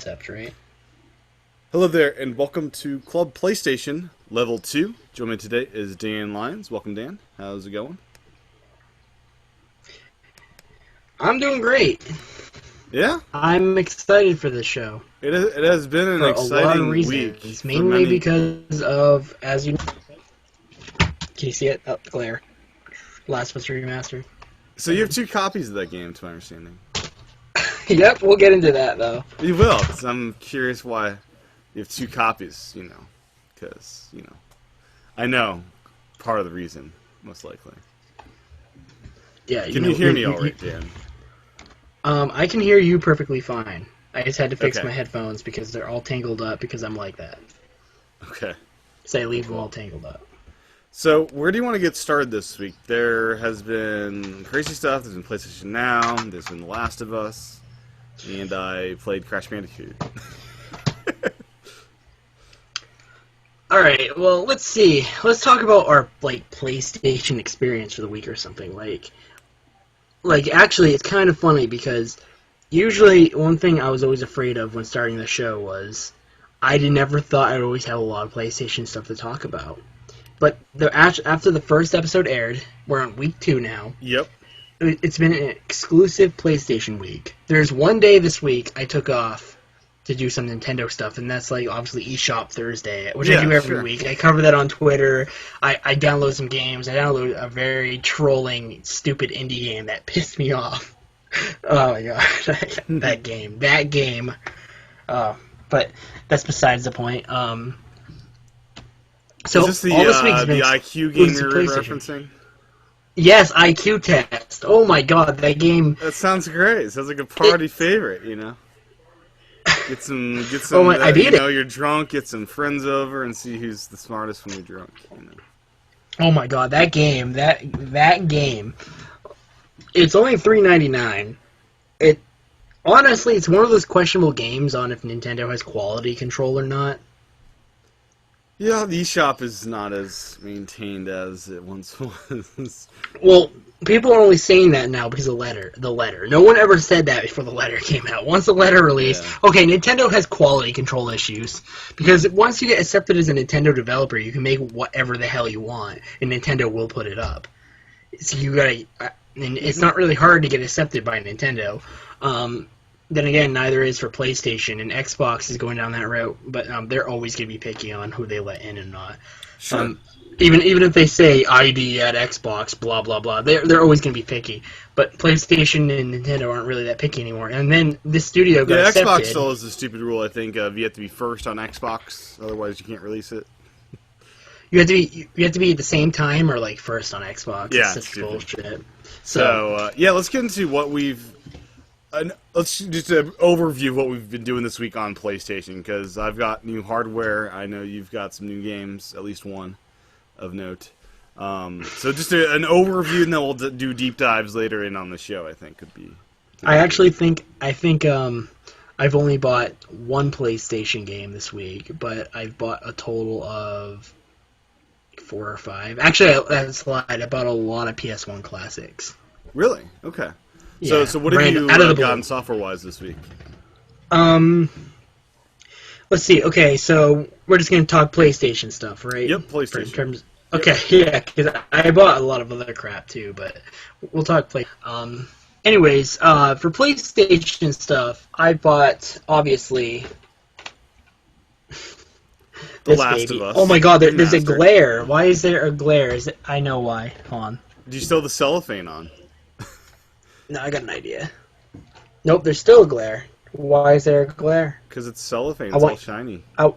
concept, right? Hello there, and welcome to Club PlayStation Level 2. Joining me today is Dan Lyons. Welcome, Dan. How's it going? I'm doing great. Yeah? I'm excited for this show It has been an for a lot of exciting week. reasons, For mainly many... because of, as you know, can you see it? Oh, the glare. Last of Us Remastered. So you have two copies of that game, to my understanding. Yep, we'll get into that, though. You will, because I'm curious why you have two copies, because, I know part of the reason, most likely. Yeah, Can you hear me all right, Dan? I can hear you perfectly fine. I just had to fix Okay. my headphones because they're all tangled up because I'm like that. Okay. So I leave them all tangled up. So, where do you want to get started this week? There has been crazy stuff. There's been PlayStation Now. There's been The Last of Us. And I played Crash Bandicoot. Alright, well, let's see. Let's talk about our, PlayStation experience for the week or something. Actually, it's kind of funny because usually one thing I was always afraid of when starting the show was never thought I'd always have a lot of PlayStation stuff to talk about. But after the first episode aired, we're on week 2 now. Yep. It's been an exclusive PlayStation week. There's one day this week I took off to do some Nintendo stuff, and that's obviously eShop Thursday, which I do every week. I cover that on Twitter. I download some games. I download a very trolling, stupid indie game that pissed me off. Oh my god, that game. But that's besides the point. So Is this the, all this week's been the IQ game exclusive you're PlayStation. referencing? Yes, IQ Test. Oh my god, that game. That sounds great. Sounds like a party favorite, Get some. Oh my, I beat it. You're drunk. Get some friends over and see who's the smartest when you're drunk. Oh my god, that game. That game. It's only $3.99. Honestly, it's one of those questionable games on if Nintendo has quality control or not. Yeah, the eShop is not as maintained as it once was. Well, people are only saying that now because of the letter. No one ever said that before the letter came out. Once the letter released, okay, Nintendo has quality control issues. Because once you get accepted as a Nintendo developer, you can make whatever the hell you want, and Nintendo will put it up. So you gotta... And it's not really hard to get accepted by Nintendo. Then again, neither is for PlayStation, and Xbox is going down that route, but they're always going to be picky on who they let in and not. Sure. Even if they say ID at Xbox, blah, blah, blah, they're always going to be picky. But PlayStation and Nintendo aren't really that picky anymore. And then this studio got accepted. Xbox still has a stupid rule, I think, of you have to be first on Xbox, otherwise you can't release it. You have to be at the same time or first on Xbox. Yeah, it's such bullshit. So let's get into what we've... let's just an overview of what we've been doing this week on PlayStation, because I've got new hardware. I know you've got some new games, at least one of note. So just an overview, and then we'll do deep dives later in on the show, I think, could be... I think I've only bought one PlayStation game this week, but I've bought a total of 4 or 5. Actually, that's a lie. I bought a lot of PS1 classics. Really? Okay. Yeah, so what have you gotten software-wise this week? Let's see. Okay, so we're just going to talk PlayStation stuff, right? Yep, PlayStation. Okay, yeah, because I bought a lot of other crap too, but we'll talk play. Anyways, for PlayStation stuff, I bought, obviously... The Last of Us. Oh my god, there's a glare. Why is there a glare? I know why. Hold on. Do you still have the cellophane on? No, I got an idea. Nope, there's still a glare. Why is there a glare? Because it's cellophane. It's all shiny. I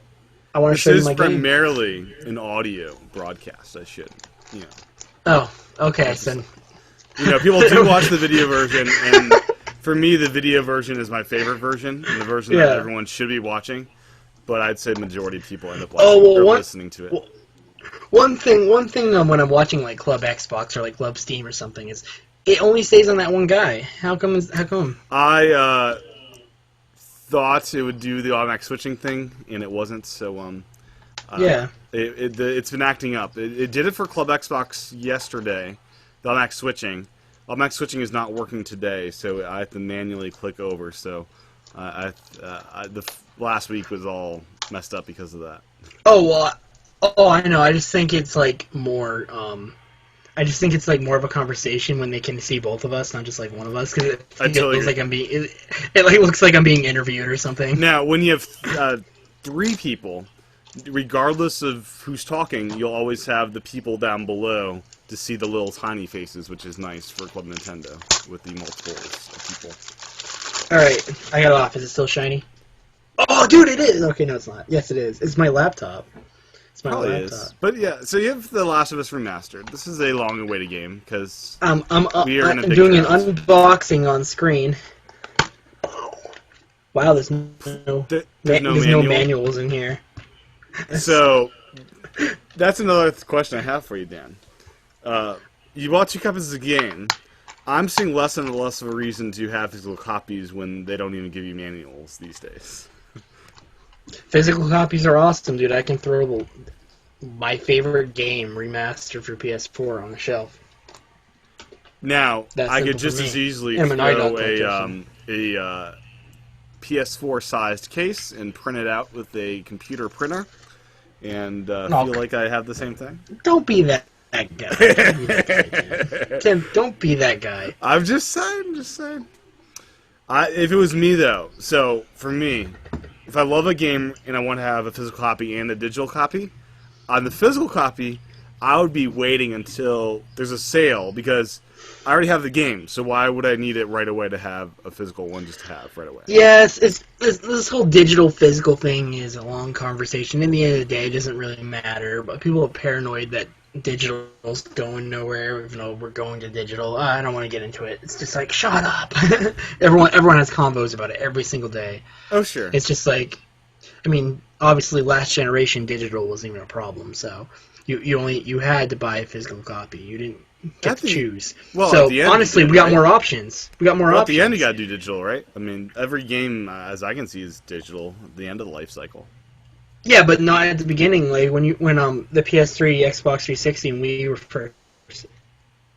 want to show you my game. This is primarily an audio broadcast. I should, Oh, okay. So, people do watch the video version, and for me, the video version is my favorite version, and the version that everyone should be watching. But I'd say majority of people end up watching or listening to it. Well, one thing when I'm watching Club Xbox or Club Steam or something is it only stays on that one guy. How come? I thought it would do the automatic switching thing, and it wasn't. So it's been acting up. It did it for Club Xbox yesterday. The automatic switching is not working today, so I have to manually click over. So Last week was all messed up because of that. Oh well, I know. I just think it's like more. I just think it's like more of a conversation when they can see both of us, not just like one of us, because it feels like I'm being. It like looks like I'm being interviewed or something. Now, when you have 3 people, regardless of who's talking, you'll always have the people down below to see the little tiny faces, which is nice for Club Nintendo with the multiples of people. Alright, I got it off. Is it still shiny? Oh, dude, it is! Okay, no, it's not. Yes, it is. It's my laptop. It's my Probably laptop. is. But yeah, so you have The Last of Us Remastered. This is a long-awaited game, because I'm doing an unboxing on screen. Wow, there's no manuals in here. So, that's another question I have for you, Dan. You bought 2 copies of the game. I'm seeing less and less of a reason to have physical copies when they don't even give you manuals these days. Physical copies are awesome, dude. I can throw my favorite game remastered for PS4 on the shelf. Now, I could just as easily throw a PS4-sized case and print it out with a computer printer and feel like I have the same thing. Don't be that guy. Tim, don't be that guy. I'm just saying. If it was me, though, so for me, if I love a game and I want to have a physical copy and a digital copy, on the physical copy, I would be waiting until there's a sale, because I already have the game, so why would I need it right away to have a physical one just to have right away? Yes, this whole digital-physical thing is a long conversation. In the end of the day, it doesn't really matter, but people are paranoid that digital's going nowhere, even though we're going to digital. I don't want to get into it. It's just like, shut up. Everyone has convos about it every single day. Oh, sure. It's just like, I mean, obviously last generation digital wasn't even a problem, so you had to buy a physical copy. You didn't get to choose. Well, so honestly, we got more options. At the end, you got to do digital, right? I mean, every game, as I can see, is digital at the end of the life cycle. Yeah, but not at the beginning. Like when the PS3, Xbox 360, and Wii were first,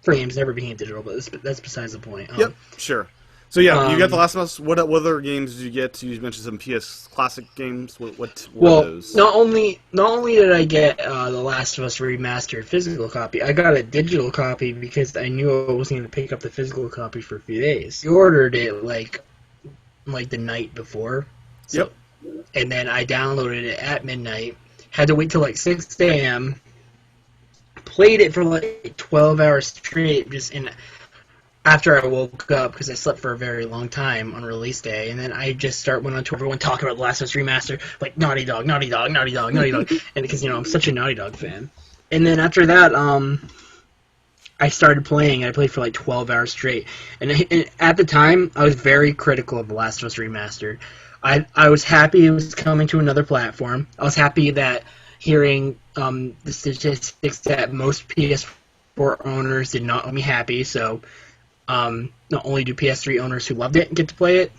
games never became digital. But that's besides the point. Yep, sure. So yeah, you got The Last of Us. What other games did you get? You mentioned some PS Classic games. What were those? Not only did I get The Last of Us Remastered physical copy, I got a digital copy because I knew I wasn't going to pick up the physical copy for a few days. I ordered it like the night before. So, yep. And then I downloaded it at midnight. Had to wait till like 6 a.m. Played it for like 12 hours straight, after I woke up, because I slept for a very long time on release day, and then I just went on to everyone talking about The Last of Us Remastered, like Naughty Dog, and because I'm such a Naughty Dog fan. And then after that, I started playing. I played for like 12 hours straight, and at the time, I was very critical of The Last of Us Remastered. I was happy it was coming to another platform. I was happy that hearing the statistics that most PS4 owners did not make me happy, so not only do PS3 owners who loved it get to play it,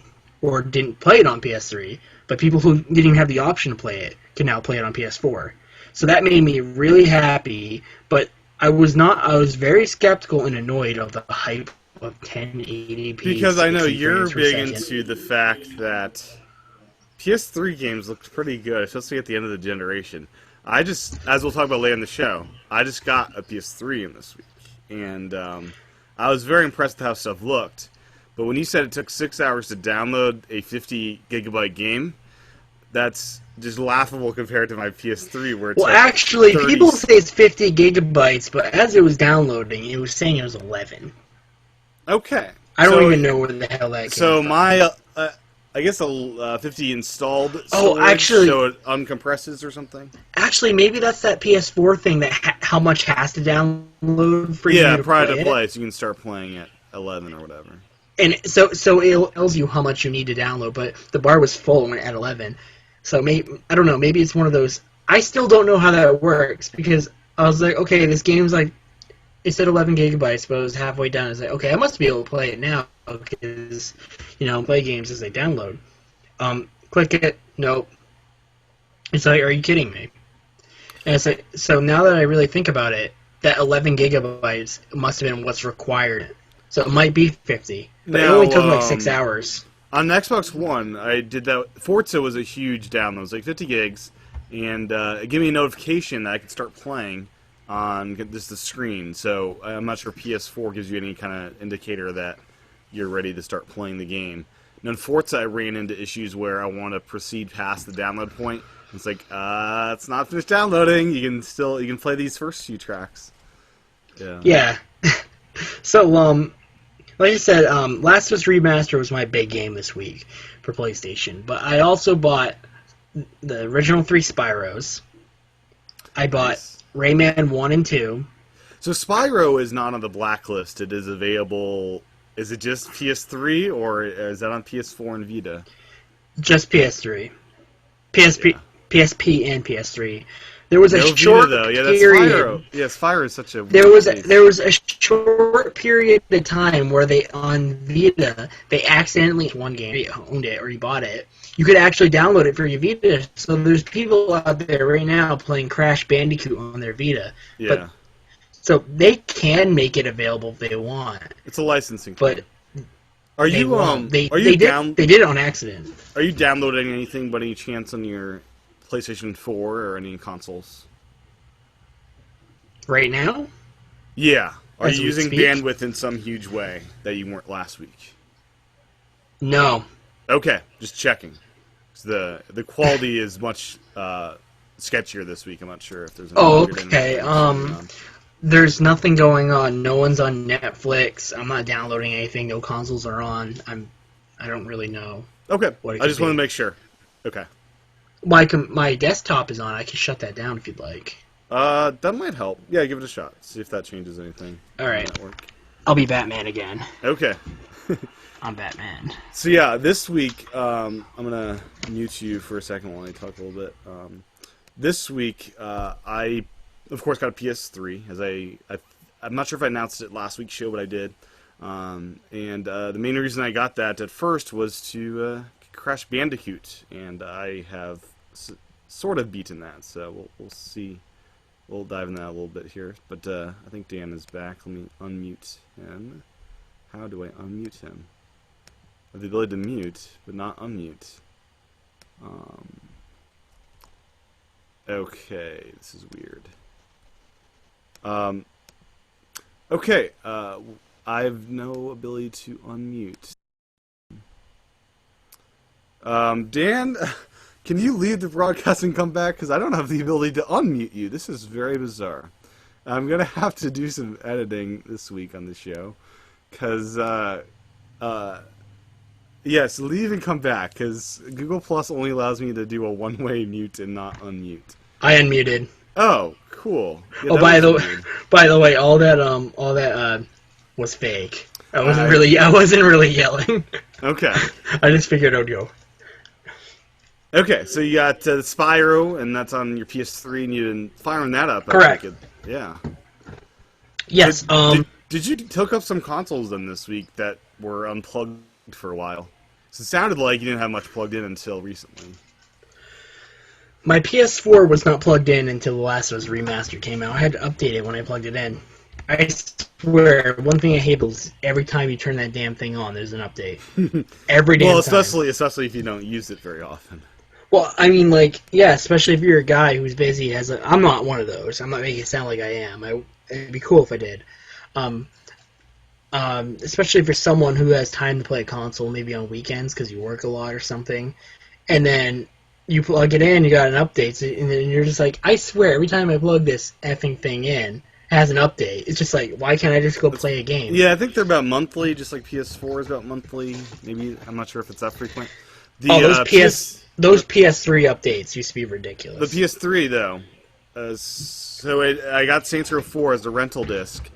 or didn't play it on PS3, but people who didn't even have the option to play it can now play it on PS4. So that made me really happy, but I was very skeptical and annoyed of the hype of 1080p. Because I know you're big into the fact that PS3 games looked pretty good, especially at the end of the generation. As we'll talk about later in the show, I just got a PS3 in this week, and I was very impressed with how stuff looked. But when you said it took 6 hours to download a 50-gigabyte game, that's just laughable compared to my PS3, where it's actually, people say it's 50 gigabytes, but as it was downloading, it was saying it was 11. Okay. I don't even know where the hell that came from. So my, I guess a 50 installed storage, actually, so it uncompresses or something? Actually, maybe that's that PS4 thing that how much has to download for you to prior to play, so you can start playing at 11 or whatever. And so it tells you how much you need to download, but the bar was full at 11. So I don't know, maybe it's one of those. I still don't know how that works, because I was like, okay, this game's like, it said 11 gigabytes, but it was halfway down. I was like, okay, I must be able to play it now, because, play games as they download. Click it, nope. It's like, are you kidding me? And it's like, so now that I really think about it, that 11 gigabytes must have been what's required. So it might be 50, but it only took like 6 hours. On Xbox One, I did that. Forza was a huge download. It was like 50 gigs, and it gave me a notification that I could start playing on just the screen. So I'm not sure PS4 gives you any kind of indicator that you're ready to start playing the game. And on Forza, I ran into issues where I want to proceed past the download point. It's like, it's not finished downloading. You can play these first few tracks. Yeah. So, like I said, Last of Us Remastered was my big game this week for PlayStation. But I also bought the original 3 Spyros. I bought Rayman 1 and 2. So Spyro is not on the blacklist. It is available. Is it just PS3 or is that on PS4 and Vita? Just PS3. PSP and PS3. There was a short Vita, though. Yeah, period. that's Spyro. Yeah, Spyro is such a. There was a short period of time where they on Vita they accidentally one game you owned it or you bought it. You could actually download it for your Vita. So there's people out there right now playing Crash Bandicoot on their Vita. Yeah. But, so they can make it available if they want. It's a licensing thing. But are you they did it on accident. Are you downloading anything by any chance on your PlayStation 4 or any consoles? Right now? Yeah. Are As you we using speak? bandwidth in some huge way that you weren't last week? No. Okay, just checking. The quality is much sketchier this week. I'm not sure if there's. Okay. There's nothing going on. No one's on Netflix. I'm not downloading anything. No consoles are on. I don't really know. Okay. I just want to make sure. Okay. My desktop is on. I can shut that down if you'd like. That might help. Yeah, give it a shot. See if that changes anything. All right. I'll be Batman again. Okay. I'm Batman. So yeah, this week I'm gonna mute you for a second while I talk a little bit. This week I, of course, got a PS3. As I'm not sure if I announced it last week's show, but I did. And the main reason I got that at first was to Crash Bandicoot, and I have sort of beaten that. So we'll see. We'll dive in that a little bit here. But I think Dan is back. Let me unmute him. How do I unmute him? I have the ability to mute, but not unmute. Okay, this is weird. Okay, I have no ability to unmute. Dan, can you leave the broadcast and come back? Because I don't have the ability to unmute you. This is very bizarre. I'm going to have to do some editing this week on the show. Because, yes, leave and come back. Because Google Plus only allows me to do a one-way mute and not unmute. I unmuted. Oh, cool. Yeah, by the way, all that was fake. I wasn't really yelling. Okay. I just figured I'd go. Okay, so you got Spyro, and that's on your PS3, and you've been firing that up. Correct. Yeah. Yes. Did you hook up some consoles then this week that were unplugged for a while? So it sounded like you didn't have much plugged in until recently. My PS4 was not plugged in until The Last of Us Remastered came out. I had to update it when I plugged it in. I swear, one thing I hate is every time you turn that damn thing on, there's an update. Every damn time. Well, especially if you don't use it very often. Well, I mean, especially if you're a guy who's busy. I'm not one of those. I'm not making it sound like I am. It'd be cool if I did. Especially if you're someone who has time to play a console, maybe on weekends because you work a lot or something, and then you plug it in, you got an update, and then you're just like, I swear, every time I plug this effing thing in, it has an update. It's just like, why can't I just go play a game? Yeah, I think they're about monthly, just like PS4 is about monthly. Maybe, I'm not sure if it's that frequent. Those PS3 updates used to be ridiculous. The PS3, though. I got Saints Row 4 as a rental disc,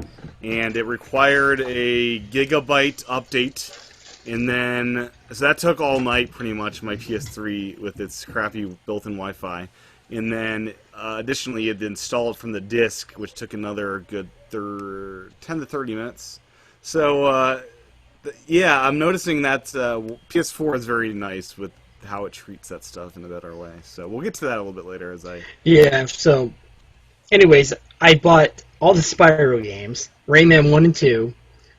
and it required a gigabyte update. And then, so that took all night, pretty much, my PS3 with its crappy built-in Wi-Fi. And then, additionally, you had to install it from the disc, which took another good 10 to 30 minutes. So, yeah, I'm noticing that PS4 is very nice with how it treats that stuff in a better way. So we'll get to that a little bit later Yeah, so, anyways, I bought all the Spyro games, Rayman 1 and 2,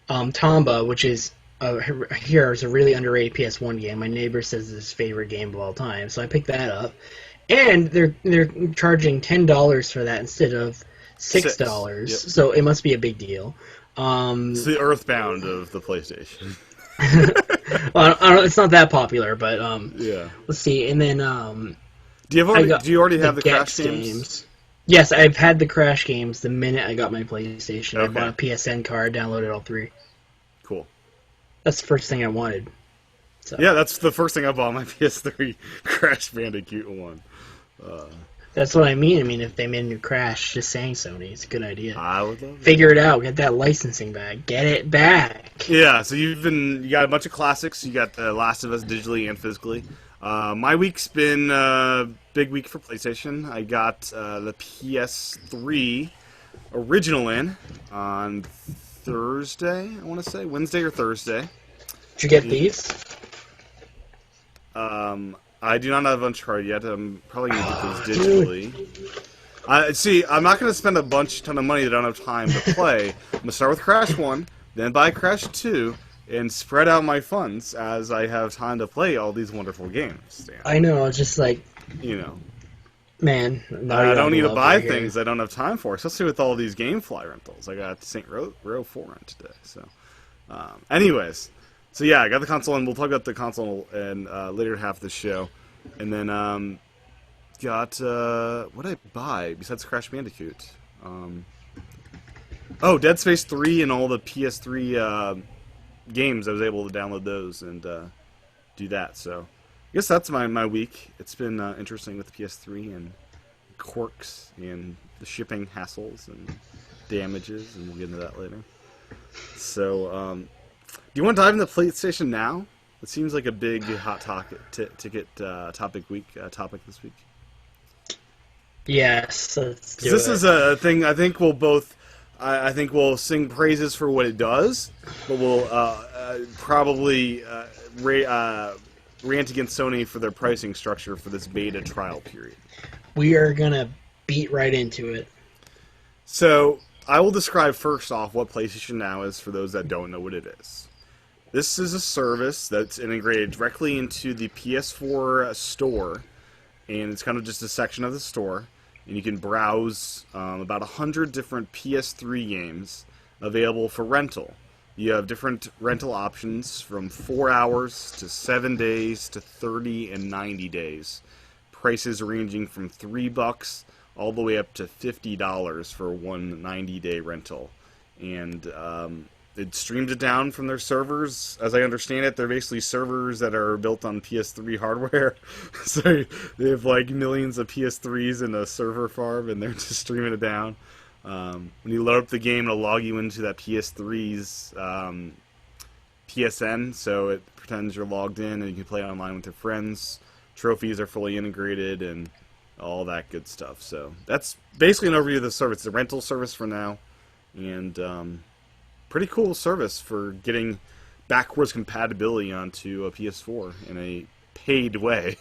Tomba, which is Here's a really underrated PS1 game. My neighbor says it's his favorite game of all time, so I picked that up. And they're charging $10 for that instead of $6. Yep. So it must be a big deal. It's the Earthbound of the PlayStation. Well, it's not that popular, but yeah. Let's see. And then do you already have the Crash games? Yes, I've had the Crash games the minute I got my PlayStation. Okay. I bought a PSN card, downloaded all 3. Cool. That's the first thing I wanted. So. Yeah, that's the first thing I bought on my PS3, Crash Bandicoot 1. That's what I mean. I mean, if they made a new Crash, just saying Sony, it's a good idea. I would love it. Figure it out. Get that licensing back. Get it back. Yeah, so you got a bunch of classics. You got The Last of Us digitally and physically. My week's been a big week for PlayStation. I got the PS3 original in on Thursday, I want to say. Wednesday or Thursday. Did you get these? I do not have Uncharted yet. I'm probably going to get those digitally. See, I'm not going to spend a ton of money that I don't have time to play. I'm going to start with Crash 1, then buy Crash 2, and spread out my funds as I have time to play all these wonderful games. Dan. I know, just like... You know. Man. I don't need to buy things I don't have time for, especially with all these GameFly rentals. I got Saint Row 4 on today. So, anyways... So yeah, I got the console, and we'll talk about the console in later half of the show. And then got what did I buy besides Crash Bandicoot? Dead Space 3 and all the PS3 games. I was able to download those and do that. So I guess that's my week. It's been interesting with the PS3 and quirks and the shipping hassles and damages, and we'll get into that later. So. Do you want to dive into PlayStation Now? It seems like a big hot topic topic this week. Yes, let's do this it. is a thing I think we'll both. I think we'll sing praises for what it does, but we'll probably rant against Sony for their pricing structure for this beta trial period. We are gonna beat right into it. So I will describe first off what PlayStation Now is for those that don't know what it is. This is a service that's integrated directly into the PS4 store, and it's kind of just a section of the store, and you can browse about 100 different PS3 games available for rental. You have different rental options from 4 hours to 7 days to 30 and 90 days. Prices ranging from $3 all the way up to $50 for one 90-day rental. And it streams it down from their servers. As I understand it, they're basically servers that are built on PS3 hardware. So they have like millions of PS3s in a server farm, and they're just streaming it down. When you load up the game, it'll log you into that PS3's PSN, so it pretends you're logged in, and you can play online with your friends. Trophies are fully integrated, and all that good stuff. So that's basically an overview of the service. It's a rental service for now, and pretty cool service for getting backwards compatibility onto a PS4 in a paid way.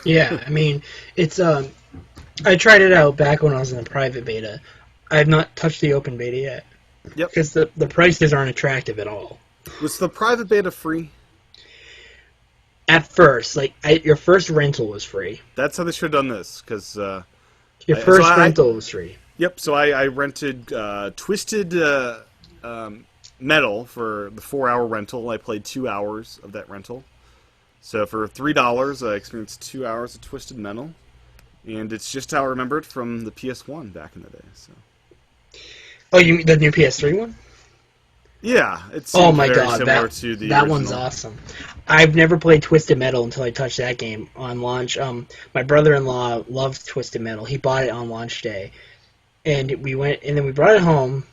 Yeah, I mean, it's I tried it out back when I was in the private beta. I have not touched the open beta yet. Yep. Because the prices aren't attractive at all. Was the private beta free? At first, your first rental was free. That's how they should have done this, because your first rental was free. Yep. So I rented Twisted Metal for the 4-hour rental. I played 2 hours of that rental. So for $3, I experienced 2 hours of Twisted Metal, and it's just how I remember it from the PS1 back in the day. So. Oh, you mean the new PS3 one? Yeah, it's oh my god, to the that original. One's awesome. I've never played Twisted Metal until I touched that game on launch. My brother-in-law loves Twisted Metal. He bought it on launch day, and we went, and then we brought it home,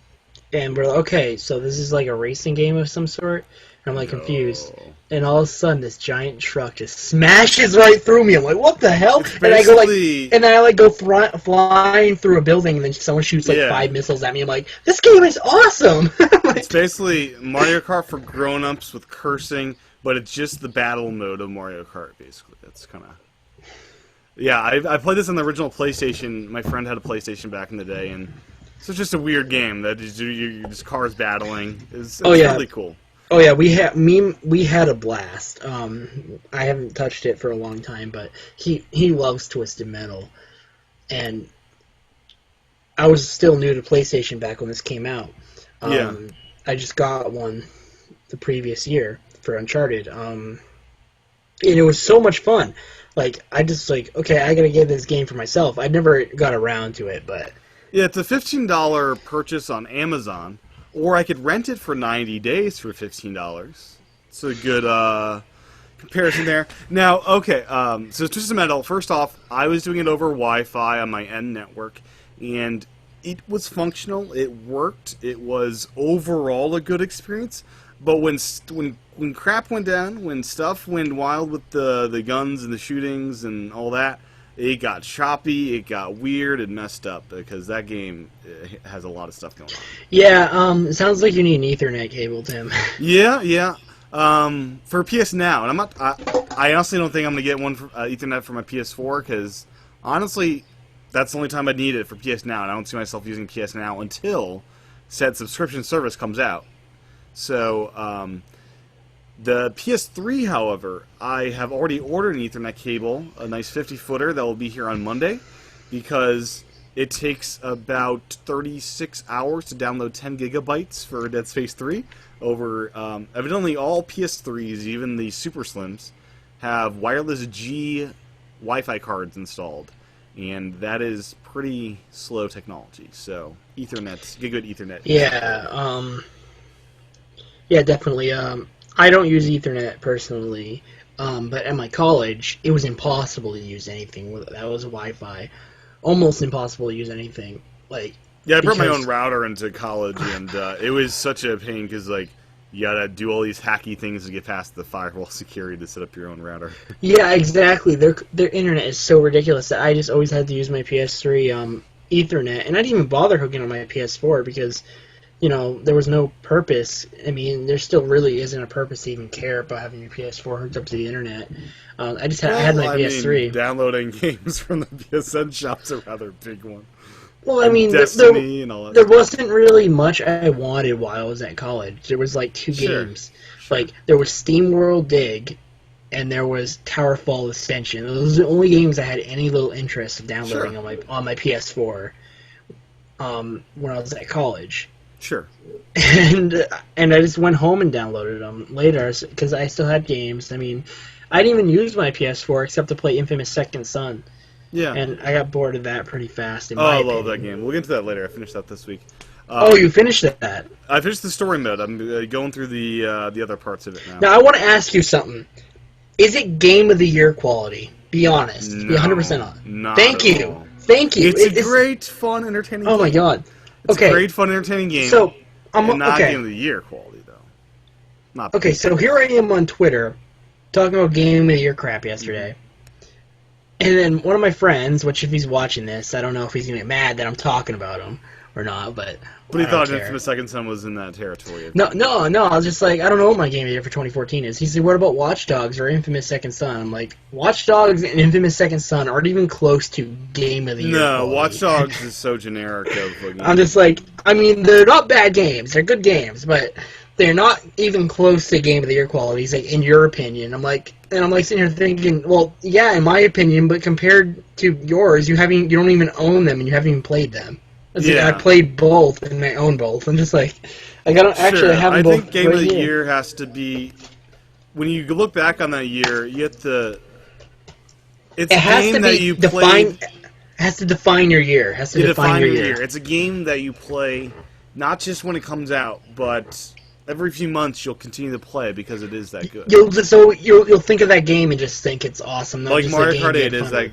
and we're like, okay, so this is like a racing game of some sort. And I'm like confused, and all of a sudden this giant truck just smashes right through me. I'm like, what the hell? And I go go flying through a building, and then someone shoots 5 missiles at me. I'm like, this game is awesome. It's basically Mario Kart for grown-ups with cursing, but it's just the battle mode of Mario Kart, basically. That's kind of... Yeah, I played this on the original PlayStation. My friend had a PlayStation back in the day, and it's just a weird game that you're just cars battling. It's really cool. Oh yeah, we had a blast. I haven't touched it for a long time, but he loves Twisted Metal, and I was still new to PlayStation back when this came out. Yeah. I just got one the previous year for Uncharted, and it was so much fun. Like, I just, like, okay, I gotta get this game for myself. I never got around to it, but... Yeah, it's a $15 purchase on Amazon, or I could rent it for 90 days for $15. It's a good comparison there. Now, okay, so Twisted Metal, first off, I was doing it over Wi-Fi on my N network, and it was functional, it worked, it was overall a good experience, but when crap went down, when stuff went wild with the guns and the shootings and all that, it got choppy, it got weird, and messed up, because that game has a lot of stuff going on. Yeah, it sounds like you need an Ethernet cable, Tim. Yeah. For PS Now, and I'm not. I honestly don't think I'm gonna get one for Ethernet for my PS4, because honestly, that's the only time I need it for PS Now, and I don't see myself using PS Now until said subscription service comes out. So, the PS3, however, I have already ordered an Ethernet cable, a nice 50-footer that will be here on Monday, because it takes about 36 hours to download 10 gigabytes for Dead Space 3 over, evidently all PS3s, even the Super Slims, have wireless G Wi-Fi cards installed, and that is pretty slow technology, so gigabit Ethernet. Yeah, definitely. I don't use Ethernet personally, but at my college, it was impossible to use anything that was Wi-Fi. Almost impossible to use anything. Yeah, I brought my own router into college, and it was such a pain, because, like, you gotta do all these hacky things to get past the firewall security to set up your own router. Yeah, exactly. Their internet is so ridiculous that I just always had to use my PS3 Ethernet, and I didn't even bother hooking on my PS4 because, there was no purpose. I mean, there still really isn't a purpose to even care about having your PS4 hooked up to the internet. I had my PS3. Downloading games from the PSN shop's a rather big one. Well, I mean, Destiny and all that there stuff. wasn't really much I wanted while I was at college. There was like two games. Sure. Like, there was SteamWorld Dig, and there was Towerfall Ascension. Those are the only games I had any little interest in downloading on my PS4 when I was at college. Sure. And I just went home and downloaded them later because I still had games. I mean, I didn't even use my PS4 except to play Infamous Second Son. Yeah. And I got bored of that pretty fast. I love that game. We'll get into that later. I finished that this week. You finished that? I finished the story mode. I'm going through the other parts of it now. Now, I want to ask you something. Is it Game of the Year quality? Be honest. No, be 100% on. Not Thank at you. all. Thank you. It's a great, fun, entertaining game. Oh, my God. It's a great, fun, entertaining game. So, and not Game of the Year quality, though. Not okay, so here I am on Twitter talking about Game of the Year crap yesterday. And then one of my friends, which if he's watching this, I don't know if he's going to get mad that I'm talking about him or not, but he thought Infamous Second Son was in that territory. No, I was just like, I don't know what my Game of the Year for 2014 is. He said, what about Watch Dogs or Infamous Second Son? I'm like, Watch Dogs and Infamous Second Son aren't even close to Game of the Year quality. Watch Dogs is so generic of a game. I'm just like, I mean, they're not bad games. They're good games, but they're not even close to Game of the Year quality, like, in your opinion. I'm like sitting here thinking, well, yeah, in my opinion, but compared to yours, you don't even own them and you haven't even played them. Like, I played both and I own both. I'm just like, I have them both. I think Game of the Year has to be, when you look back on that year, you have to. It has to define your year. Define your year. It's a game that you play, not just when it comes out, but every few months you'll continue to play because it is that good. You'll think of that game and just think it's awesome. Like Mario Kart 8 is like.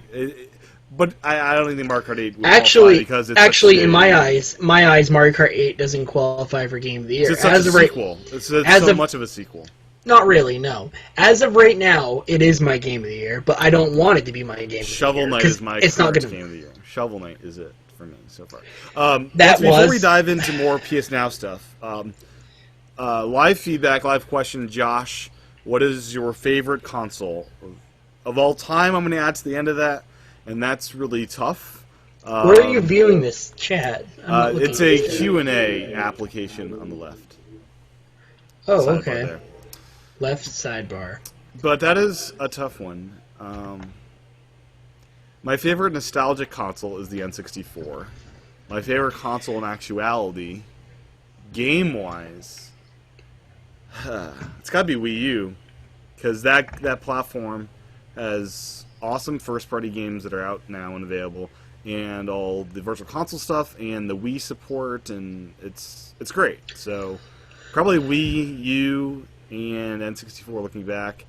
But I don't think Mario Kart 8 would qualify because it's in my eyes, Mario Kart 8 doesn't qualify for Game of the Year. It's such a sequel. It's so much of a sequel. Not really, no. As of right now, it is my Game of the Year, but I don't want it to be my Game of the Year. Shovel Knight is my Game of the Year. Shovel Knight is it for me so far. Before we dive into more PS Now stuff, live feedback, live question, Josh, what is your favorite console of all time? I'm going to add to the end of that. And that's really tough. Where are you viewing this chat? It's a Q&A application on the left. Oh, sidebar okay. there. Left sidebar. But that is a tough one. My favorite nostalgic console is the N64. My favorite console in actuality, game-wise, it's got to be Wii U, because that platform has awesome first-party games that are out now and available, and all the Virtual Console stuff, and the Wii support, and it's great. So, probably Wii U and N64 looking back.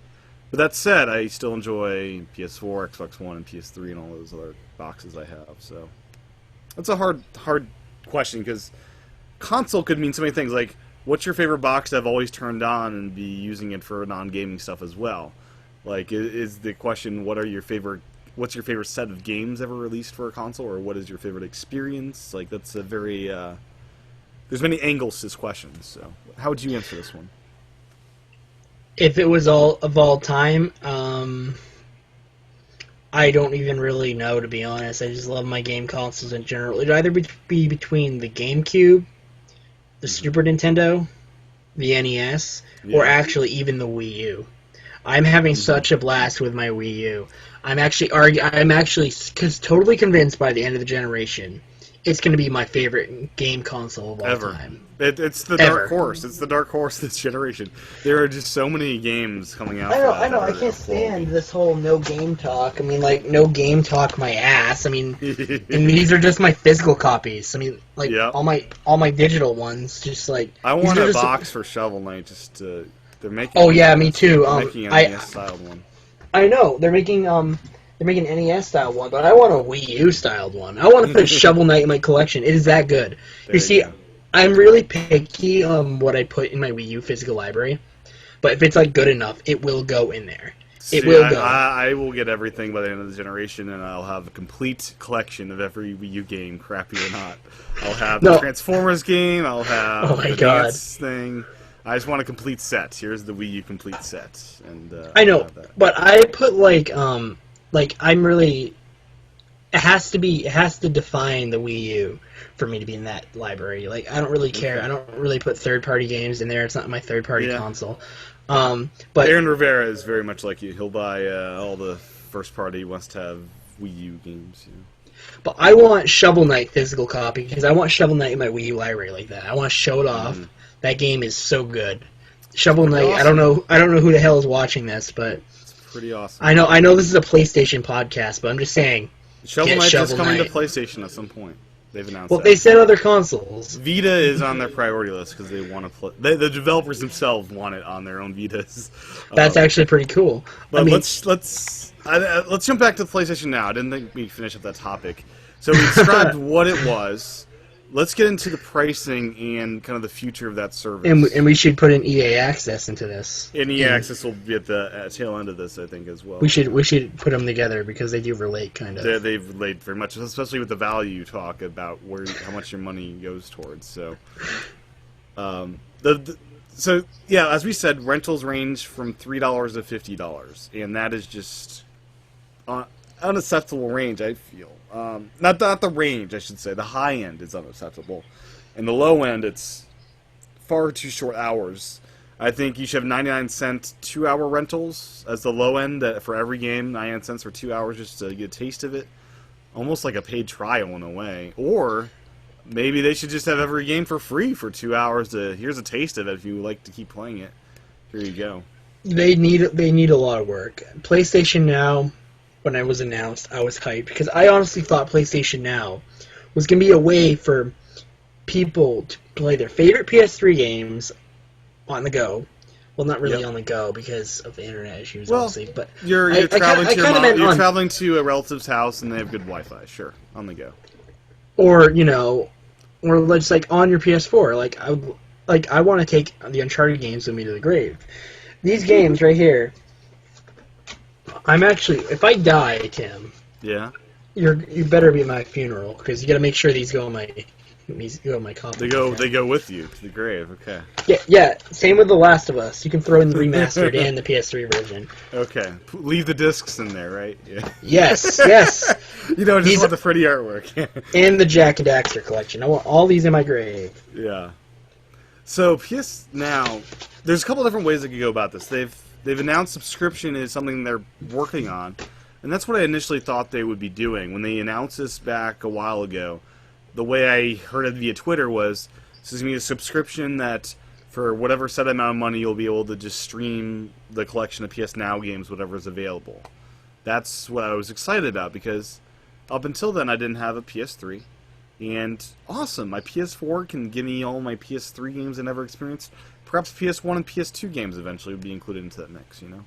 But that said, I still enjoy PS4, Xbox One, and PS3, and all those other boxes I have. So that's a hard question, because console could mean so many things. Like, what's your favorite box that I've always turned on and be using it for non-gaming stuff as well? Like, is the question, what's your favorite set of games ever released for a console, or what is your favorite experience? Like, that's a very there's many angles to this question. So how would you answer this one? If it was all of all time, I don't even really know, to be honest. I just love my game consoles in general. It'd either be between the GameCube, the Super Nintendo, the NES, or actually even the Wii U. I'm having such a blast with my Wii U. I'm actually totally convinced by the end of the generation, it's going to be my favorite game console of all time. It's the dark horse. It's the dark horse this generation. There are just so many games coming out. I know. I can't stand this whole no game talk. I mean, like, no game talk my ass. I mean, and these are just my physical copies. I mean, like, all my digital ones. Just like, I want a box for Shovel Knight. They're making. Oh yeah, me too. They're making an NES styled one. I know they're making NES style one, but I want a Wii U styled one. I want to put Shovel Knight in my collection. It is that good. You see, I'm really picky on what I put in my Wii U physical library, but if it's like good enough, it will go in there. It will go. I will get everything by the end of the generation, and I'll have a complete collection of every Wii U game, crappy or not. I'll have the Transformers game. I'll have the dance thing. I just want a complete set. Here's the Wii U complete set, and I know, but I put like I'm really. It has to define the Wii U for me to be in that library. Like, I don't really care. I don't really put third-party games in there. It's not my third-party console. But Aaron Rivera is very much like you. He'll buy all the first-party must-have Wii U games. You know? But I want Shovel Knight physical copy, because I want Shovel Knight in my Wii U library like that. I want to show it off. That game is so good. Shovel Knight. Awesome. I don't know who the hell is watching this, but it's pretty awesome. I know this is a PlayStation podcast, but I'm just saying. Shovel Knight is coming to PlayStation at some point. They've announced. Well, they said other consoles. Vita is on their priority list because they want to play. The developers themselves want it on their own Vitas. That's actually pretty cool. But let's jump back to the PlayStation now. I didn't think we'd finish up that topic. So we described what it was. Let's get into the pricing and kind of the future of that service. And we should put an EA Access into this. And EA Access will be at the tail end of this, I think, as well. We should put them together because they do relate, kind of. They relate very much, especially with the value talk about how much your money goes towards. So, as we said, rentals range from $3 to $50, and that is just unacceptable range, I feel. Not the range, I should say. The high end is unacceptable. And the low end, it's far too short hours. I think you should have 99-cent 2-hour rentals as the low end for every game. 99 cents for 2 hours just to get a taste of it. Almost like a paid trial in a way. Or maybe they should just have every game for free for 2 hours. Here's a taste of it if you like to keep playing it. Here you go. They need a lot of work. PlayStation Now, when it was announced, I was hyped because I honestly thought PlayStation Now was going to be a way for people to play their favorite PS3 games on the go. Well, not really on the go because of the internet issues, obviously. But you're traveling to a relative's house and they have good Wi-Fi. Sure, on the go. Or just like on your PS4. I want to take the Uncharted games with me to the grave. These games right here. I'm actually, if I die, Tim. Yeah. You better be at my funeral because you got to make sure these go in my copy. They go with you to the grave. Okay. Yeah. Same with The Last of Us. You can throw in the remastered and the PS3 version. Okay. Leave the discs in there, right? Yeah. Yes. You don't just want the pretty artwork. And the Jack and Daxter collection. I want all these in my grave. Yeah. So PS Now, there's a couple different ways they could go about this. They've announced subscription is something they're working on, and that's what I initially thought they would be doing when they announced this back a while ago. The way I heard it via Twitter was this is going to be a subscription that for whatever set amount of money you'll be able to just stream the collection of PS Now games, whatever is available. That's what I was excited about because up until then I didn't have a PS3. And awesome, my PS4 can give me all my PS3 games I never experienced. Perhaps PS1 and PS2 games eventually would be included into that mix, you know?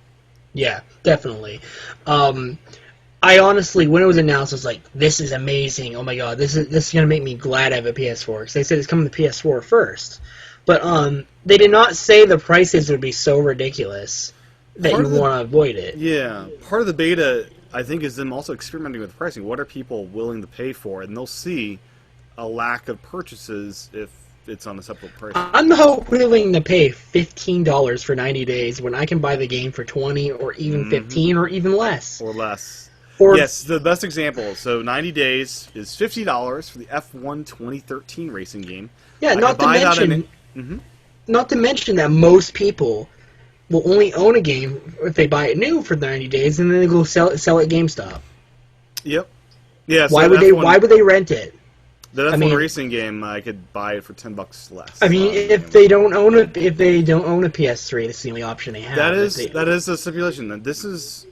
Yeah, definitely. I honestly, when it was announced, I was like, this is amazing. Oh my god, this is going to make me glad I have a PS4. Because they said it's coming to PS4 first. But they did not say the prices would be so ridiculous that you want to avoid it. Yeah, part of the beta, I think, is them also experimenting with pricing. What are people willing to pay for? And they'll see a lack of purchases if it's on a separate price. I'm not willing to pay $15 for 90 days when I can buy the game for 20 or even 15 or even less. Or less. Yes, the best example. So 90 days is $50 for the F1 2013 racing game. Yeah, not to mention that most people will only own a game if they buy it new for 90 days and then they go sell it at GameStop. Yep. Yeah. So why would they rent it? The F1 racing game, I could buy it for $10 less. I mean, if they don't own a PS3, that's the only option they have. That is a stipulation. That this is,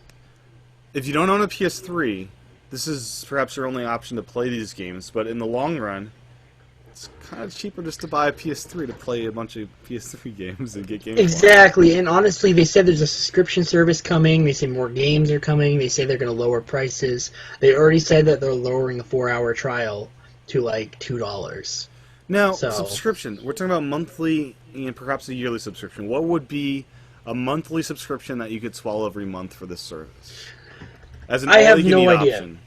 if you don't own a PS3, this is perhaps your only option to play these games. But in the long run, it's kind of cheaper just to buy a PS3 to play a bunch of PS3 games and get games. Exactly, and honestly, they said there's a subscription service coming. They say more games are coming. They say they're going to lower prices. They already said that they're lowering the 4-hour trial to like $2. Now, subscription. We're talking about monthly and perhaps a yearly subscription. What would be a monthly subscription that you could swallow every month for this service? As an I have no idea. Option.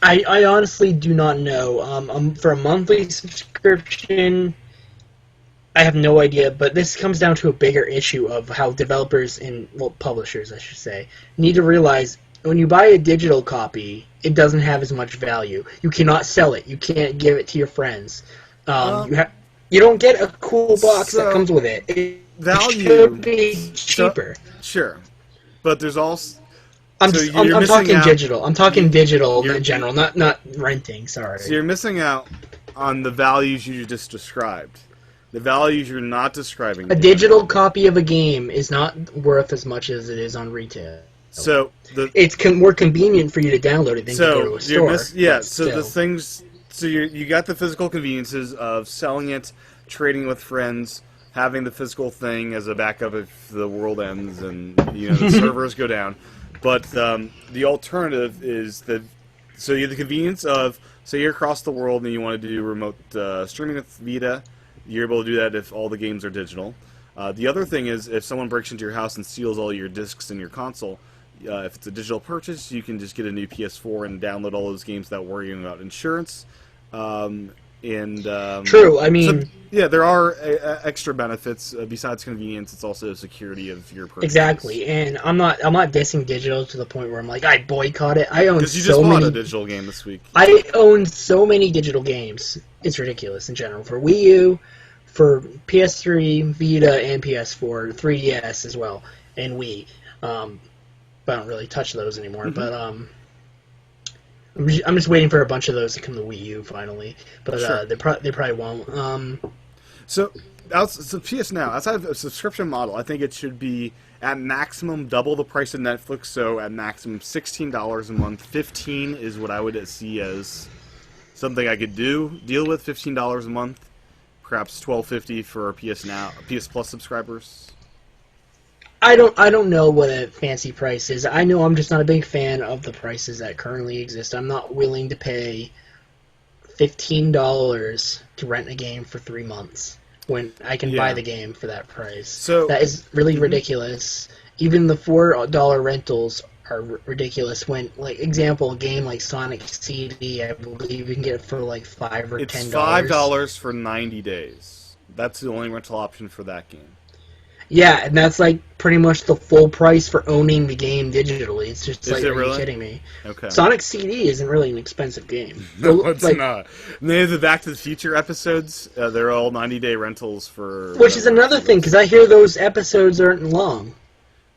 I honestly do not know. For a monthly subscription, I have no idea, but this comes down to a bigger issue of how developers and, publishers, I should say, need to realize when you buy a digital copy, it doesn't have as much value. You cannot sell it. You can't give it to your friends. You don't get a cool box that comes with it. It should be cheaper. Sure. But there's also... I'm talking digital. I'm talking digital in general, not renting, sorry. So you're missing out on the values you just described. The values you're not describing. A digital copy of a game is not worth as much as it is on retail. So it's more convenient for you to download it than to go to a store. So you got the physical conveniences of selling it, trading with friends, having the physical thing as a backup if the world ends and the servers go down. But the alternative is so you have the convenience of, say you're across the world and you want to do remote streaming with Vita, you're able to do that if all the games are digital. The other thing is if someone breaks into your house and steals all your discs and your console, if it's a digital purchase, you can just get a new PS4 and download all those games without worrying about insurance. True. I mean, there are extra benefits besides convenience. It's also security of your purchase. Exactly, and I'm not dissing digital to the point where I'm like I boycott it. I own because you just bought a digital game this week. I own so many digital games. It's ridiculous in general for Wii U, for PS3, Vita, and PS4, 3DS as well, and Wii. But I don't really touch those anymore. But I'm just waiting for a bunch of those to come to Wii U finally, but sure. they probably won't. So PS Now, outside of a subscription model, I think it should be at maximum double the price of Netflix. So at maximum $16 a month. $15 is what I would see as something I could deal with. $15 a month, perhaps $12.50 for PS Plus subscribers. I don't know what a fancy price is. I know I'm just not a big fan of the prices that currently exist. I'm not willing to pay $15 to rent a game for 3 months when I can buy the game for that price. So that is really ridiculous. Even the $4 rentals are ridiculous. When, like, example, a game like Sonic CD, I believe you can get it for like $5 or $10. It's $5 for 90 days. That's the only rental option for that game. Yeah, and that's like pretty much the full price for owning the game digitally. It's just Is like, it are really? you kidding me? Okay. Sonic CD isn't really an expensive game. No, it's Like, not. And they have the Back to the Future episodes. They're all 90-day rentals for. which is another thing, because I hear those episodes aren't long.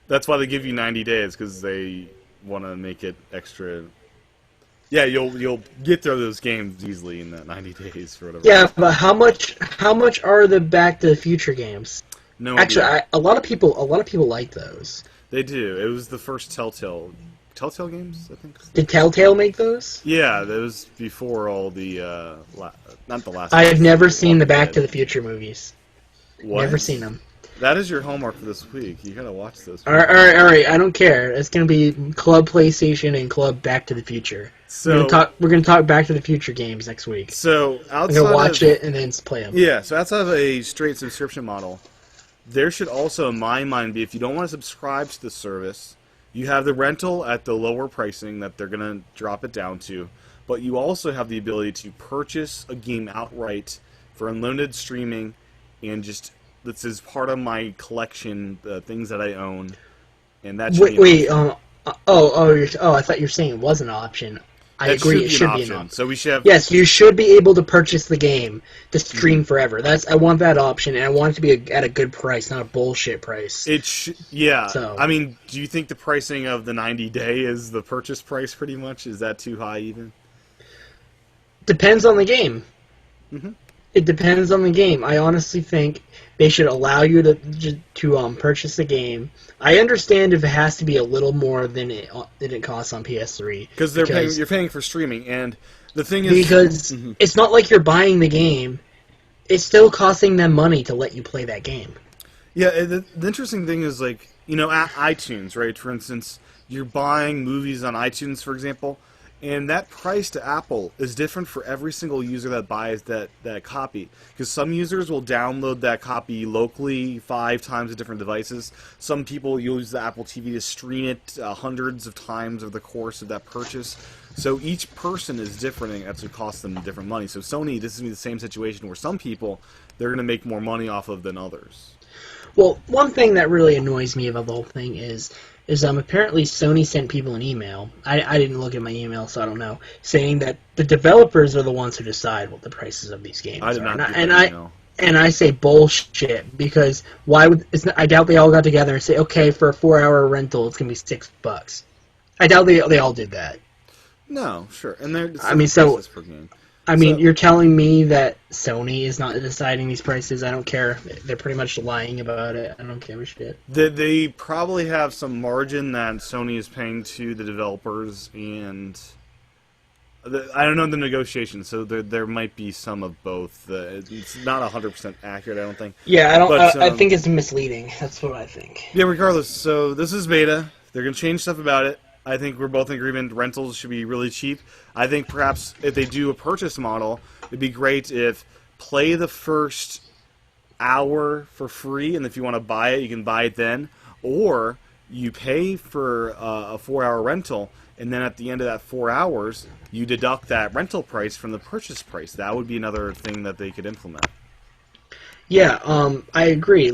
That's why they give you 90 days, because they want to make it extra. Yeah, you'll get through those games easily in that 90 days for whatever. Yeah, but how much are the Back to the Future games? No Actually, idea. a lot of people like those. They do. It was the first Telltale games, I think. Did Telltale make those? Yeah, that was before all the not the last. I've never seen the Walking Back Dead. to the Future movies. What? Never seen them. That is your homework for this week. You gotta watch those. All right. I don't care. It's gonna be Club PlayStation and Club Back to the Future. So we're gonna talk Back to the Future games next week. So I'm outside gonna watch of, it and then play them. Yeah. So outside of a straight subscription model, there should also, in my mind, be, if you don't want to subscribe to the service, you have the rental at the lower pricing that they're gonna drop it down to, but you also have the ability to purchase a game outright for unlimited streaming, and just this is part of my collection, the things that I own, and that should be an option. I thought you were saying it was an option. I That agree, it should an be an option. option. So we should have. Yes, you should be able to purchase the game to stream forever. I want that option, and I want it to be at a good price, not a bullshit price. Yeah. So- I mean, do you think the pricing of the 90-day is the purchase price pretty much? Is that too high even? Depends on the game. Mhm. It depends on the game. I honestly think they should allow you to purchase the game. I understand if it has to be a little more than it costs on PS3 Because you're paying for streaming, and the thing is because it's not like you're buying the game. It's still costing them money to let you play that game. Yeah, the interesting thing is, like, at iTunes, right? For instance, you're buying movies on iTunes, for example, and that price to Apple is different for every single user that buys that copy. Because some users will download that copy locally 5 times at different devices. Some people use the Apple TV to stream it hundreds of times over the course of that purchase. So each person is different, and that's what costs them different money. So Sony, this is going to be the same situation where some people, they're going to make more money off of than others. Well, one thing that really annoys me about the whole thing is apparently Sony sent people an email. I didn't look at my email, so I don't know. Saying that the developers are the ones who decide what the prices of these games I did are. not And I say bullshit, because I doubt they all got together and say, okay, for a 4-hour rental, it's gonna be $6. I doubt they all did that. No, sure. And per game. You're telling me that Sony is not deciding these prices. I don't care. They're pretty much lying about it. I don't give a shit. They probably have some margin that Sony is paying to the developers, and I don't know the negotiations, so there might be some of both. It's not 100% accurate, I don't think. Yeah, I think it's misleading. That's what I think. Yeah, regardless, so this is beta. They're going to change stuff about it. I think we're both in agreement rentals should be really cheap. I think perhaps if they do a purchase model, it'd be great if play the first hour for free, and if you want to buy it, you can buy it then. Or you pay for a 4-hour rental, and then at the end of that 4 hours, you deduct that rental price from the purchase price. That would be another thing that they could implement. Yeah, I agree.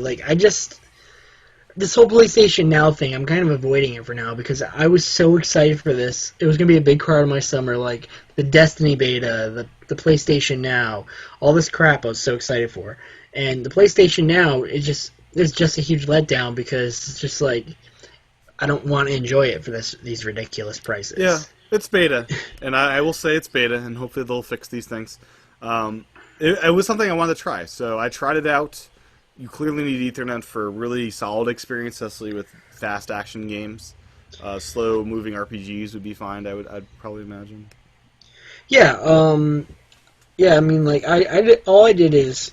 This whole PlayStation Now thing, I'm kind of avoiding it for now because I was so excited for this. It was going to be a big part of my summer, like the Destiny beta, the PlayStation Now, all this crap I was so excited for. And the PlayStation Now is just a huge letdown because it's just like, I don't want to enjoy it for these ridiculous prices. Yeah, it's beta, and I will say it's beta, and hopefully they'll fix these things. It was something I wanted to try, so I tried it out. You clearly need Ethernet for a really solid experience, especially with fast action games. Slow moving RPGs would be fine. I'd probably imagine. Yeah. Yeah. I mean, all I did is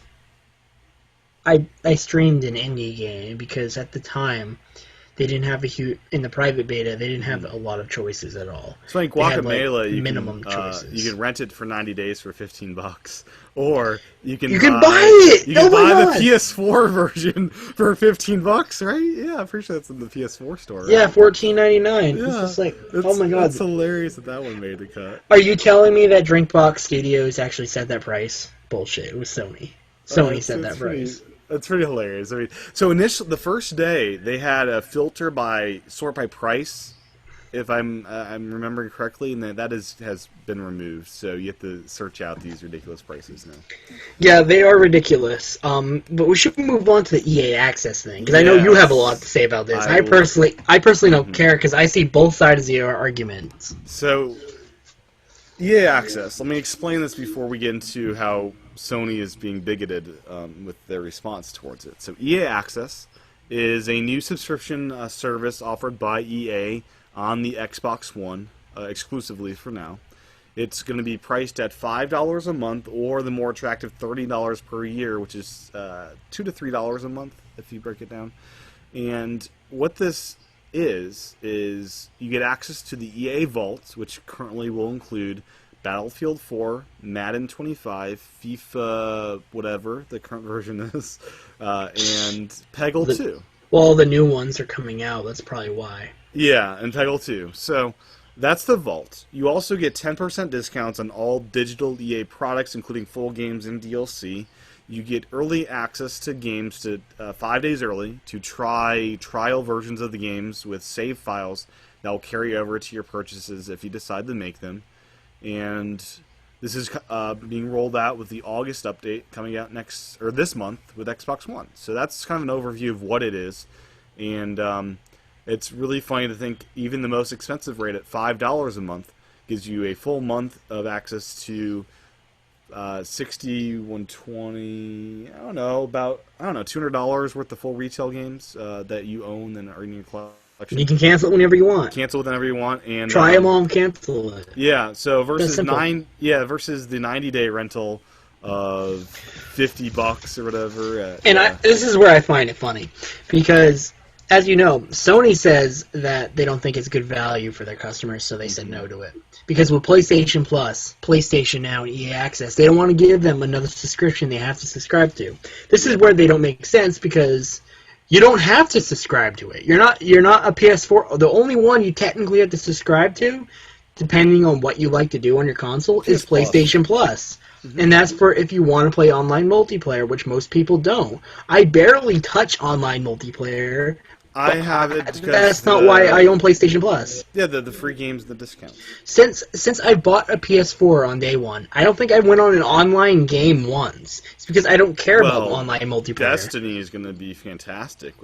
I streamed an indie game because at the time they didn't have in the private beta. They didn't have a lot of choices at all. So like Guacamelee, choices. You can rent it for 90 days for $15, or you can buy it. You can buy the PS4 version for $15, right? Yeah, I'm pretty sure that's in the PS4 store. Right? Yeah, $14.99. Yeah, it's just like, oh my god, it's hilarious that one made the cut. Are you telling me that Drinkbox Studios actually set that price? Bullshit. It was Sony. Sony set that price. That's pretty hilarious. I mean, so initially, the first day they had a filter by sort by price, if I'm remembering correctly, and that has been removed. So you have to search out these ridiculous prices now. Yeah, they are ridiculous. But we should move on to the EA Access thing because I know you have a lot to Yes, say about this. I will. I personally don't Mhm. care because I see both sides of the arguments. So EA Access. Let me explain this before we get into how Sony is being bigoted with their response towards it. So EA Access is a new subscription service offered by EA on the Xbox One exclusively for now. It's going to be priced at $5 a month, or the more attractive $30 per year, which is $2 to $3 a month if you break it down. And what this is you get access to the EA Vault, which currently will include Battlefield 4, Madden 25, FIFA, whatever the current version is, and Peggle 2. Well, the new ones are coming out. That's probably why. Yeah, and Peggle 2. So that's the Vault. You also get 10% discounts on all digital EA products, including full games and DLC. You get early access to games to 5 days early to try trial versions of the games with save files that will carry over to your purchases if you decide to make them. And this is being rolled out with the August update coming out this month with Xbox One. So that's kind of an overview of what it is. And it's really funny to think even the most expensive rate at $5 a month gives you a full month of access to 60, 120, $200 worth of full retail games that you own and are in your collection. You can cancel it whenever you want. Cancel whenever you want, and try them all and cancel it. Yeah, so versus the 90-day rental of $50 or whatever. This is where I find it funny because, as you know, Sony says that they don't think it's good value for their customers, so they said no to it. Because with PlayStation Plus, PlayStation Now, and EA Access, they don't want to give them another subscription they have to subscribe to. This is where they don't make sense because you don't have to subscribe to it. You're not a PS4. The only one you technically have to subscribe to, depending on what you like to do on your console, is PlayStation Plus. Mm-hmm. And that's for if you want to play online multiplayer, which most people don't. I barely touch online multiplayer. I have it because that's not why I own PlayStation Plus. Yeah, the free games, the discounts. Since I bought a PS4 on day one, I don't think I went on an online game once. It's because I don't care about online multiplayer. Destiny is going to be fantastic.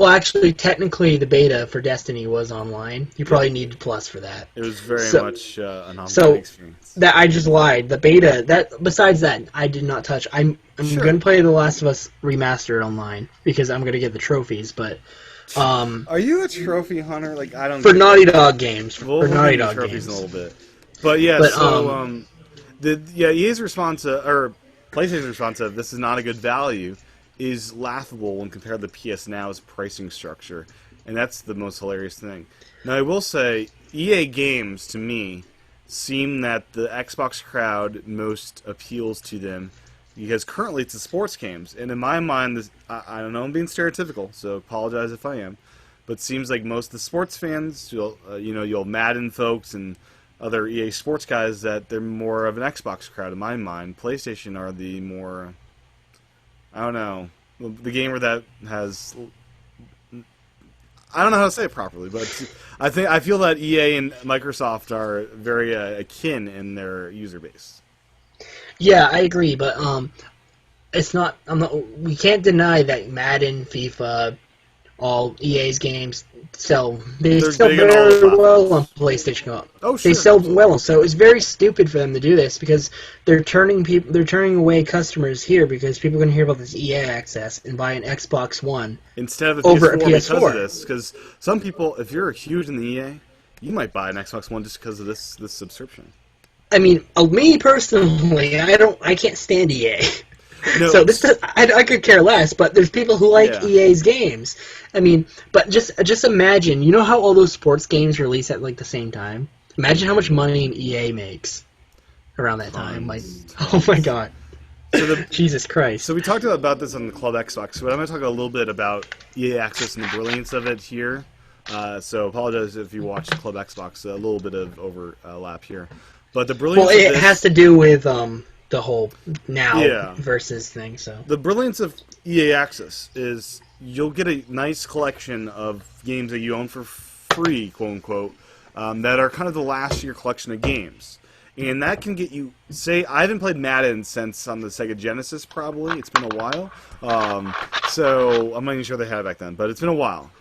Actually, technically, the beta for Destiny was online. You probably needed Plus for that. It was very much an online experience. That I just lied. The beta. Besides that, I did not touch. I'm going to play The Last of Us Remastered online because I'm going to get the trophies, but. Are you a trophy hunter? Like I don't. For Naughty Dog games. For Naughty Dog trophies games. In a little bit. But yeah, EA's response or PlayStation's response to this is not a good value is laughable when compared to PS Now's pricing structure, and that's the most hilarious thing. Now I will say, EA games to me seem that the Xbox crowd most appeals to them. Because currently it's the sports games, and in my mind, I don't know, I'm being stereotypical, so apologize if I am, but it seems like most of the sports fans, you'll Madden folks and other EA sports guys, that they're more of an Xbox crowd in my mind. PlayStation are the more, I don't know, the gamer that has, I don't know how to say it properly, but I feel that EA and Microsoft are very akin in their user base. Yeah, I agree, but it's not. We can't deny that Madden, FIFA, all EA's games sell. They sell very well on PlayStation. Oh, sure. They sell well, so it's very stupid for them to do this because they're turning away customers here because people are going to hear about this EA access and buy an Xbox One instead of a over PS4 a PS4 because of this. Because some people, if you're huge in the EA, you might buy an Xbox One just because of this subscription. I mean, me personally, I can't stand EA. No, so I could care less, but there's people who like EA's games. I mean, but just imagine, you know how all those sports games release at like the same time? Imagine how much money an EA makes around that time. Like, oh my god. So Jesus Christ. So we talked about this on the Club Xbox, but I'm going to talk a little bit about EA Access and the brilliance of it here. So apologize if you watched Club Xbox, a little bit of overlap here. But the brilliance of it has to do with the whole now versus thing. So the brilliance of EA Access is you'll get a nice collection of games that you own for free, quote unquote, that are kind of the last year collection of games. And that can get you, say, I haven't played Madden since on the Sega Genesis, probably. It's been a while. So I'm not even sure they had it back then, but it's been a while.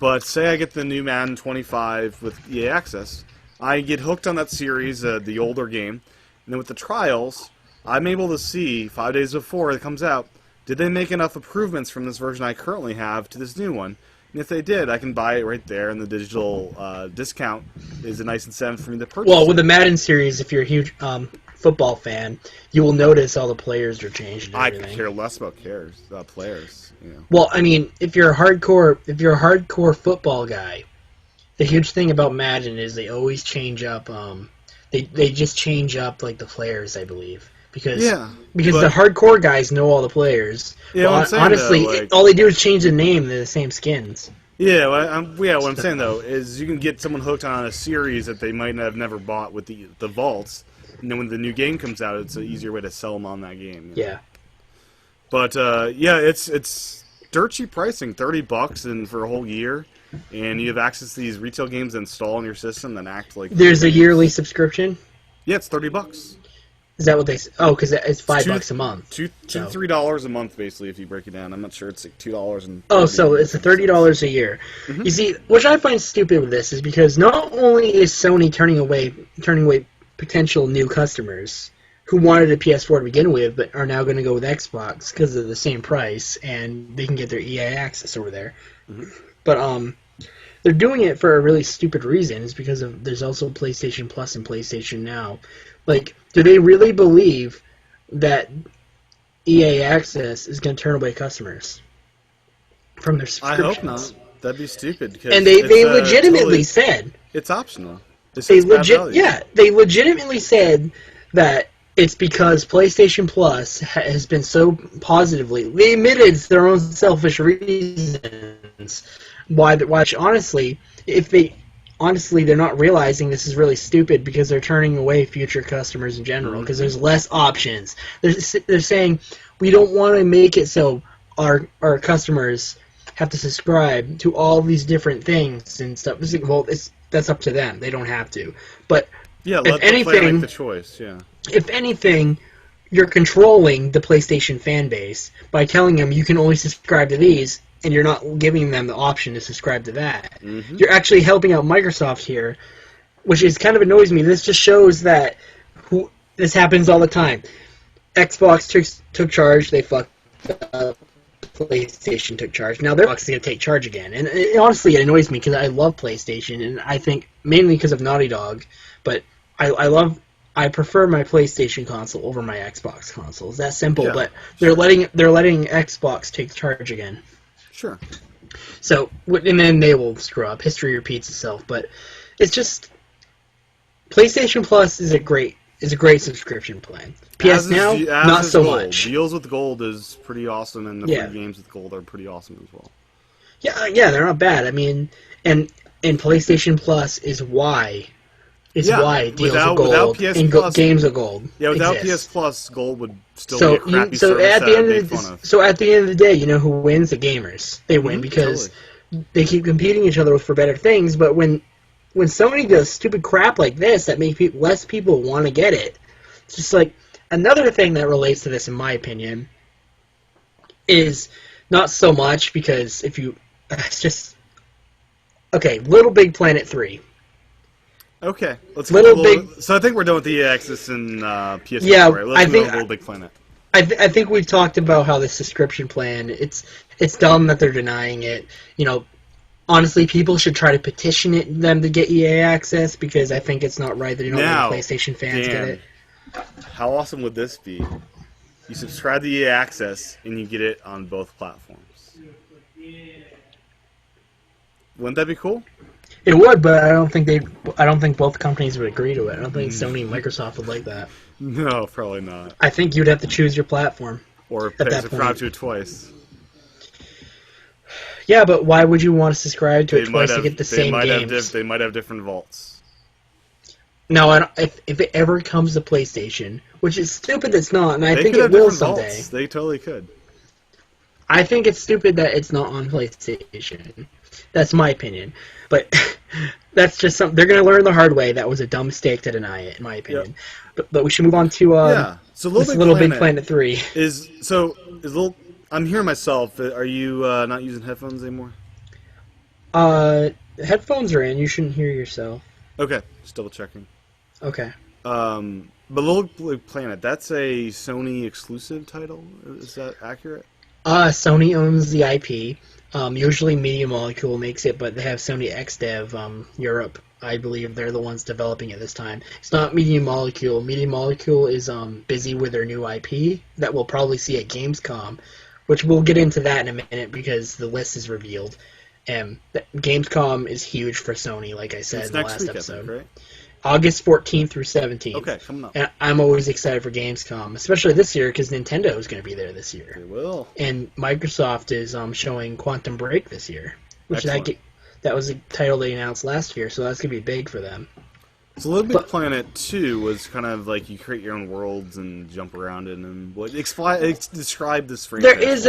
But say I get the new Madden 25 with EA Access, I get hooked on that series, the older game, and then with the trials, I'm able to see 5 days before it comes out, did they make enough improvements from this version I currently have to this new one? And if they did, I can buy it right there, and the digital discount is a nice incentive for me to purchase. Well, with the Madden series, if you're a huge football fan, you will notice all the players are changed. And everything. I care less about players. You know. Well, I mean, if you're a hardcore football guy, the huge thing about Madden is they always change up. They just change up like the players, I believe. Because the hardcore guys know all the players. Yeah, well, honestly, all they do is change the name. They're the same skins. Yeah, what I'm saying though is you can get someone hooked on a series that they might have never bought with the vaults, and then when the new game comes out, it's an easier way to sell them on that game. You know? Yeah. But it's dirt cheap pricing, $30 and for a whole year, and you have access to these retail games that install on your system that act like. There's a yearly subscription. Yeah, it's $30. Is that what they? Oh, because it's $5 a month. $3 a month basically if you break it down. I'm not sure it's like $2 and. Oh, so it's $30 a year. Mm-hmm. You see, what I find stupid with this is because not only is Sony turning away potential new customers who wanted a PS4 to begin with, but are now going to go with Xbox because of the same price and they can get their EA access over there. Mm-hmm. But they're doing it for a really stupid reason. It's because there's also PlayStation Plus and PlayStation Now. Like, do they really believe that EA Access is going to turn away customers from their subscriptions? I hope not. That'd be stupid. And they legitimately said it's optional. They legitimately said that it's because PlayStation Plus has been so positively. They admitted it's their own selfish reasons why. Honestly, they're not realizing this is really stupid because they're turning away future customers in general because there's less options. They're saying we don't want to make it so our customers have to subscribe to all these different things and stuff. Well, that's up to them. They don't have to. But let the player make the choice. Yeah. If anything, you're controlling the PlayStation fan base by telling them you can only subscribe to these. And you're not giving them the option to subscribe to that. Mm-hmm. You're actually helping out Microsoft here, which is kind of annoys me. This just shows that this happens all the time. Xbox took charge, they fucked up. PlayStation took charge. Now they're going to take charge again. And honestly, it annoys me because I love PlayStation, and I think mainly because of Naughty Dog, but I prefer my PlayStation console over my Xbox console. It's that simple, but they're letting Xbox take charge again. Sure. So, and then they will screw up. History repeats itself, but it's just PlayStation Plus is a great subscription plan. PS Now, not so much. Deals with Gold is pretty awesome, and the free games with Gold are pretty awesome as well. Yeah, they're not bad. I mean, and PlayStation Plus is why. Why deals with Gold and games of Gold. Yeah, without PS Plus, Gold would still be a crappy service at the end of the day, you know who wins? The gamers. They win because they keep competing each other for better things. But when Sony does stupid crap like this that make less people want to get it, it's just like another thing that relates to this, in my opinion, is not so much because it's just Little Big Planet 3. Okay, let's go. So I think we're done with the Access and PS4. Yeah, let's move on to Little Big Planet. I think we've talked about how the subscription plan. It's dumb that they're denying it. You know, honestly, people should try to petition them to get EA Access because I think it's not right that PlayStation fans get it. How awesome would this be? You subscribe to EA Access and you get it on both platforms. Wouldn't that be cool? It would, but I don't think both companies would agree to it. I don't think Sony and Microsoft would like that. No, probably not. I think you'd have to choose your platform. Or subscribe to it twice. Yeah, but why would you want to subscribe to it twice to get the same games? They might have different vaults. No, if it ever comes to PlayStation, which is stupid, it's not, and I They think could it have will different someday. vaults. They totally could. I think it's stupid that it's not on PlayStation. That's my opinion, but that's just something they're gonna learn the hard way. That was a dumb mistake to deny it, in my Yep. opinion. But we should move on to Yeah. So this Little Big Planet 3. is little. I'm hearing myself. Are you not using headphones anymore? Headphones are in. You shouldn't hear yourself. Okay, just double checking. Okay. But Little Big Planet, that's a Sony exclusive title. Is that accurate? Sony owns the IP. Usually Media Molecule makes it, but they have Sony XDev Europe. I believe they're the ones developing it this time. It's not Media Molecule. Media Molecule is busy with their new IP that we'll probably see at Gamescom, which we'll get into that in a minute because the list is revealed. Gamescom is huge for Sony, like I said It's in the next last week, episode. I think, right? August 14th through 17th. Okay, coming up. And I'm always excited for Gamescom, especially this year because Nintendo is going to be there this year. They will. And Microsoft is showing Quantum Break this year, which that was a title they announced last year, so that's going to be big for them. So Little Big Planet 2 was kind of like you create your own worlds and jump around in and describe this franchise. There is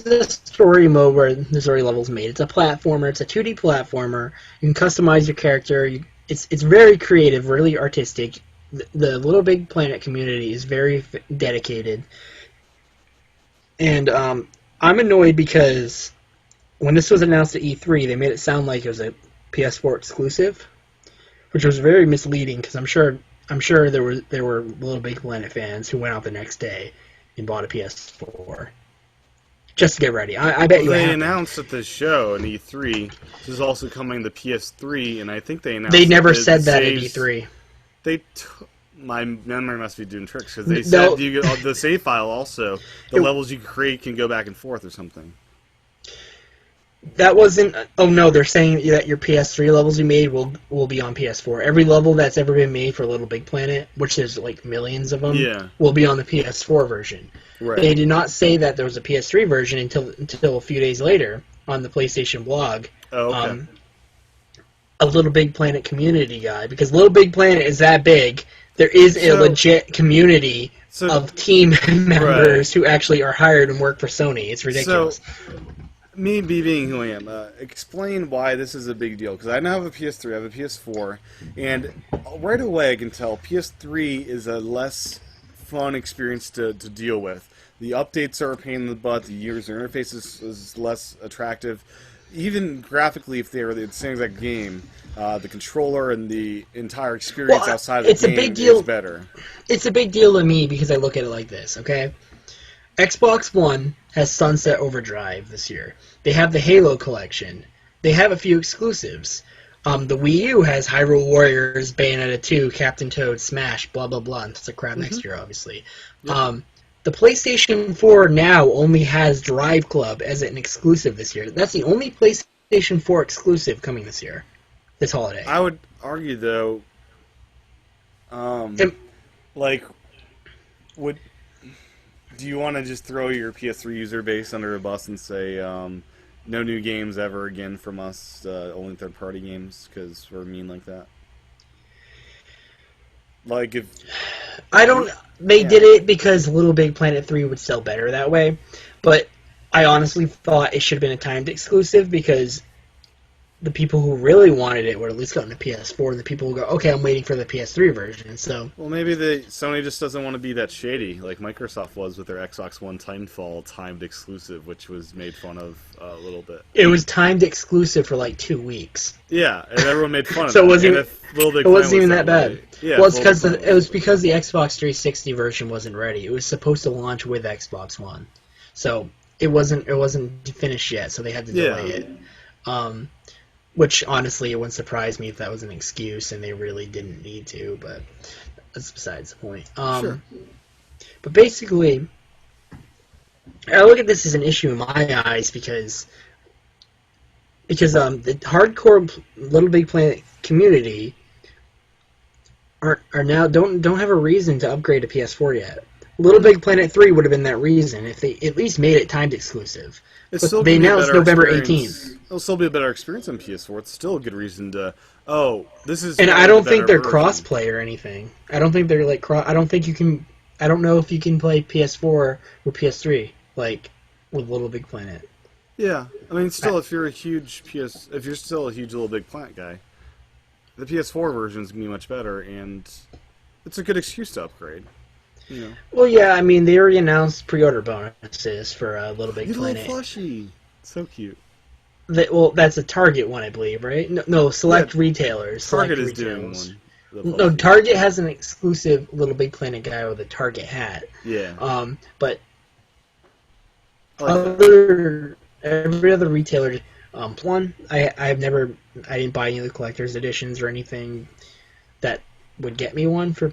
a story mode where the story level's made. It's a platformer. It's a 2D platformer. You can customize your character. It's very creative, really artistic. The Little Big Planet community is very dedicated. And I'm annoyed because when this was announced at E3, they made it sound like it was a PS4 exclusive, which was very misleading because I'm sure there were Little Big Planet fans who went out the next day and bought a PS4 just to get ready. I bet you they announced at the show in E3 this is also coming to PS3, and I think they announced they never said that at E3. My memory must be doing tricks because they said you get the save file also. The levels you create can go back and forth or something. That wasn't. Oh no, they're saying that your PS3 levels you made will be on PS4. Every level that's ever been made for Little Big Planet, which there's like millions of them, will be on the PS4 version. Right. They did not say that there was a PS3 version until a few days later on the PlayStation blog. Oh, okay. A Little Big Planet community guide, because Little Big Planet is that big. There is a legit community of team members who actually are hired and work for Sony. It's ridiculous. So, me being who I am, explain why this is a big deal. Because I now have a PS3, I have a PS4, and right away I can tell PS3 is a less fun experience to deal with. The updates are a pain in the butt, the user interface is less attractive. Even graphically, if they're the same exact game, the controller and the entire experience outside of the game is better. It's a big deal to me because I look at it like this, okay? Xbox One has Sunset Overdrive this year. They have the Halo collection. They have a few exclusives. The Wii U has Hyrule Warriors, Bayonetta 2, Captain Toad, Smash, blah, blah, blah. It's a crap next year, obviously. Yep. The PlayStation 4 now only has Drive Club as an exclusive this year. That's the only PlayStation 4 exclusive coming this year, this holiday. I would argue, though, do you want to just throw your PS3 user base under a bus and say, no new games ever again from us, only third-party games, because we're mean like that? Like, if... They did it because Little Big Planet 3 would sell better that way, but I honestly thought it should have been a timed exclusive because the people who really wanted it would at least gotten a PS4, and the people who go, okay, I'm waiting for the PS3 version. So, well, maybe Sony just doesn't want to be that shady, like Microsoft was with their Xbox One Titanfall timed exclusive, which was made fun of a little bit. It was timed exclusive for like 2 weeks. Yeah, and everyone made fun of so it. It wasn't even that bad. Yeah, well, it was because the Xbox 360 version wasn't ready. It was supposed to launch with Xbox One, so it wasn't finished yet. So they had to delay it. Which, honestly, it wouldn't surprise me if that was an excuse and they really didn't need to, but that's besides the point. Sure. But basically, I look at this as an issue in my eyes because the hardcore Little Big Planet community are now don't have a reason to upgrade to PS4 yet. Little Big Planet 3 would have been that reason if they at least made it timed exclusive. It's But still they gonna be a announced better November experience. 18th. It'll still be a better experience on PS4. It's still a good reason to. Oh, this is. And probably I the don't think better they're version. cross-play or anything. I don't think they're like I don't think you can. I don't know if you can play PS4 or PS3 like with Little Big Planet. Yeah, I mean, still, if you're still a huge Little Big Planet guy, the PS4 version is gonna be much better, and it's a good excuse to upgrade. You know. Well, yeah, I mean, they already announced pre-order bonuses for Little Big Little Planet. plushie, so cute. Well, that's a Target one, I believe, right? No, select Yeah, retailers. Target select is doing retailers. one. No, Target has an exclusive Little Big Planet guy with a Target hat. Yeah. But I like that. every other retailer, one, I didn't buy any of the collector's editions or anything that would get me one for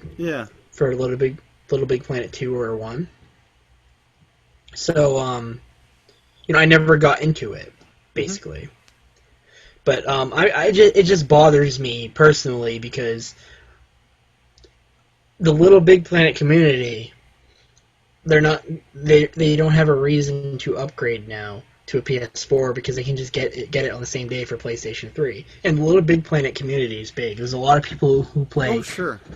Little Big Planet 2 or 1. So, I never got into it, basically. Mm-hmm. But it just bothers me personally because the Little Big Planet community, they don't have a reason to upgrade now to a PS4 because they can just get it on the same day for PlayStation 3. And the Little Big Planet community is big. There's a lot of people who play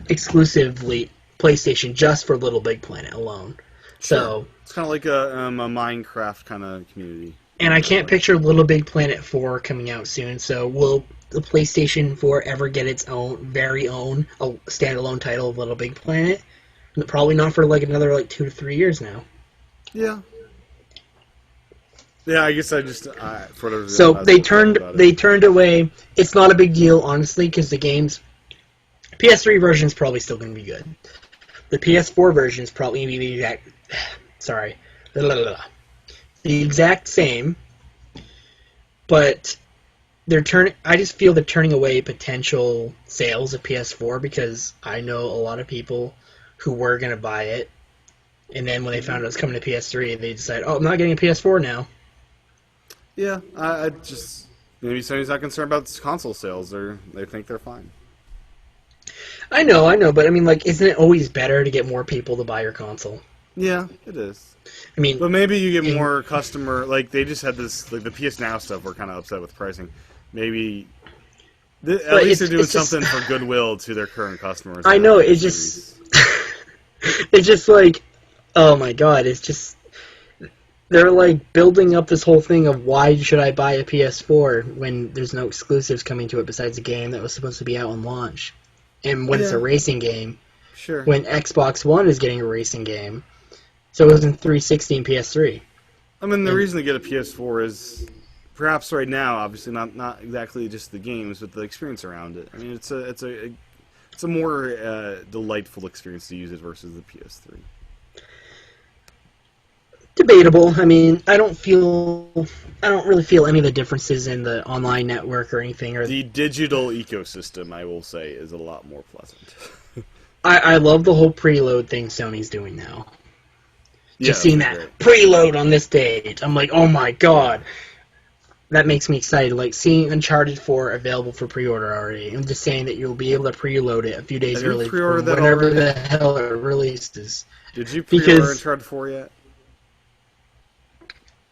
exclusively PlayStation just for Little Big Planet alone. Sure. So it's kind of like a Minecraft kind of community. And I can't picture Little Big Planet 4 coming out soon, so will the PlayStation 4 ever get its very own standalone title of Little Big Planet? Probably not for another 2 to 3 years now. Yeah. Yeah, I guess I just so they turned away. It's not a big deal, honestly, because the game's PS3 version is probably still going to be good. The PS4 version is probably going to be the exact. Sorry. The exact same, but I just feel they're turning away potential sales of PS4 because I know a lot of people who were going to buy it, and then when they found out it was coming to PS3, they decided, I'm not getting a PS4 now. Yeah, I just maybe Sony's not concerned about console sales. They think they're fine. I know, but I mean, isn't it always better to get more people to buy your console? Yeah, it is. I mean, but maybe you get more customer. They just had this, the PS Now stuff. We're kind of upset with pricing. Maybe at least they're doing something for goodwill to their current customers. I know it's just, it's just oh my god, it's just they're building up this whole thing of why should I buy a PS4 when there's no exclusives coming to it besides a game that was supposed to be out on launch, and when it's a racing game. Sure. When Xbox One is getting a racing game. So it was in 360 and PS3. I mean, the reason to get a PS4 is perhaps right now, obviously not exactly just the games, but the experience around it. I mean, it's a more delightful experience to use it versus the PS3. Debatable. I mean, I don't really feel any of the differences in the online network or anything. Or the digital ecosystem, I will say, is a lot more pleasant. I love the whole preload thing Sony's doing now. Just seeing that preload on this date, I'm like, oh my god. That makes me excited. Seeing Uncharted 4 available for pre-order already, and just saying that you'll be able to preload it a few days early from whenever the hell it releases. Did you pre-order Uncharted 4 yet?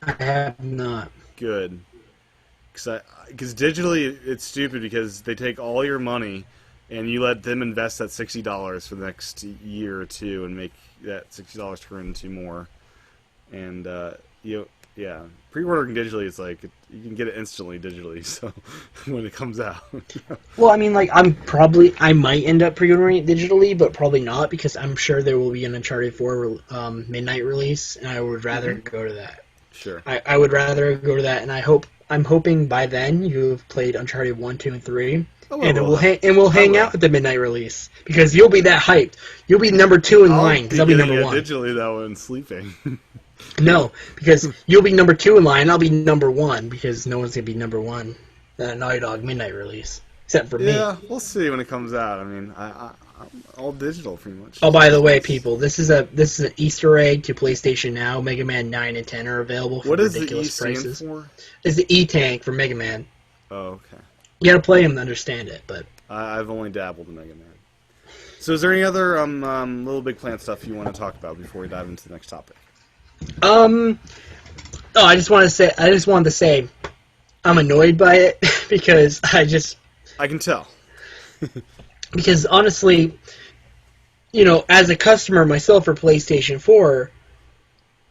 I have not. Good. Because digitally, it's stupid because they take all your money and you let them invest that $60 for the next year or two and make that $60 turn into more. And, pre-ordering digitally is you can get it instantly digitally, so when it comes out. Well, I mean, I might end up pre-ordering it digitally, but probably not because I'm sure there will be an Uncharted 4 midnight release, and I would rather go to that. Sure. I would rather go to that, and I'm hoping by then you've played Uncharted 1, 2, and 3. We'll hang out at the midnight release because you'll be that hyped. You'll be number 2 in line because I'll be number 1. Digitally though, and sleeping. No, because you'll be number 2 in line. I'll be number 1 because no one's gonna be number 1 at a Naughty Dog midnight release except for me. Yeah, we'll see when it comes out. I mean, I'm all digital pretty much. Oh, by the way, people, this is an Easter egg to PlayStation Now. Mega Man 9 and 10 are available for ridiculous prices. What is the E stand for? It's the E-Tank for Mega Man. Oh, okay. You gotta play him to understand it, but I've only dabbled in Mega Man. So is there any other Little Big Planet stuff you want to talk about before we dive into the next topic? Oh, I just wanted to say, I'm annoyed by it because I can tell. because honestly, as a customer myself for PlayStation 4,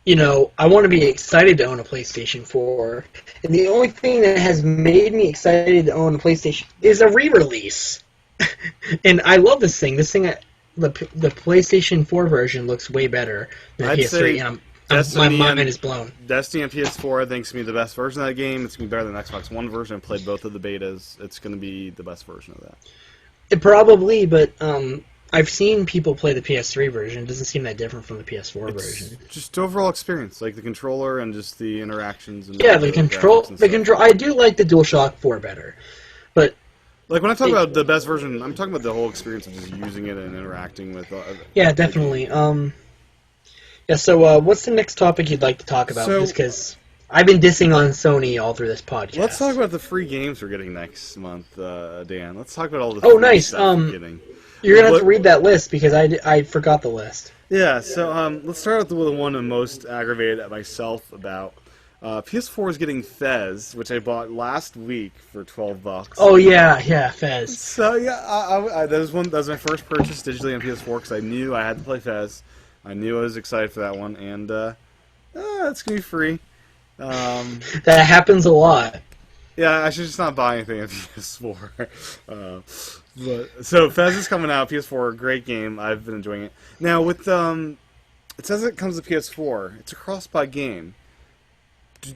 I want to be excited to own a PlayStation 4, and the only thing that has made me excited to own a PlayStation is a re-release. And I love this thing. The PlayStation 4 version looks way better than PS3, and my mind is blown. Destiny on PS4, I think, is going to be the best version of that game. It's going to be better than the Xbox One version. I played both of the betas. It's going to be the best version of that. It probably, but I've seen people play the PS3 version. It doesn't seem that different from the PS4 version. Just overall experience, like the controller and just the interactions. And the control. I do like the DualShock 4 better, but like when I talk about the best version, I'm talking about the whole experience of just using it and interacting with. Yeah, definitely. Yeah. So, what's the next topic you'd like to talk about? Just because I've been dissing on Sony all through this podcast. Let's talk about the free games we're getting next month, Dan. Let's talk about all the. Oh, nice. We're getting. You're gonna have to read that list because I forgot the list. Yeah. So let's start with the one I'm most aggravated at myself about. PS4 is getting Fez, which I bought last week for $12. Oh yeah, Fez. So yeah, that was my first purchase digitally on PS4 because I knew I had to play Fez. I knew I was excited for that one, and it's gonna be free. That happens a lot. Yeah, I should just not buy anything on PS4. So Fez is coming out. PS4, great game. I've been enjoying it. Now with it says it comes to PS4. It's a cross-buy game.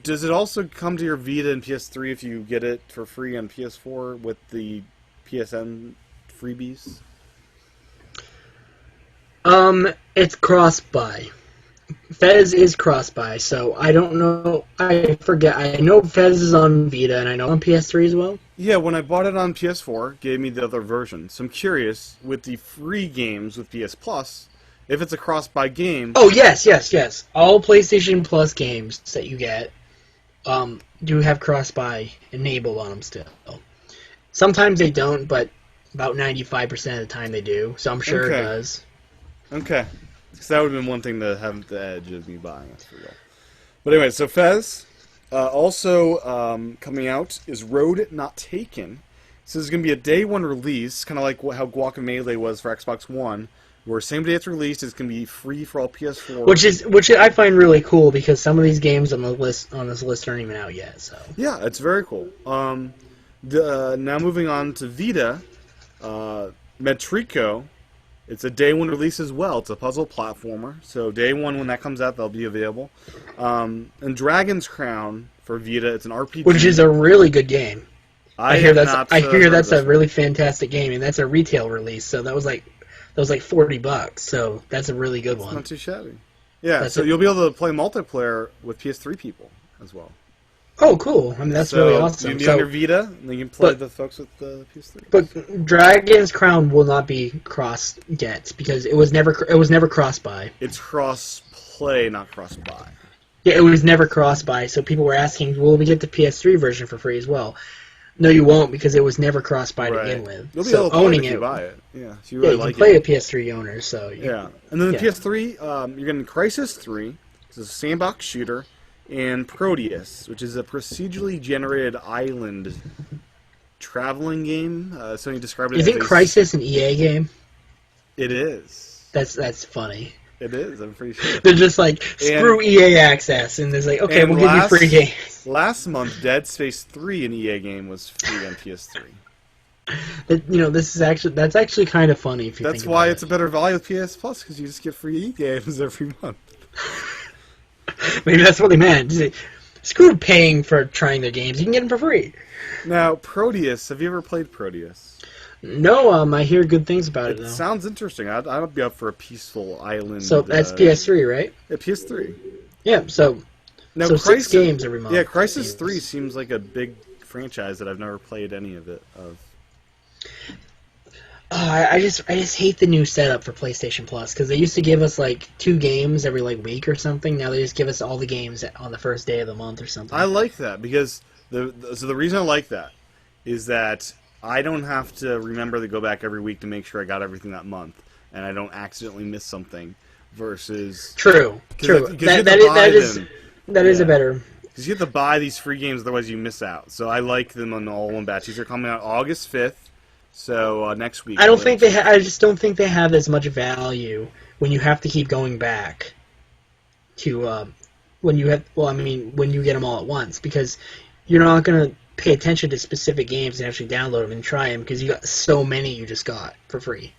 Does it also come to your Vita and PS3 if you get it for free on PS4 with the PSN freebies? It's cross-buy. Fez is cross-buy, so I don't know. I forget. I know Fez is on Vita, and I know on PS3 as well. Yeah, when I bought it on PS4, it gave me the other version. So I'm curious, with the free games with PS Plus, if it's a cross-buy game... Oh, yes. All PlayStation Plus games that you get do have cross-buy enabled on them still. Sometimes they don't, but about 95% of the time they do, so I'm sure it does. Okay. Because that would have been one thing to have the edge of me buying it for real. But anyway, so Fez. Also coming out is Road Not Taken. So there's going to be a day one release, kind of like how Guacamelee was for Xbox One, where same day it's released, it's going to be free for all PS4. Which I find really cool because some of these games on this list aren't even out yet. So yeah, it's very cool. Now moving on to Vita, Metrico. It's a day one release as well. It's a puzzle platformer. So day one, when that comes out, they'll be available. And Dragon's Crown for Vita. It's an RPG, which is a really good game. I hear that's a really one. Fantastic game, and that's a retail release. So that was like $40. So that's a really good one. Not too shabby. Yeah. So you'll be able to play multiplayer with PS3 people as well. Oh, cool! I mean, that's really awesome. You can be on your Vita, and you can play the folks with the PS3. But Dragon's Crown will not be cross-get because it was never cross-buy. It's cross-play, not cross-buy. Yeah, it was never cross-buy. So people were asking, "Will we get the PS3 version for free as well?" No, you won't because it was never cross-buy to begin with. You'll be able to play it if you buy it. Yeah, if you really like it. You can play a PS3 owner. So yeah, and then the PS3, you're getting Crysis 3. It's a sandbox shooter. And Proteus, which is a procedurally generated island traveling game. Sony described it as... Isn't Crysis an EA game? It is. That's funny. It is, I'm pretty sure. They're just like, screw EA access, and there's like, okay, we'll give you free games. Last month, Dead Space 3, an EA game, was free on PS3. That's actually kind of funny if you think about it. That's why it's a better value with PS Plus, because you just get free games every month. Maybe that's what they meant. Screw paying for trying their games. You can get them for free. Now, Proteus. Have you ever played Proteus? No, I hear good things about it, though. It sounds interesting. I'd be up for a peaceful island. So that's PS3, right? Yeah, PS3. Yeah, so 6 games every month. Yeah, Crysis 3 seems like a big franchise that I've never played any of it of. I just hate the new setup for PlayStation Plus because they used to give us like 2 games every week or something. Now they just give us all the games on the first day of the month or something. I like that because the reason I like that is that I don't have to remember to go back every week to make sure I got everything that month, and I don't accidentally miss something. Versus True. That is a better. Because you have to buy these free games, otherwise you miss out. So I like them on all one batch. These are coming out August 5th, so next week. I just don't think they have as much value when you have to keep going back to when you have. Well, I mean, when you get them all at once, because you're not gonna pay attention to specific games and actually download them and try them because you got so many you just got for free.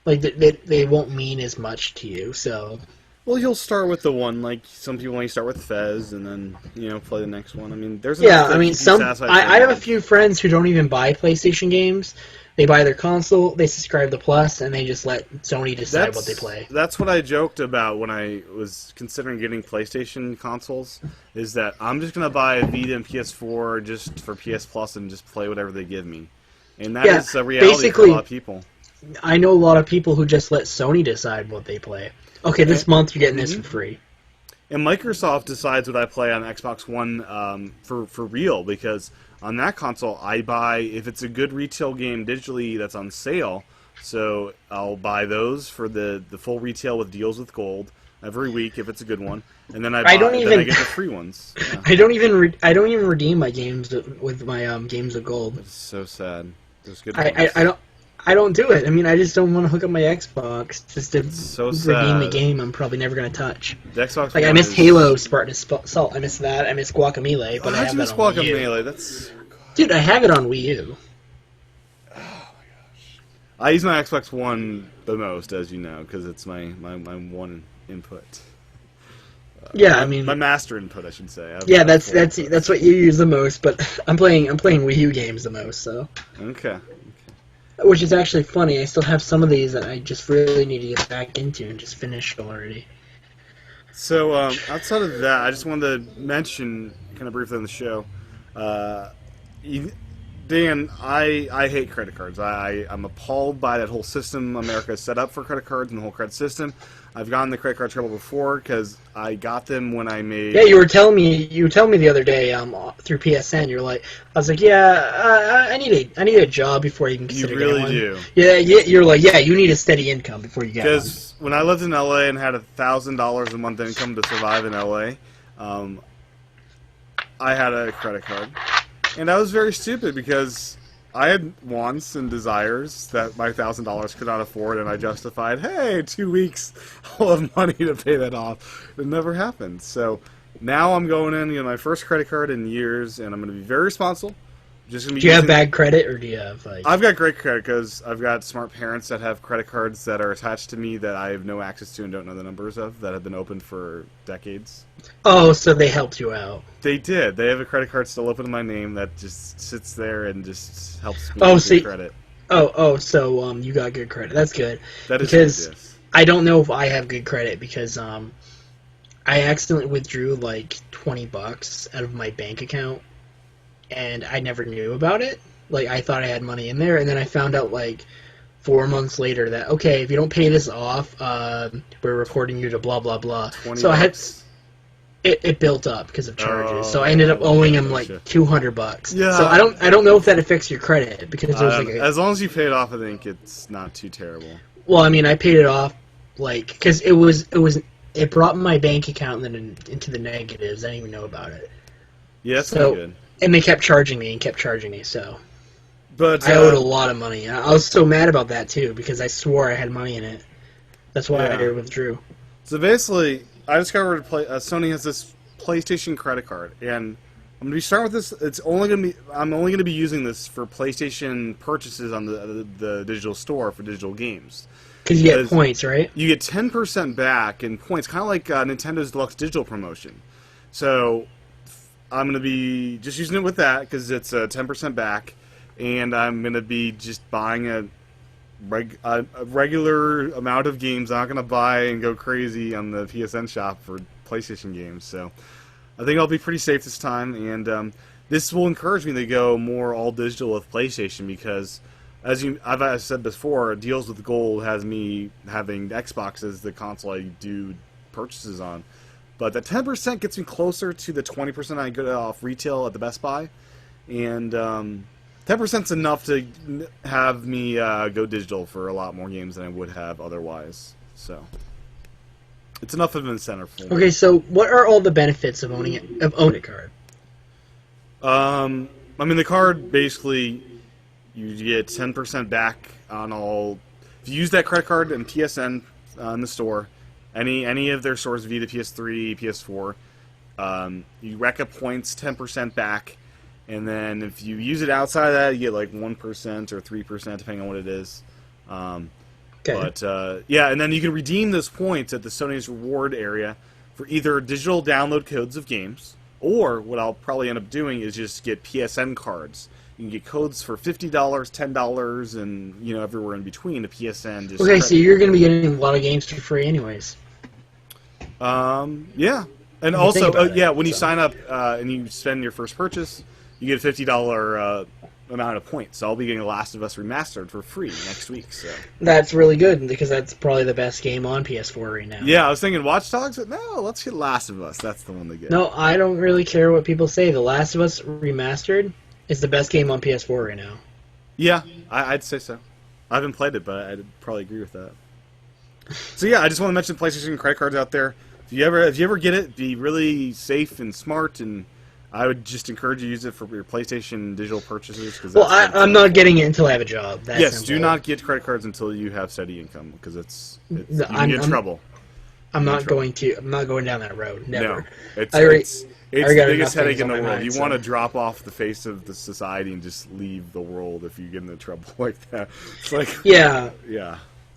Like they won't mean as much to you. So. Well, you'll start with the one, like some people want to start with Fez and then, play the next one. I mean, there's I have a few friends who don't even buy PlayStation games. They buy their console, they subscribe to Plus, and they just let Sony decide what they play. That's what I joked about when I was considering getting PlayStation consoles, is that I'm just going to buy a Vita and PS4 just for PS Plus and just play whatever they give me. And that is a reality for a lot of people. I know a lot of people who just let Sony decide what they play. Okay, this month you're getting this for free. And Microsoft decides what I play on Xbox One for real, because on that console I buy, if it's a good retail game digitally that's on sale, so I'll buy those for the full retail with deals with gold every week if it's a good one, and then I get the free ones. Yeah. I don't even redeem my games with my games with gold. That's so sad. Those good ones. I don't do it. I mean, I just don't want to hook up my Xbox just to redeem a game I'm probably never going to touch. The Xbox I missed Halo, Spartan Assault. I missed that. I missed Guacamelee, but I have that on Wii U. Dude, I have it on Wii U. Oh my gosh. I use my Xbox One the most, as you know, because it's my one input. My master input, I should say. That's what you use the most. But I'm playing Wii U games the most, so. Okay. Which is actually funny. I still have some of these that I just really need to get back into and just finish already. So, outside of that, I just wanted to mention, kind of briefly on the show, Dan, I hate credit cards. I'm appalled by that whole system America has set up for credit cards and the whole credit system. I've gotten the credit card trouble before because I got them when I made. Yeah, you were telling me the other day through PSN. You're like, I was like, I need a job before you can consider getting one. You really do. Yeah, you're like, you need a steady income before you get one. Because when I lived in LA and had $1,000 a month income to survive in LA, I had a credit card, and I was very stupid because I had wants and desires that my $1,000 could not afford, and I justified, hey, 2 weeks, I'll have money to pay that off. It never happened. So now I'm going in, my first credit card in years, and I'm going to be very responsible. Do you have bad credit, or do you have I've got great credit because I've got smart parents that have credit cards that are attached to me that I have no access to and don't know the numbers of, that have been open for decades. Oh, so they helped you out. They did. They have a credit card still open in my name that just sits there and just helps me get credit. So you got good credit. That's good. That is because good, yes. I don't know if I have good credit because I accidentally withdrew like $20 out of my bank account. And I never knew about it. Like, I thought I had money in there, and then I found out, 4 months later that, okay, if you don't pay this off, we're reporting you to blah, blah, blah. So I had... It built up because of charges. So I ended up owing him, $200. Yeah. So I don't know if that affects your credit, because there's, as long as you pay it off, I think it's not too terrible. Well, I mean, I paid it off, because it brought my bank account into the negatives. I didn't even know about it. Yeah, that's not good. And they kept charging me, so... But I owed a lot of money. I was so mad about that, too, because I swore I had money in it. That's why I withdrew. So basically, I discovered Sony has this PlayStation credit card, and I'm going to be starting with this. I'm only going to be using this for PlayStation purchases on the digital store for digital games. Because you get points, right? You get 10% back in points, kind of like Nintendo's Deluxe Digital promotion. So... I'm going to be just using it with that because it's 10% back, and I'm going to be just buying a regular amount of games. I'm not going to buy and go crazy on the PSN shop for PlayStation games. So I think I'll be pretty safe this time, and this will encourage me to go more all digital with PlayStation because, as I've said before, Deals with Gold has me having Xbox as the console I do purchases on. But the 10% gets me closer to the 20% I get off retail at the Best Buy. And 10%'s enough to have me go digital for a lot more games than I would have otherwise. So it's enough of an incentive for me. Okay, so what are all the benefits of owning a card? I mean, the card basically you get 10% back on all. If you use that credit card and PSN in the store, any of their stores, Vita, PS3, PS4, you rack up points, 10% back. And then if you use it outside of that, you get like 1% or 3%, depending on what it is. Okay. But, yeah, and then you can redeem those points at the Sony's reward area for either digital download codes of games, or what I'll probably end up doing is just get PSN cards. You can get codes for $50, $10, and, everywhere in between the PSN. Just okay, so you're going to be getting a lot of games for free anyways. Yeah. And also, when you sign up and you spend your first purchase, you get a $50 amount of points. So I'll be getting Last of Us Remastered for free next week. So that's really good, because that's probably the best game on PS4 right now. Yeah, I was thinking Watch Dogs, but no, let's get Last of Us. That's the one to get. No, I don't really care what people say. The Last of Us Remastered is the best game on PS4 right now. Yeah, I'd say so. I haven't played it, but I'd probably agree with that. So yeah, I just want to mention PlayStation credit cards out there. If you ever get it, be really safe and smart, and I would just encourage you to use it for your PlayStation digital purchases. Cause I'm not getting it until I have a job. Yes, simple. Do not get credit cards until you have steady income, because you get in trouble. I'm not going down that road. Never. No, it's the biggest headache in the world. You want to drop off the face of the society and just leave the world if you get into trouble like that. It's like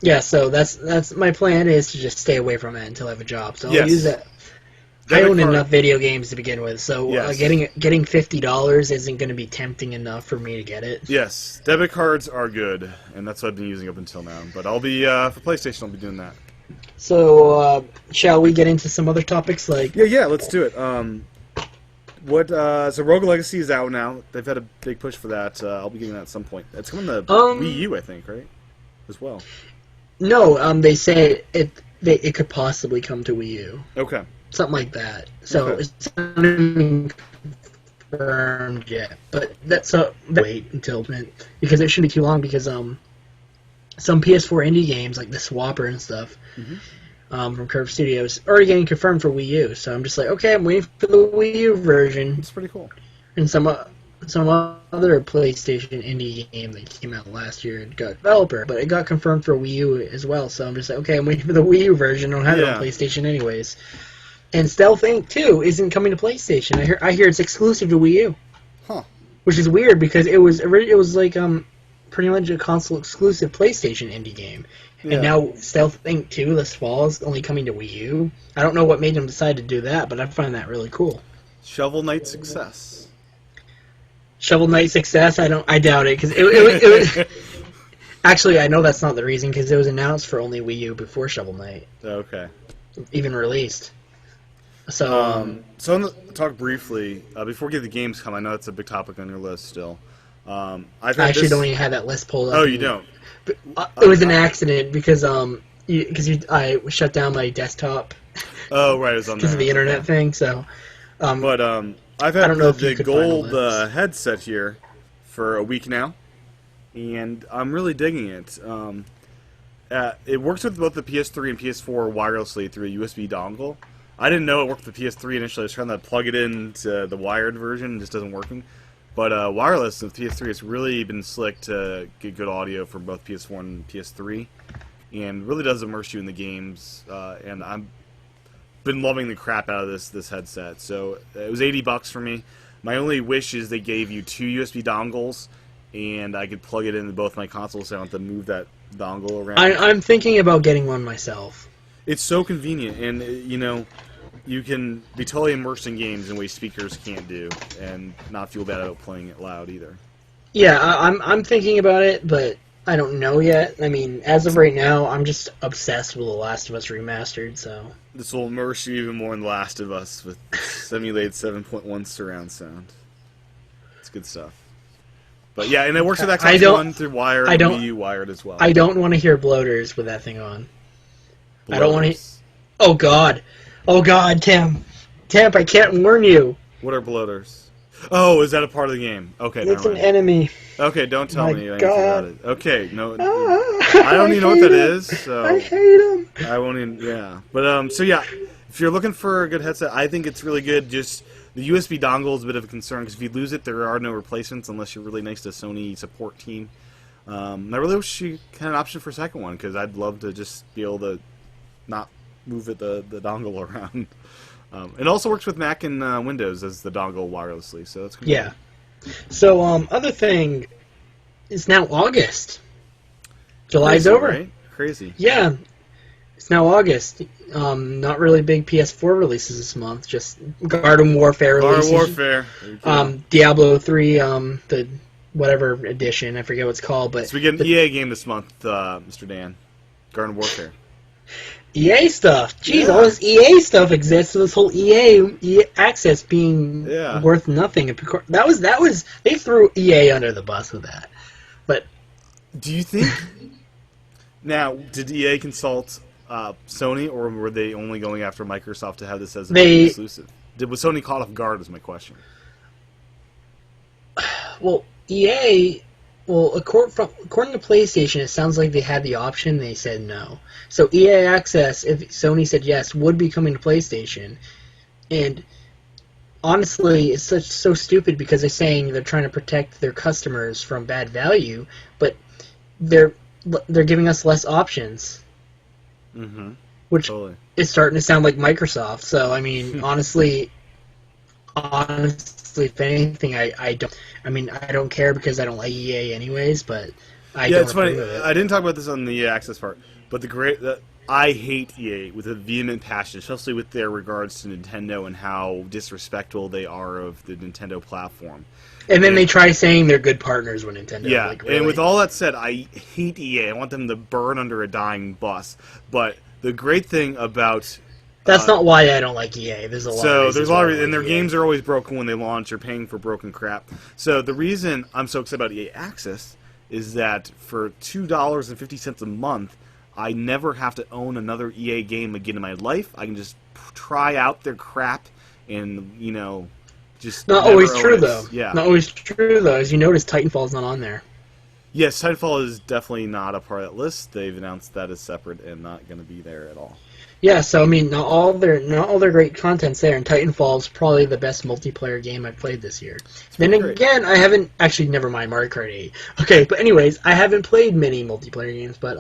yeah. So that's my plan, is to just stay away from it until I have a job. So I'll use it. I own enough video games to begin with, so getting $50 isn't going to be tempting enough for me to get it. Yes, debit cards are good, and that's what I've been using up until now. But I'll be for PlayStation, I'll be doing that. So shall we get into some other topics? Yeah, let's do it. So Rogue Legacy is out now. They've had a big push for that. I'll be getting that at some point. It's coming to Wii U, I think, right? As well. No, they say it could possibly come to Wii U. Okay. Something like that. So it's not even confirmed yet. But wait until, because it shouldn't be too long, because some PS4 indie games like the Swapper and stuff from Curve Studios already getting confirmed for Wii U. So I'm just like, okay, I'm waiting for the Wii U version. It's pretty cool. And some other PlayStation indie game that came out last year and got developer, but it got confirmed for Wii U as well. So I'm just like, okay, I'm waiting for the Wii U version. I don't have it on PlayStation anyways. And Stealth Inc. 2 isn't coming to PlayStation. I hear it's exclusive to Wii U. Huh. Which is weird, because it was like pretty much a console exclusive PlayStation indie game. Yeah. And now Stealth Inc. 2 this fall is only coming to Wii U. I don't know what made them decide to do that, but I find that really cool. Shovel Knight success. Shovel Knight success? I doubt it, because it was actually, I know that's not the reason, because it was announced for only Wii U before Shovel Knight. Okay. Even released. So I want to talk briefly, before we get the games come, I know it's a big topic on your list still. I actually don't even have that list pulled up. Oh, you don't? But, it was an accident, because I shut down my desktop. Oh, right, it was on because of the internet thing, so... I've had the gold headset here for a week now, and I'm really digging it. It works with both the PS3 and PS4 wirelessly through a USB dongle. I didn't know it worked with the PS3 initially. I was trying to plug it into the wired version. It just doesn't working. But wireless with PS3, it's really been slick to get good audio for both PS4 and PS3, and really does immerse you in the games. And I've been loving the crap out of this headset. So it was $80 for me. My only wish is they gave you 2 USB dongles, and I could plug it into both my consoles, so I don't have to move that dongle around. I'm thinking about getting one myself. It's so convenient, and you can be totally immersed in games in ways speakers can't do, and not feel bad about playing it loud either. Yeah, I'm thinking about it, but I don't know yet. I mean, as of right now, I'm just obsessed with The Last of Us Remastered, so... This will immerse you even more in The Last of Us with simulated 7.1 surround sound. It's good stuff. But yeah, and it works with Xbox One through wired and Wii U wired as well. I don't want to hear bloaters with that thing on. Bloaters. I don't want to... Oh, God. Oh, God, Tim. Tim, I can't warn you. What are bloaters? Oh, is that a part of the game? Okay, It's never an mind. enemy. Okay, don't tell My me anything about God. it. Okay, no, I don't I even know what hate that him. is, I so hate him. I won't even. Yeah, but so yeah, if you're looking for a good headset, I think it's really good. Just the USB dongle is a bit of a concern because if you lose it, there are no replacements unless you're really nice to Sony support team. I really wish you had an option for a second one because I'd love to just be able to not move the dongle around. It also works with Mac and Windows as the dongle wirelessly, so that's cool. Yeah. So, other thing, it's now August. July's Crazy, over. right? Crazy. Yeah, it's now August. Not really big PS4 releases this month. Just Garden Warfare Garden releases. Warfare. Diablo 3, the whatever edition. I forget what it's called, but So we get an EA game this month, Mr. Dan. Garden Warfare. EA stuff. Jeez, Yeah. all this EA stuff exists. So this whole EA access being worth nothing. That was they threw EA under the bus with that. But do you think now did EA consult Sony, or were they only going after Microsoft to have this as an exclusive? Was Sony caught off guard? Is my question. Well, EA. Well, according to PlayStation, it sounds like they had the option. They said no. So EA Access, if Sony said yes, would be coming to PlayStation. And honestly, it's so stupid because they're saying they're trying to protect their customers from bad value, but they're giving us less options. Mm-hmm. Which totally. Is starting to sound like Microsoft. So I mean, honestly, if anything, I don't. I mean, I don't care because I don't like EA anyways. But it's funny. I didn't talk about this on the EA Access part, but I hate EA with a vehement passion, especially with their regards to Nintendo and how disrespectful they are of the Nintendo platform. And then they try saying they're good partners with Nintendo. Yeah, like, really? And with all that said, I hate EA. I want them to burn under a dying bus. But the great thing about that's not why I don't like EA. There's a lot. So there's a lot of reasons, and their games are always broken when they launch. You're paying for broken crap. So the reason I'm so excited about EA Access is that for $2.50 a month, I never have to own another EA game again in my life. I can just try out their crap and just not never always own true it. though. Yeah, not always true though. As you notice, Titanfall's not on there. Yes, Titanfall is definitely not a part of that list. They've announced that is separate and not going to be there at all. Yeah, so I mean, not all their great content's there, and Titanfall's probably the best multiplayer game I've played this year. Then again, I haven't actually. Never mind, Mario Kart 8. Okay, but anyways, I haven't played many multiplayer games, but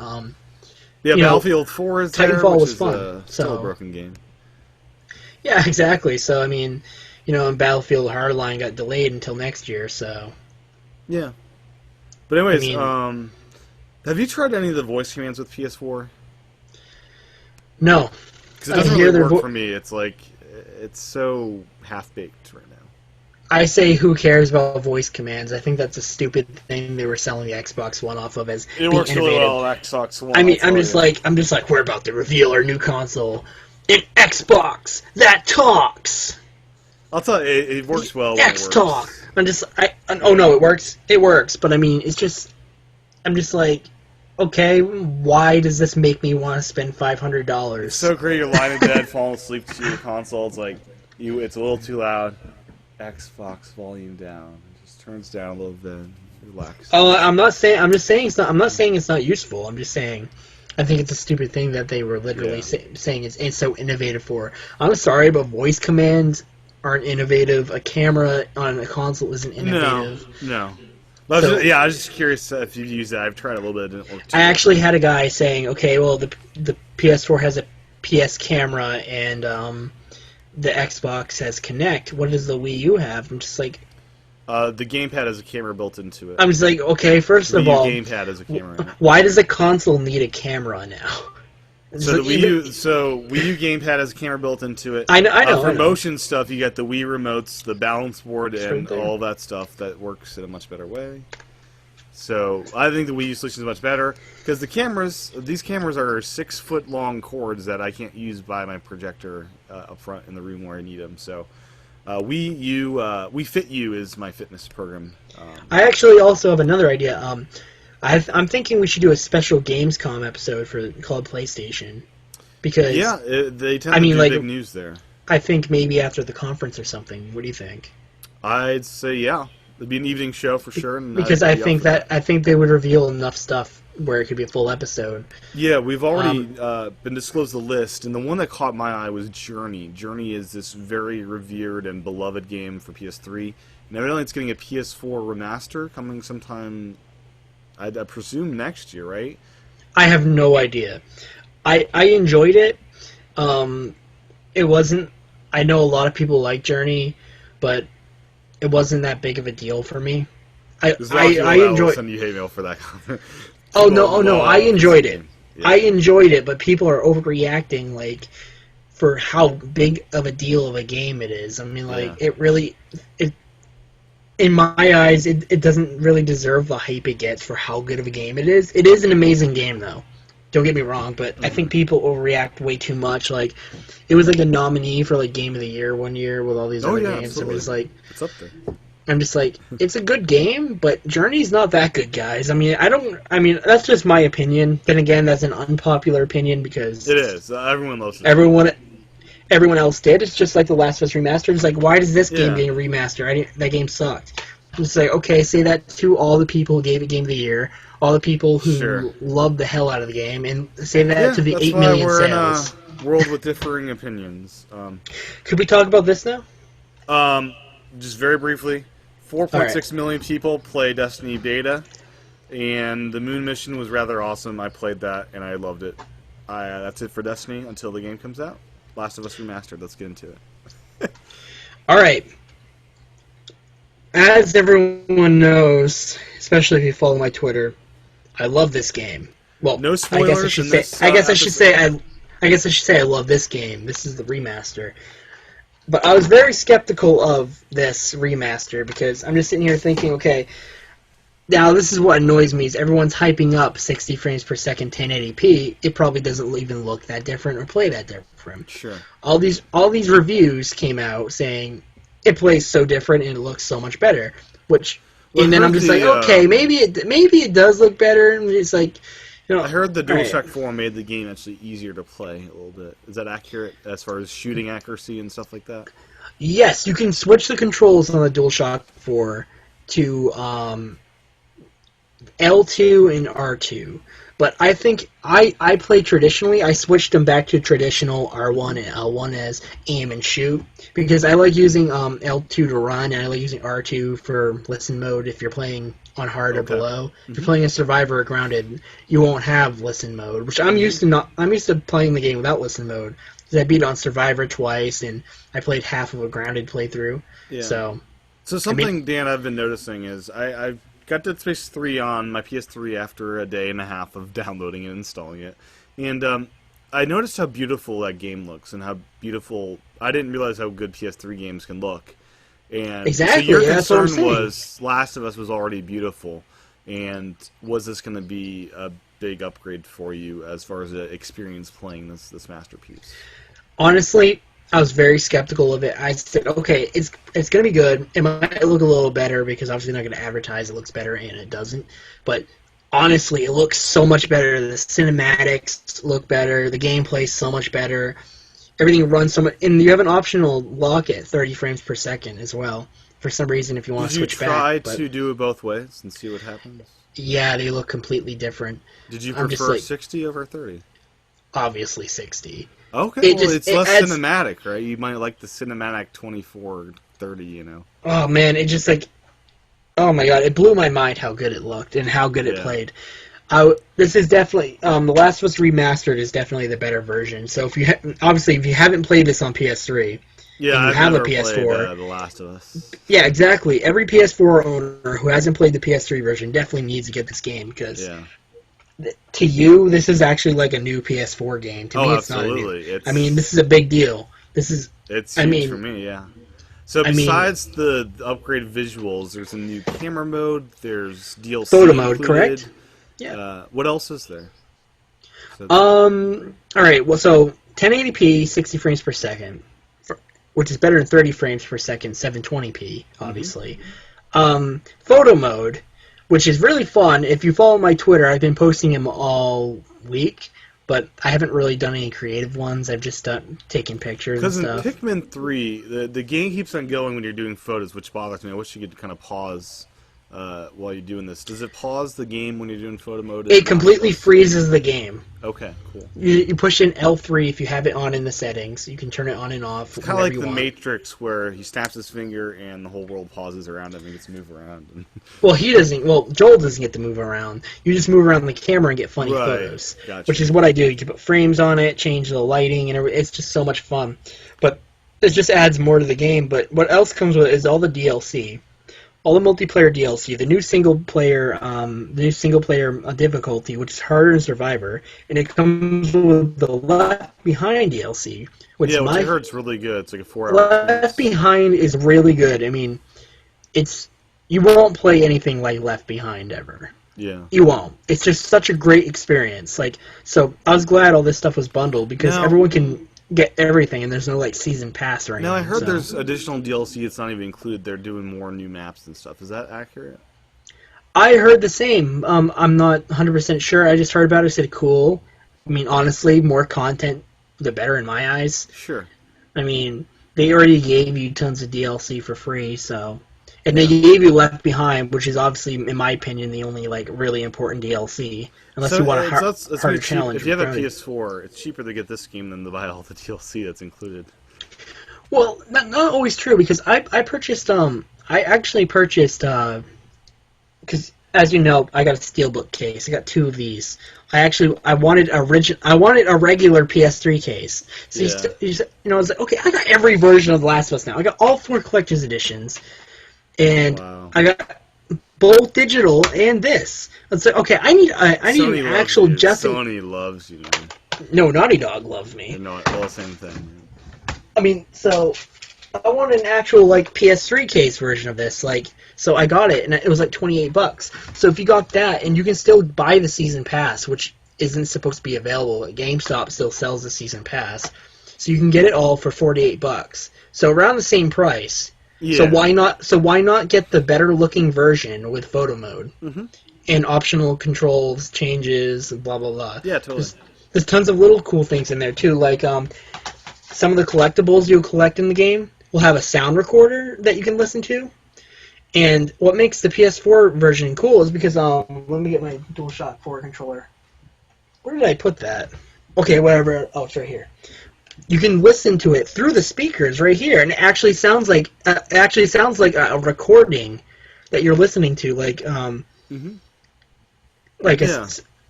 yeah, Battlefield 4 is there, Titanfall which was is fun. Still a broken game. Yeah, exactly. So I mean, and Battlefield Hardline got delayed until next year. So yeah, but anyways, have you tried any of the voice commands with PS4? No, because it doesn't really work for me. It's like it's so half-baked right now. I say, who cares about voice commands? I think that's a stupid thing they were selling the Xbox One off of as it being works innovative. really well on Xbox One. I mean, I'm just like, we're about to reveal our new console, an Xbox that talks. I'll tell you, it works well. X talk. Oh no, it works. It works, but I mean, I'm just like. Okay, why does this make me want to spend $500? It's so great. You're lying in bed, falling asleep to your console. It's like it's a little too loud. Xbox volume down. It just turns down a little bit. Relax. Oh, I'm not saying. I'm just saying it's not. I'm not saying it's not useful. I'm just saying. I think it's a stupid thing that they were literally saying it's so innovative for. I'm sorry, but voice commands aren't innovative. A camera on a console isn't innovative. No. I was just curious if you've used that. I've tried a little bit. It didn't work too I actually had a guy saying, okay, well, the PS4 has a PS camera and the Xbox has Kinect. What does the Wii U have? I'm just like... the gamepad has a camera built into it. I'm just like, okay, first of all... Wii U gamepad has a camera. Why does a console need a camera now? So Wii U gamepad has a camera built into it. I know. For motion stuff, you got the Wii remotes, the balance board, and all that stuff that works in a much better way. So I think the Wii U solution is much better because these cameras are 6-foot long cords that I can't use by my projector up front in the room where I need them. So Wii Fit U is my fitness program. I actually also have another idea. I'm thinking we should do a special Gamescom episode for Club PlayStation because they tend to do big news there. I think maybe after the conference or something. What do you think? I'd say yeah. It'd be an evening show for sure. And Because I think they would reveal enough stuff where it could be a full episode. Yeah, we've already been disclosed the list, and the one that caught my eye was Journey. Journey is this very revered and beloved game for PS3. And evidently it's getting a PS4 remaster coming sometime, I presume, next year, right? I have no idea. I enjoyed it. It wasn't... I know a lot of people like Journey, but it wasn't that big of a deal for me. I enjoyed... send you hate mail for that comment. No, I enjoyed it. Yeah. I enjoyed it, but people are overreacting, like, for how big of a deal of a game it is. I mean, like, it really... in my eyes, it doesn't really deserve the hype it gets for how good of a game it is. It is an amazing game, though. Don't get me wrong, but I think people overreact way too much. Like, it was like a nominee for like Game of the Year one year with all these other games. Absolutely. I'm just like, it's up there. I'm just like, it's a good game, but Journey's not that good, guys. I mean, that's just my opinion. Then again, that's an unpopular opinion because it is. Everyone loves it. Everyone else did. It's just like the Last of Us Remastered. It's like, why does this game get a remaster? That game sucked. It's like, okay, say that to all the people who gave it Game of the Year, all the people who loved the hell out of the game, and say that to the 8 million sales. That's why we're in a world with differing opinions. Could we talk about this now? Just very briefly, 4.6 million people play Destiny beta, and the Moon mission was rather awesome. I played that, and I loved it. That's it for Destiny until the game comes out. Last of Us Remastered. Let's get into it. All right. As everyone knows, especially if you follow my Twitter, I love this game. Well, no spoilers in this. I guess I should say I love this game. This is the remaster. But I was very skeptical of this remaster because I'm just sitting here thinking, okay, now this is what annoys me is everyone's hyping up 60 frames per second 1080p. It probably doesn't even look that different or play that different. Sure. All these reviews came out saying it plays so different and it looks so much better. And then I'm just like, okay, maybe it does look better. And it's like, you know, I heard the DualShock 4 made the game actually easier to play a little bit. Is that accurate as far as shooting accuracy and stuff like that? Yes, you can switch the controls on the DualShock 4 to L2 and R2. But I think I play traditionally. I switched them back to traditional R1 and L1 as aim and shoot because I like using L2 to run and I like using R2 for listen mode if you're playing on hard or below. If you're playing a Survivor or Grounded, you won't have listen mode, which I'm used to playing the game without listen mode because I beat on Survivor twice and I played half of a Grounded playthrough. Yeah. So something, Dan, I've been noticing is I've got Dead Space 3 on my PS3 after a day and a half of downloading and installing it. And I noticed how beautiful that game looks and how beautiful... I didn't realize how good PS3 games can look. And exactly, so your that's what I'm concern saying. was Last of Us was already beautiful. And was this going to be a big upgrade for you as far as the experience playing this masterpiece? Honestly, I was very skeptical of it. I said, okay, it's going to be good. It might look a little better because obviously they're not going to advertise it looks better, and it doesn't. But honestly, it looks so much better. The cinematics look better. The gameplay's so much better. Everything runs so much. And you have an optional lock at 30 frames per second as well, for some reason, if you want to switch back. Did you try to do it both ways and see what happens? Yeah, they look completely different. Did you prefer 60 over 30? Obviously 60. Okay, it's less cinematic, right? You might like the cinematic 24-30, you know. Oh, man, it just, like... Oh, my God, it blew my mind how good it looked and how good it played. This is definitely... The Last of Us Remastered is definitely the better version. So, if you haven't played this on PS3... Yeah, and you I've have never a PS4. Played The Last of Us. Yeah, exactly. Every PS4 owner who hasn't played the PS3 version definitely needs to get this game because... Yeah. To you, this is actually like a new PS4 game. To me, it's absolutely. Not a new. This is a big deal. It's huge for me, yeah. So besides the upgraded visuals, there's a new camera mode. There's DLC photo mode, included. Correct? Yeah. What else is there? All right. Well, so 1080p, 60 frames per second, which is better than 30 frames per second, 720p, obviously. Photo mode, which is really fun. If you follow my Twitter, I've been posting them all week. but I haven't really done any creative ones. I've just taken pictures and stuff. Because in Pikmin 3, the game keeps on going when you're doing photos, which bothers me. I wish you could kind of pause while you're doing this. Does it pause the game when you're doing photo mode? It completely freezes the game. Okay, cool. You push in L3 if you have it on in the settings. You can turn it on and off. It's kind of like the Matrix, where he snaps his finger and the whole world pauses around him and gets to move around. Well, he doesn't. Well, Joel doesn't get to move around. You just move around the camera and get funny photos, gotcha. Which is what I do. You can put frames on it, change the lighting, and it's just so much fun. But it just adds more to the game. But what else comes with it is all the DLC. All the multiplayer DLC, the new single player difficulty, which is harder than Survivor, and it comes with the Left Behind DLC, which I heard it's really good. It's like a 4-hour. Left Behind is really good. I mean, you won't play anything like Left Behind ever. Yeah. You won't. It's just such a great experience. So I was glad all this stuff was bundled because everyone can get everything, and there's no season pass or anything. Now I heard there's additional DLC that's not even included. They're doing more new maps and stuff. Is that accurate? I heard the same. I'm not 100% sure. I just heard about it. I said cool. I mean, honestly, more content, the better in my eyes. Sure. I mean, they already gave you tons of DLC for free, so. And they gave you Left Behind, which is obviously, in my opinion, the only really important DLC. Unless you want a harder challenge. If you have a PS4, it's cheaper to get this game than to buy all the DLC that's included. Well, not always true, because I actually purchased because as you know, I got a Steelbook case. I got 2 of these. I wanted a regular PS3 case. So I was like, okay, I got every version of The Last of Us now. I got all 4 collector's editions. And I got both digital and this. It's like, okay, I need an actual Sony loves you, man. No, Naughty Dog loves me. No, all the same thing. I mean, so I want an actual PS3 case version of this. So I got it, and it was $28. So if you got that, and you can still buy the season pass, which isn't supposed to be available. GameStop still sells the season pass, so you can get it all for $48. So around the same price. Yeah. So why not get the better looking version with photo mode and optional controls, changes, blah blah blah. Yeah, totally. There's tons of little cool things in there too, like some of the collectibles you'll collect in the game will have a sound recorder that you can listen to. And what makes the PS4 version cool is because let me get my DualShock 4 controller. Where did I put that? Okay, whatever. Oh, it's right here. You can listen to it through the speakers right here, and it actually sounds like a recording that you're listening to, like a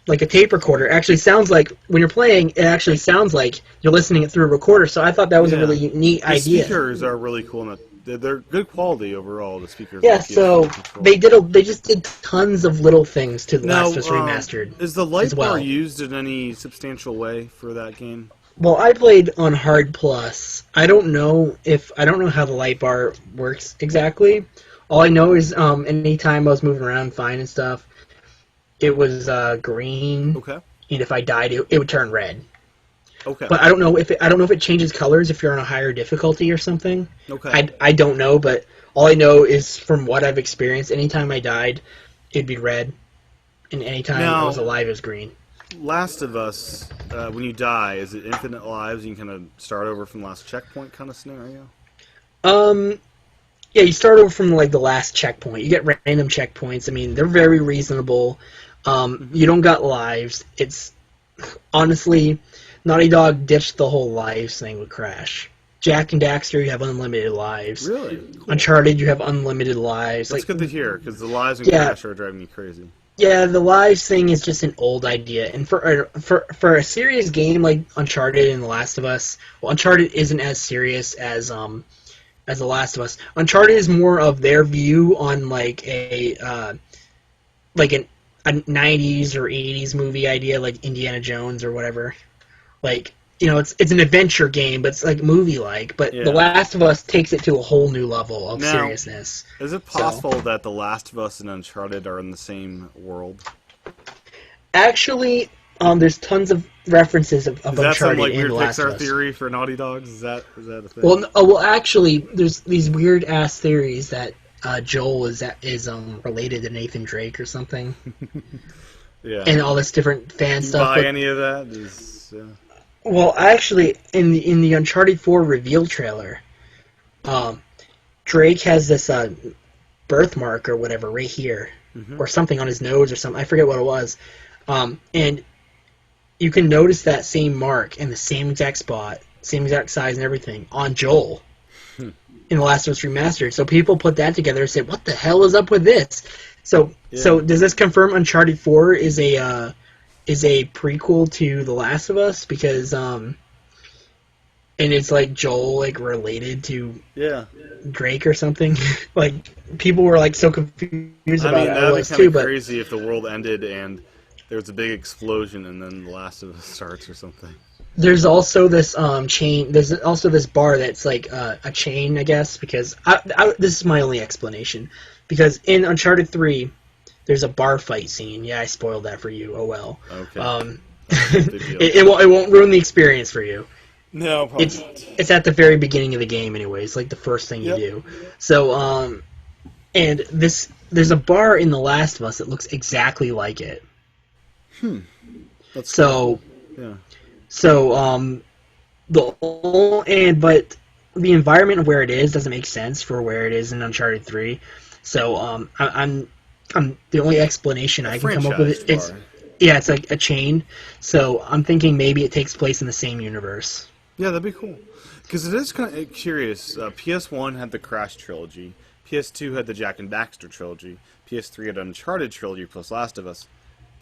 tape recorder. It actually sounds like when you're playing. It actually sounds like you're listening it through a recorder. So I thought that was a really neat idea. The speakers are really cool, and they're good quality overall. The speakers. Yeah, so they just did tons of little things to the Last of Us Remastered. Is the light bar used in any substantial way for that game? Well, I played on Hard Plus. I don't know how the light bar works exactly. All I know is anytime I was moving around fine and stuff, it was green. Okay. And if I died, it would turn red. Okay. But I don't know if it changes colors if you're on a higher difficulty or something. Okay. I don't know, but all I know is from what I've experienced, anytime I died, it'd be red, and anytime I was alive, it was green. Last of Us, when you die, is it infinite lives? You can kind of start over from the last checkpoint kind of scenario? Yeah, you start over from the last checkpoint. You get random checkpoints. I mean, they're very reasonable. You don't got lives. It's honestly, Naughty Dog ditched the whole lives thing with Crash. Jak and Daxter, you have unlimited lives. Really? Cool. Uncharted, you have unlimited lives. That's good to hear, because the lives in Crash are driving me crazy. Yeah, the lives thing is just an old idea, and for a serious game like Uncharted and The Last of Us, well, Uncharted isn't as serious as The Last of Us. Uncharted is more of their view on a 90s or 80s movie idea, like Indiana Jones or whatever. It's an adventure game, but it's movie-like. But The Last of Us takes it to a whole new level of seriousness. Is it possible that The Last of Us and Uncharted are in the same world? Actually, there's tons of references of Uncharted in The Last of Us. Is that some weird Pixar theory for Naughty Dogs? Is that a thing? Well, actually, there's these weird-ass theories that Joel is related to Nathan Drake or something. Yeah. And all this different fan stuff. Buy any of that? Yeah. Well, actually, in the Uncharted 4 reveal trailer, Drake has this birthmark or whatever right here, or something on his nose or something. I forget what it was. And you can notice that same mark in the same exact spot, same exact size and everything on Joel in The Last of Us Remastered. So people put that together and said, "What the hell is up with this?" So does this confirm Uncharted 4 is a prequel to The Last of Us? Because and it's like Joel like related to Drake or something. Like people were like so confused about it. That'd be kind of crazy if the world ended and there was a big explosion and then The Last of Us starts or something. There's also this chain. There's also this bar that's like a chain, I guess. Because this is my only explanation. Because in Uncharted 3, there's a bar fight scene. Yeah, I spoiled that for you. Oh well. Okay. It won't ruin the experience for you. No, probably it's at the very beginning of the game anyway. It's like the first thing you do. So and there's a bar in The Last of Us that looks exactly like it. That's so cool. Yeah. So but the environment of where it is doesn't make sense for where it is in Uncharted 3. So I'm the only explanation I can come up with it's like a chain. So I'm thinking maybe it takes place in the same universe. Yeah, that'd be cool. Because it is kind of curious. PS1 had the Crash trilogy. PS2 had the Jak and Daxter trilogy. PS3 had Uncharted trilogy plus Last of Us.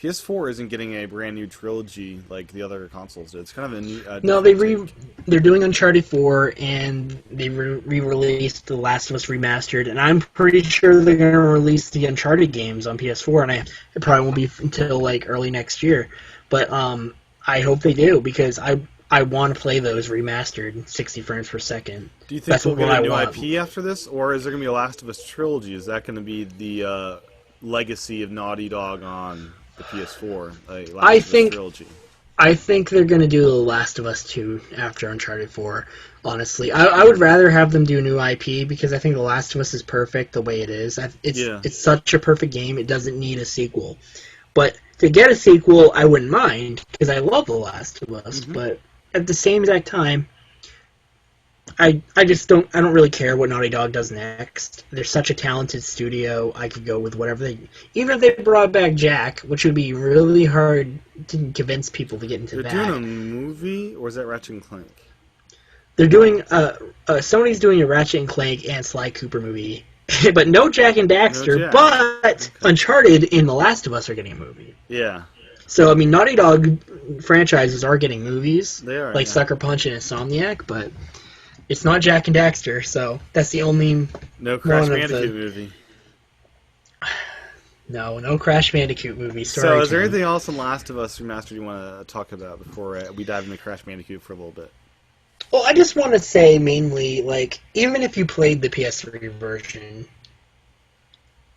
PS4 isn't getting a brand new trilogy like the other consoles did. It's kind of a new. No, they're doing Uncharted 4 and they re-released The Last of Us Remastered, and I'm pretty sure they're going to release the Uncharted games on PS4, and it probably won't be until like early next year. But I hope they do because I want to play those remastered 60 frames per second. Do you think we'll get a new IP after this, or is there going to be a Last of Us trilogy? Is that going to be the legacy of Naughty Dog on the PS4? I think they're going to do The Last of Us 2 after Uncharted 4, honestly. I would rather have them do a new IP because I think The Last of Us is perfect the way it is. It's such a perfect game, it doesn't need a sequel. But to get a sequel, I wouldn't mind because I love The Last of Us, but at the same exact time, I don't really care what Naughty Dog does next. They're such a talented studio. I could go with whatever even if they brought back Jack, which would be really hard to convince people to get into that. They're doing a movie, or is that Ratchet and Clank? They're doing Sony's doing a Ratchet and Clank and Sly Cooper movie, but no Jak and Daxter. But Uncharted and The Last of Us are getting a movie. Yeah. So I mean, Naughty Dog franchises are getting movies. They are, like Sucker Punch and Insomniac, but it's not Jak and Daxter, so that's the only... No Crash Bandicoot movie. No Crash Bandicoot movie. Sorry, so is there anything else in Last of Us Remastered you want to talk about before we dive into Crash Bandicoot for a little bit? Well, I just want to say mainly, like, even if you played the PS3 version,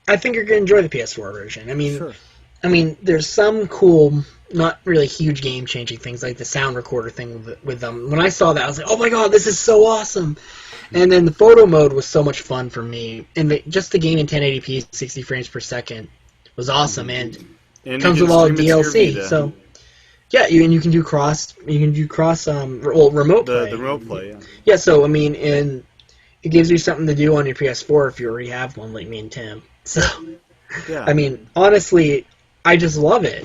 I think you're going to enjoy the PS4 version. I mean, there's some cool, not really huge game-changing things, like the sound recorder thing with them. When I saw that, I was like, oh my god, this is so awesome! And then the photo mode was so much fun for me. And just the game in 1080p, 60 frames per second, was awesome. And it comes with all the DLC. So, yeah, you can do cross remote play. The remote play, yeah. Yeah, so, I mean, and it gives you something to do on your PS4 if you already have one, like me and Tim. So, yeah. I mean, honestly, I just love it.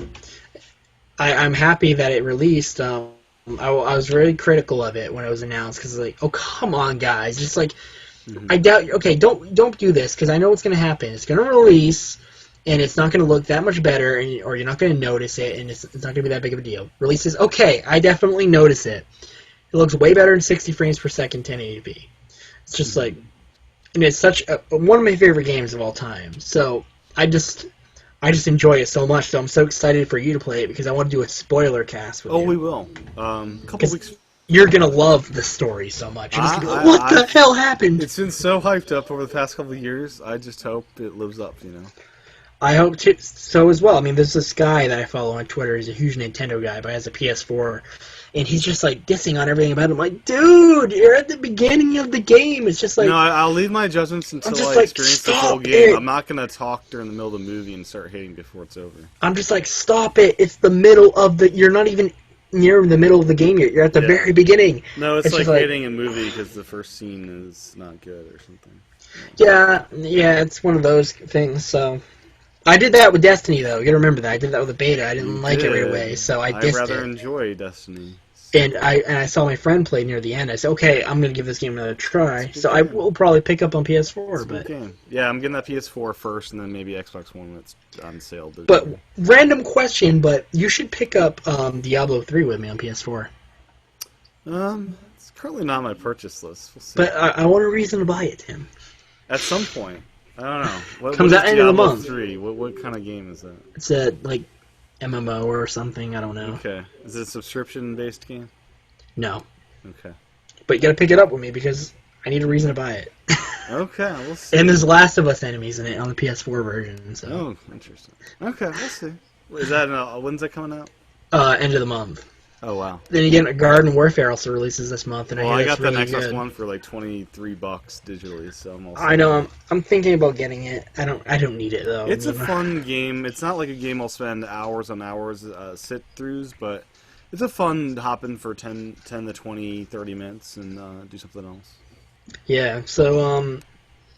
I'm happy that it released. I was very critical of it when it was announced because, like, oh come on, guys, just like I doubt. Okay, don't do this because I know what's going to happen. It's going to release, and it's not going to look that much better, or you're not going to notice it, and it's not going to be that big of a deal. Releases, okay, I definitely notice it. It looks way better in 60 frames per second, 1080p. It's just like, and it's such one of my favorite games of all time. So I just enjoy it so much, so I'm so excited for you to play it because I want to do a spoiler cast with you. Oh, we will. Couple weeks. You're going to love the story so much. You're just gonna be like, what the hell happened? It's been so hyped up over the past couple of years. I just hope it lives up, you know. I hope so as well. I mean, there's this guy that I follow on Twitter. He's a huge Nintendo guy, but has a PS4. And he's just, like, dissing on everything about it. I'm like, dude, you're at the beginning of the game. It's just like... No, I'll leave my judgments until I experience the whole game. I'm not going to talk during the middle of the movie and start hating before it's over. I'm just like, stop it. It's the middle of the... You're not even near the middle of the game yet. You're at the very beginning. No, it's like hating a movie because the first scene is not good or something. Yeah, it's one of those things. So I did that with Destiny, though. You gotta remember that. I did that with the beta. I didn't like it right away, so I dissed it. I'd rather enjoy Destiny. And I saw my friend play near the end. I said, okay, I'm going to give this game another try. So I will probably pick up on PS4. But game. Yeah, I'm getting that PS4 first, and then maybe Xbox One when it's on sale. But random question, but you should pick up Diablo 3 with me on PS4. It's currently not on my purchase list. We'll see. But I want a reason to buy it, Tim. At some point. I don't know. Comes out end of the month. 3? What kind of game is that? It's a, MMO or something, I don't know. Okay. Is it a subscription-based game? No. Okay. But you gotta pick it up with me because I need a reason to buy it. Okay, we'll see. And there's Last of Us enemies in it on the PS4 version. So. Oh, interesting. Okay, we'll see. Is that when's that coming out? End of the month. Oh, wow. Then again, Garden Warfare also releases this month, and I got really the Xbox good. One for like $23 digitally, so I'm also. I know. I'm thinking about getting it. I don't need it though. It's a fun game. It's not like a game I'll spend hours on hours sit-throughs, but it's a fun hop in for 10 to 20, 30 minutes and do something else. Yeah. So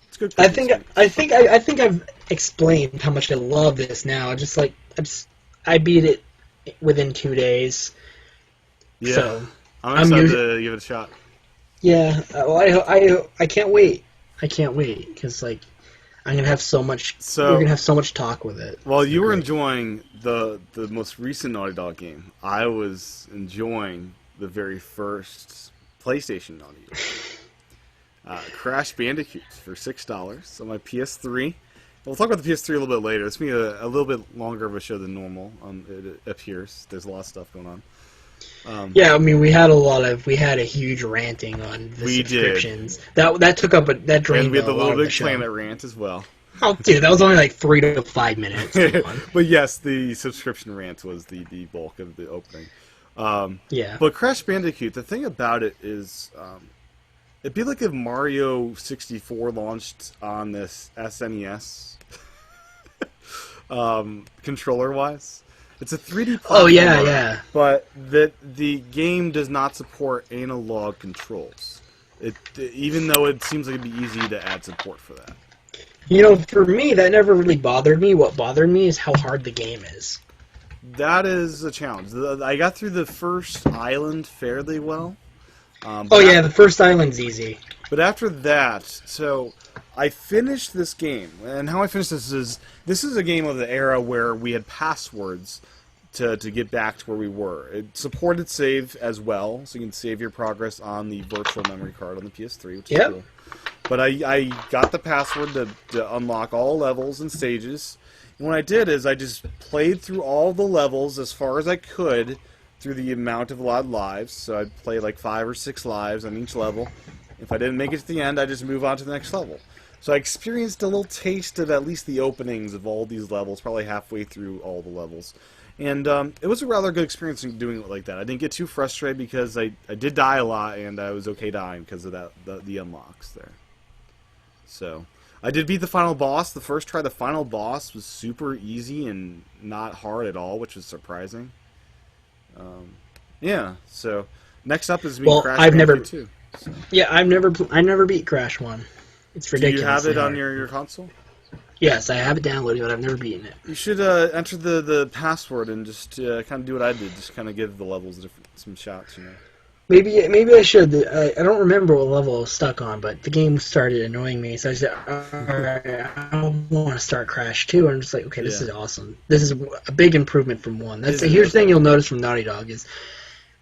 it's good. I think I've explained how much I love this now. I beat it within 2 days. Yeah, so, I'm excited to give it a shot. Yeah, well, I can't wait. I can't wait because I'm gonna have so much. We're gonna have so much talk with it. While you were enjoying the most recent Naughty Dog game, I was enjoying the very first PlayStation Naughty Dog. Crash Bandicoot for $6 on my PS3. We'll talk about the PS3 a little bit later. It's been a little bit longer of a show than normal. It appears there's a lot of stuff going on. Yeah, I mean, we had a huge ranting on the subscriptions. That took up that drained. And we had the Little Little Big Big Planet rant as well. Oh, dude, that was only like 3 to 5 minutes. But yes, the subscription rant was the bulk of the opening. Yeah. But Crash Bandicoot, the thing about it is, it'd be like if Mario 64 launched on this SNES, controller-wise. It's a 3D platformer. Oh, yeah. But the game does not support analog controls. Even though it seems like it'd be easy to add support for that. You know, for me, that never really bothered me. What bothered me is how hard the game is. That is a challenge. I got through the first island fairly well. The first island's easy. But after that, so I finished this game, and how I finished this is a game of the era where we had passwords to get back to where we were. It supported save as well, so you can save your progress on the virtual memory card on the PS3, which is cool. But I got the password to unlock all levels and stages, and what I did is I just played through all the levels as far as I could through the amount of allowed lives, so I'd play like 5 or 6 lives on each level. If I didn't make it to the end, I just move on to the next level. So I experienced a little taste of at least the openings of all these levels, probably halfway through all the levels. And it was a rather good experience doing it like that. I didn't get too frustrated because I did die a lot, and I was okay dying because of that the unlocks there. So I did beat the final boss. The first try, the final boss was super easy and not hard at all, which was surprising. So next up is Crash Bandicoot 2. So. Yeah, I never beat Crash 1. It's ridiculous. Do you have it on your console? Yes, I have it downloaded, but I've never beaten it. You should enter the password and just kind of do what I did. Just kind of give the levels some shots, you know. Maybe I should. I don't remember what level I was stuck on, but the game started annoying me, so I said, alright, I want to start Crash 2, and I'm just like, okay, this is awesome. This is a big improvement from 1. Here's the thing you'll notice from Naughty Dog is,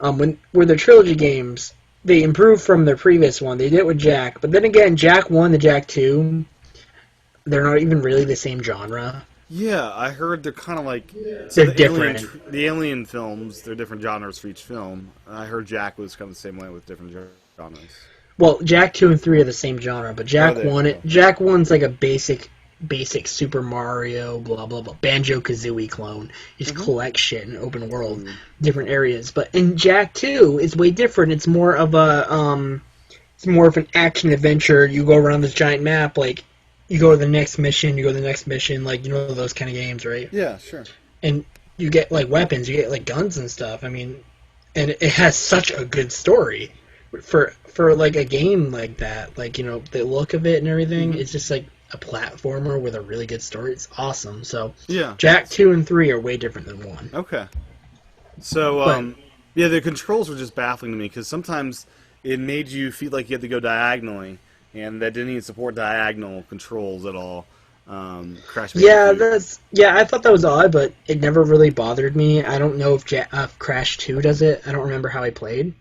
when the trilogy games, they improved from their previous one. They did it with Jak, but then again, Jak 1 to Jak 2, they're not even really the same genre. Yeah, I heard they're kind of like... They're different. The Alien films, they're different genres for each film. I heard Jak was kind of the same way with different genres. Well, Jak 2 and 3 are the same genre, but Jak 1's like a basic Super Mario, blah, blah, blah, Banjo-Kazooie clone. You just collect shit in open world, different areas. But in Jak 2, it's way different. It's more of an action adventure. You go around this giant map, like... You go to the next mission, like, you know those kind of games, right? Yeah, sure. And you get, like, weapons, you get, like, guns and stuff. I mean, and it has such a good story for like a game like that. Like, the look of it and everything. It's just like a platformer with a really good story. It's awesome. So Yeah. Jack 2 and 3 are way different than 1. Okay. So, But yeah, the controls were just baffling to me because sometimes it made you feel like you had to go diagonally, and that didn't even support diagonal controls at all. Crash Bandicoot. I thought that was odd, but it never really bothered me. I don't know if Crash 2 does it. I don't remember how I played.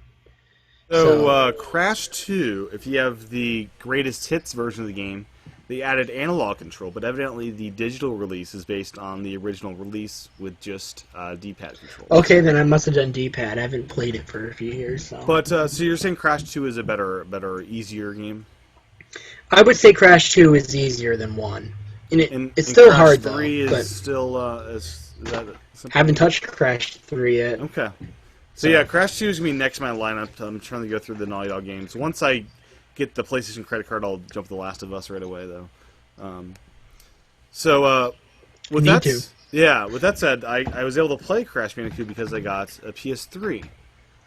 So, So Crash 2, if you have the greatest hits version of the game, they added analog control, but evidently the digital release is based on the original release with just D-pad control. okay, then I must have done D-pad. I haven't played it for a few years. So. But so you're saying Crash 2 is a better, easier game? I would say Crash 2 is easier than 1. It's And still Crash hard 3 though. is still is that Haven't touched Crash 3 yet. Okay. So yeah, Crash 2 is going to be next in my lineup. I'm trying to go through the Naughty Dog games. Once I get the PlayStation credit card, I'll jump to The Last of Us right away, though. With that said, I was able to play Crash Bandicoot because I got a PS3.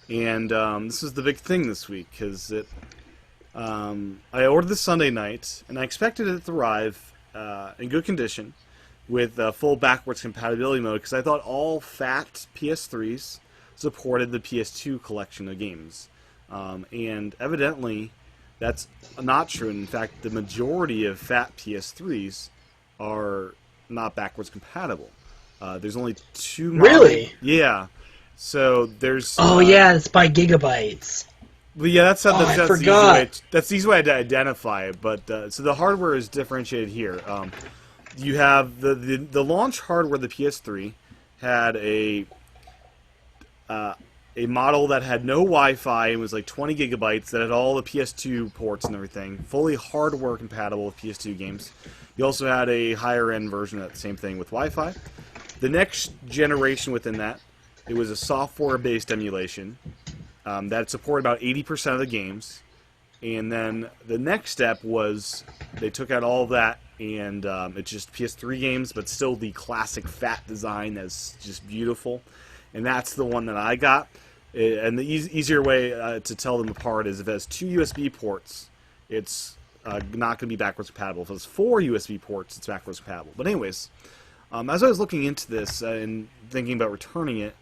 And this is the big thing this week, because I ordered this Sunday night, and I expected it to arrive in good condition with full backwards compatibility mode, because I thought all fat PS3s supported the PS2 collection of games. And evidently, that's not true. In fact, the majority of fat PS3s are not backwards compatible. There's only 2 models. Really? Yeah. So there's... yeah, it's by gigabytes. But yeah, that's I forgot. That's the easy way to identify it. But so the hardware is differentiated here. You have the launch hardware of the PS3 had a model that had no Wi-Fi and was like 20 gigabytes, that had all the PS2 ports and everything, fully hardware compatible with PS2 games. You also had a higher end version of that same thing with Wi-Fi. The next generation within that, it was a software-based emulation that supported about 80% of the games. And then the next step was they took out all of that, and it's just PS3 games, but still the classic fat design that's just beautiful. And that's the one that I got. And the easier way to tell them apart is if it has 2 USB ports, it's not going to be backwards compatible. If it has 4 USB ports, it's backwards compatible. But anyways, as I was looking into this and thinking about returning it,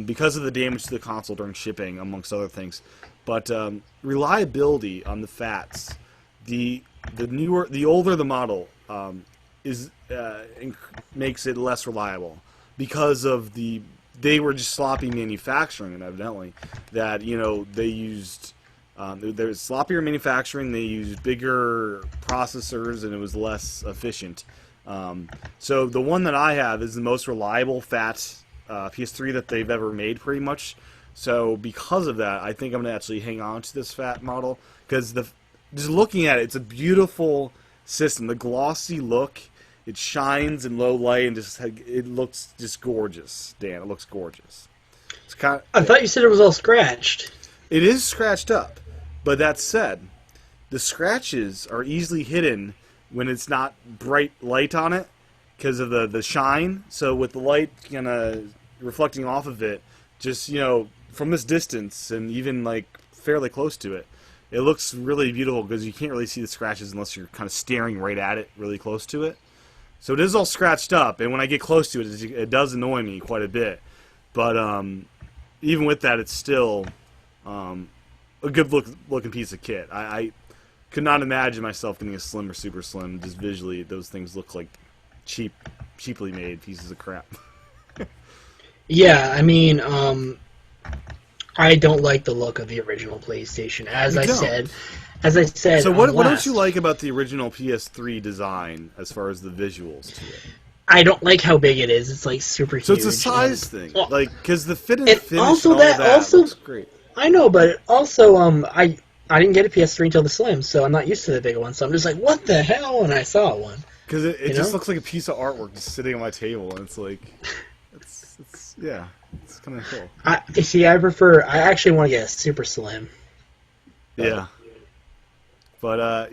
because of the damage to the console during shipping, amongst other things, but reliability on the FATs, the older the model makes it less reliable because of they were just sloppy manufacturing, and evidently that they used there was sloppier manufacturing. They used bigger processors, and it was less efficient. So the one that I have is the most reliable fat PS3 that they've ever made, pretty much. So because of that, I think I'm gonna actually hang on to this fat model, because just looking at it, it's a beautiful system. The glossy look. It shines in low light, and it looks just gorgeous, Dan. It looks gorgeous. I thought you said it was all scratched. It is scratched up, but that said, the scratches are easily hidden when it's not bright light on it because of the shine. So with the light kind of reflecting off of it, just from this distance and even like fairly close to it, it looks really beautiful because you can't really see the scratches unless you're kind of staring right at it, really close to it. So it is all scratched up, and when I get close to it, it does annoy me quite a bit. But even with that, it's still a good looking piece of kit. I could not imagine myself getting a slim or super slim. Just visually, those things look like cheaply made pieces of crap. Yeah, I mean, I don't like the look of the original PlayStation. As I said. So what don't you like about the original PS3 design as far as the visuals to it? I don't like how big it is. It's like super huge. So it's a size thing, because the fit and finish also and all that looks great. I know, but also I didn't get a PS3 until the Slim, so I'm not used to the bigger one. So I'm just like, what the hell? When I saw one, because it just looks like a piece of artwork just sitting on my table, and it's like, it's kind of cool. I actually want to get a super Slim. Yeah. But,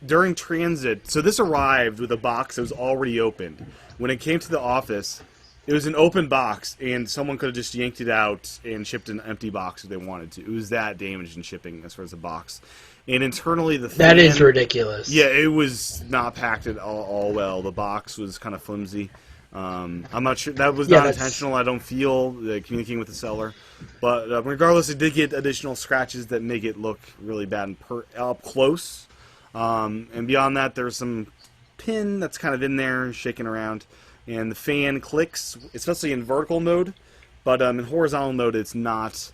during transit, so this arrived with a box that was already opened. When it came to the office, it was an open box, and someone could have just yanked it out and shipped an empty box if they wanted to. It was that damaged in shipping as far as the box. And internally, the fan, that is ridiculous. Yeah, it was not packed at all well. The box was kind of flimsy. I'm not sure. That was not intentional. I don't feel communicating with the seller. But regardless, it did get additional scratches that make it look really bad up close. And beyond that, there's some pin that's kind of in there, shaking around. And the fan clicks, especially in vertical mode. But in horizontal mode, it's not...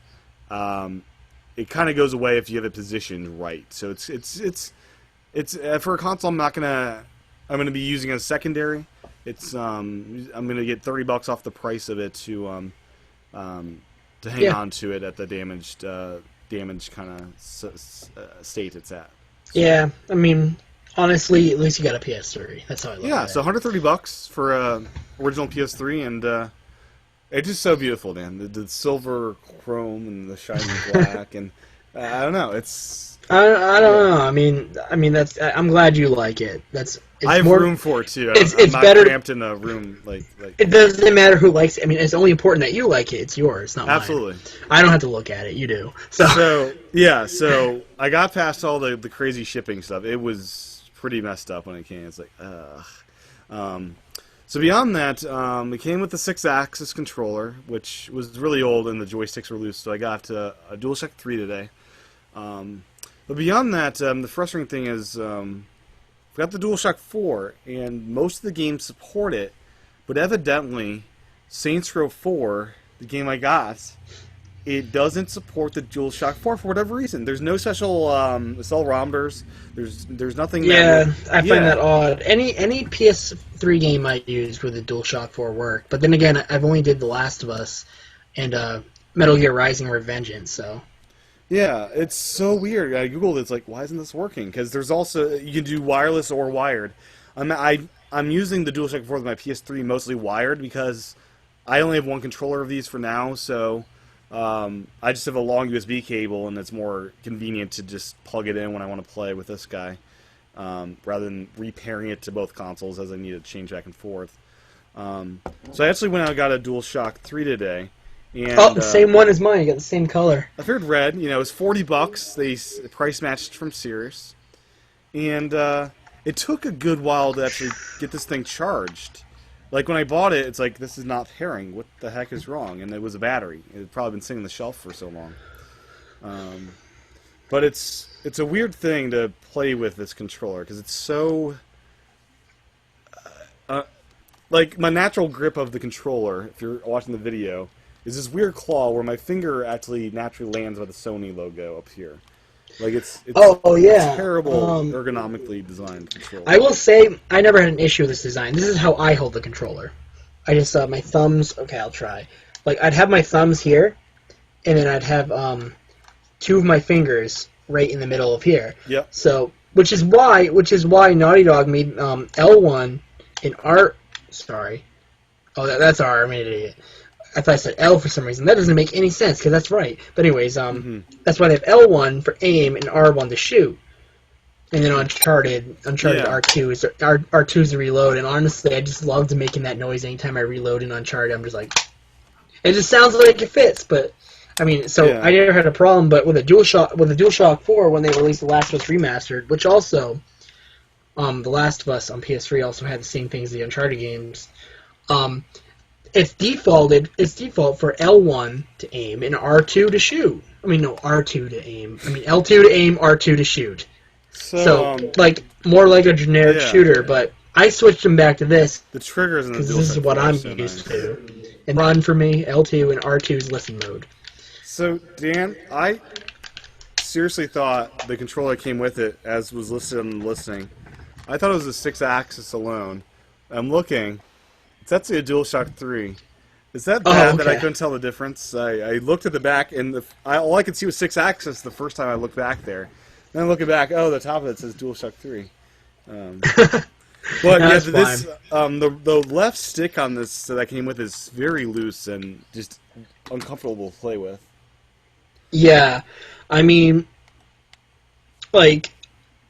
it kind of goes away if you have it positioned right. So it's for a console, I'm gonna be using as secondary. I'm gonna get $30 off the price of it to hang on to it at the damaged kind of state it's at. So. Yeah, I mean, honestly, at least you got a PS3. That's how I look at it. Yeah, so $130 for original PS3, and it's just so beautiful, man. The silver chrome and the shiny black, and I don't know. I don't know. I mean that's. I'm glad you like it. I have room for it too. It's not better cramped in a room like. It doesn't matter who likes it. I mean, it's only important that you like it. It's yours, not absolutely. Mine. I don't have to look at it. You do. So yeah. So I got past all the crazy shipping stuff. It was pretty messed up when it came. It's like, ugh. So beyond that, it came with the 6-axis controller, which was really old and the joysticks were loose, so I got a DualShock 3 today. But beyond that, the frustrating thing is I've got the DualShock 4, and most of the games support it, but evidently Saints Row 4, the game I got, it doesn't support the DualShock 4 for whatever reason. There's no special accelerometers. There's nothing. Yeah, I find that odd. Any PS3 game I used with the DualShock 4 worked, but then again, I've only did The Last of Us and Metal Gear Rising: Revengeance, so. Yeah, it's so weird. I googled it. It's like, why isn't this working? Because there's also you can do wireless or wired. I'm using the DualShock 4 with my PS3 mostly wired because I only have one controller of these for now, so. I just have a long USB cable, and it's more convenient to just plug it in when I want to play with this guy, rather than repairing it to both consoles as I need to change back and forth. So I actually went out and got a DualShock 3 today. And, same one as mine. You got the same color. I figured red. It was $40. They price matched from Sears, and it took a good while to actually get this thing charged. Like, when I bought it, it's like, this is not pairing. What the heck is wrong? And it was a battery. It had probably been sitting on the shelf for so long. But it's a weird thing to play with this controller, because it's so... like, my natural grip of the controller, if you're watching the video, is this weird claw where my finger actually naturally lands by the Sony logo up here. Like, it's yeah. terrible ergonomically designed controller. I will say, I never had an issue with this design. This is how I hold the controller. I just, my thumbs, okay, I'll try. Like, I'd have my thumbs here, and then I'd have, 2 of my fingers right in the middle of here. Yep. So, which is why Naughty Dog made, L1 in R, sorry. Oh, that's R, I made an idiot. I thought I said L for some reason. That doesn't make any sense, because that's right. But anyways, that's why they have L1 for aim and R1 to shoot. And then Uncharted R2 is R2's the reload. And honestly, I just loved making that noise anytime I reload in Uncharted. I'm just like, it just sounds like it fits. But I mean, I never had a problem. But with the DualShock 4, when they released The Last of Us Remastered, which also, The Last of Us on PS3 also had the same thing as the Uncharted games. It's default for L1 to aim and R2 to shoot. I mean, no, R2 to aim. I mean, L2 to aim, R2 to shoot. So like, more like a generic shooter, but I switched them back to this. The triggers in the DualShock because this is what I'm used to. And run for me, L2 and R2's listen mode. So, Dan, I seriously thought the controller came with it, as was listed on the listing. I thought it was a 6-axis alone. I'm looking... It's actually a DualShock 3. Is that bad that I couldn't tell the difference? I looked at the back, and all I could see was 6-axis the first time I looked back there. Then looking back, the top of it says DualShock 3. But yeah, the left stick on this that I came with is very loose and just uncomfortable to play with. Yeah, I mean, like,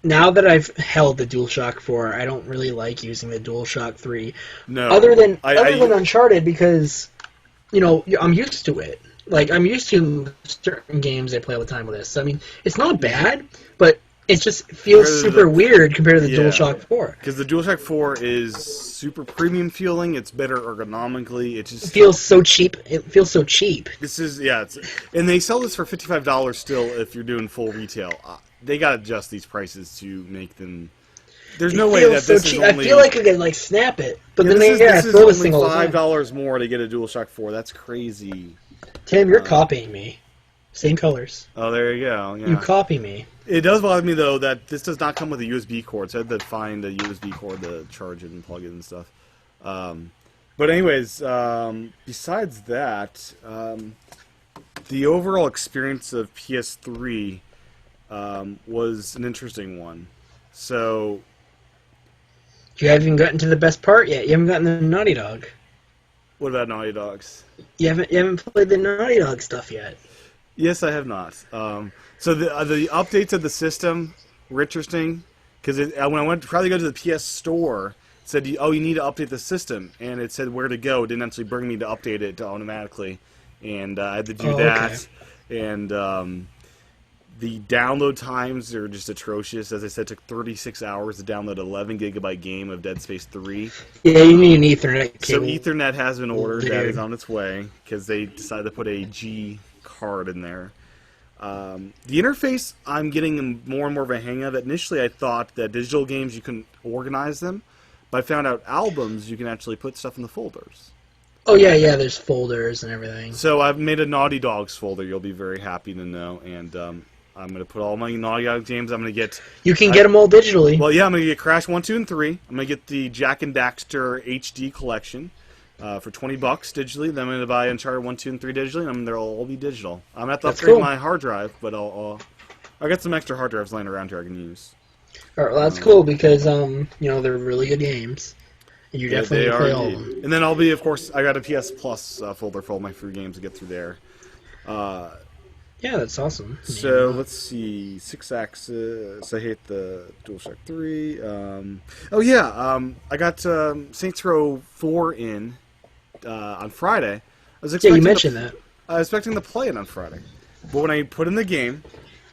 now that I've held the DualShock 4, I don't really like using the DualShock 3. No, Other than Uncharted, because I'm used to it. Like, I'm used to certain games I play all the time with this. So, I mean, it's not bad, but it just feels super weird compared to the DualShock 4. Because the DualShock 4 is super premium feeling. It's better ergonomically. It feels so cheap. It feels so cheap. This is and they sell this for $55 still if you're doing full retail. They gotta adjust these prices to make them. There's no way that this is only. I feel like I could snap it, but then this is only $5 more to get a DualShock 4. That's crazy. Tim, you're copying me. Same colors. Oh, there you go. Yeah. You copy me. It does bother me, though, that this does not come with a USB cord, so I had to find a USB cord to charge it and plug it and stuff. But anyways, besides that, the overall experience of PS3 was an interesting one. So... You haven't gotten to the best part yet. You haven't gotten the Naughty Dog. What about Naughty Dogs? You haven't played the Naughty Dog stuff yet. Yes, I have not. So the updates of the system were interesting because when I went to probably go to the PS Store, it said, "Oh, you need to update the system," and it said where to go. It didn't actually bring me to update it automatically, and I had to do that. Okay. And the download times are just atrocious. As I said, it took 36 hours to download an 11-gigabyte game of Dead Space 3. Yeah, you need an Ethernet cable. So Ethernet has been ordered. That is on its way because they decided to put a G card in there. The interface, I'm getting more and more of a hang of it. Initially, I thought that digital games, you can organize them. But I found out albums, you can actually put stuff in the folders. Oh, yeah, there's folders and everything. So I've made a Naughty Dogs folder. You'll be very happy to know. And I'm going to put all my Naughty Dog games. I'm going to get... You can get them all digitally. Well, yeah, I'm going to get Crash 1, 2, and 3. I'm going to get the Jak and Daxter HD collection for $20 digitally. Then I'm going to buy Uncharted 1, 2, and 3 digitally, and they'll all be digital. I'm going to have to upgrade my hard drive, but I'll get some extra hard drives laying around here I can use. All right, well, that's cool because, they're really good games. And you definitely play all of them. And then I'll be, of course, I got a PS Plus folder for all my free games to get through there. Yeah, that's awesome. So, let's see. 6-axis. I hate the DualShock 3. I got Saints Row 4 in on Friday. You mentioned that. I was expecting to play it on Friday. But when I put in the game,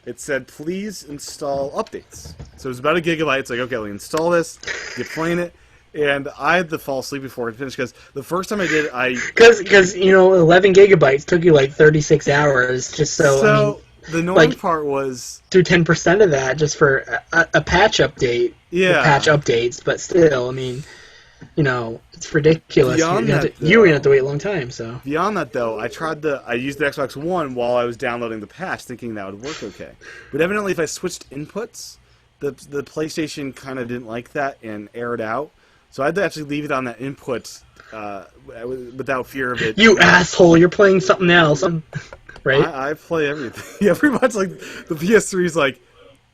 it said, please install updates. So it was about a gigabyte. It's like, okay, let me install this, get playing it. And I had to fall asleep before it finished because the first time I did, Because 11 gigabytes took you like 36 hours just so. The annoying part was do 10% of that just for a patch update. Yeah. Patch updates, but still, it's ridiculous. You're gonna have to wait a long time. So beyond that, though, I used the Xbox One while I was downloading the patch, thinking that would work okay. But evidently, if I switched inputs, the PlayStation kind of didn't like that and aired out. So I had to actually leave it on that input without fear of it. You asshole! You're playing something else, right? I play everything. Pretty much like the PS3 is like,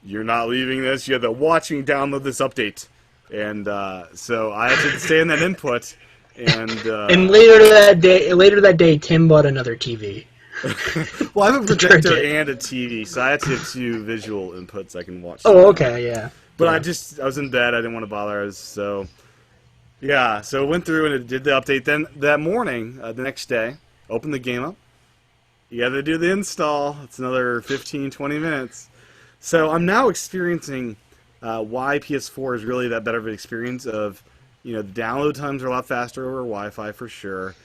you're not leaving this. You have to watch me download this update, and so I had to stay in that input. And later that day, Tim bought another TV. Well, I have a projector and a TV, so I had to have two visual inputs I can watch. Oh, okay, yeah. But I was in bed. I didn't want to bother. So it went through and it did the update. Then that morning, the next day, opened the game up. You got to do the install. It's another 15, 20 minutes. So I'm now experiencing why PS4 is really that better of an experience of, the download times are a lot faster over Wi-Fi for sure.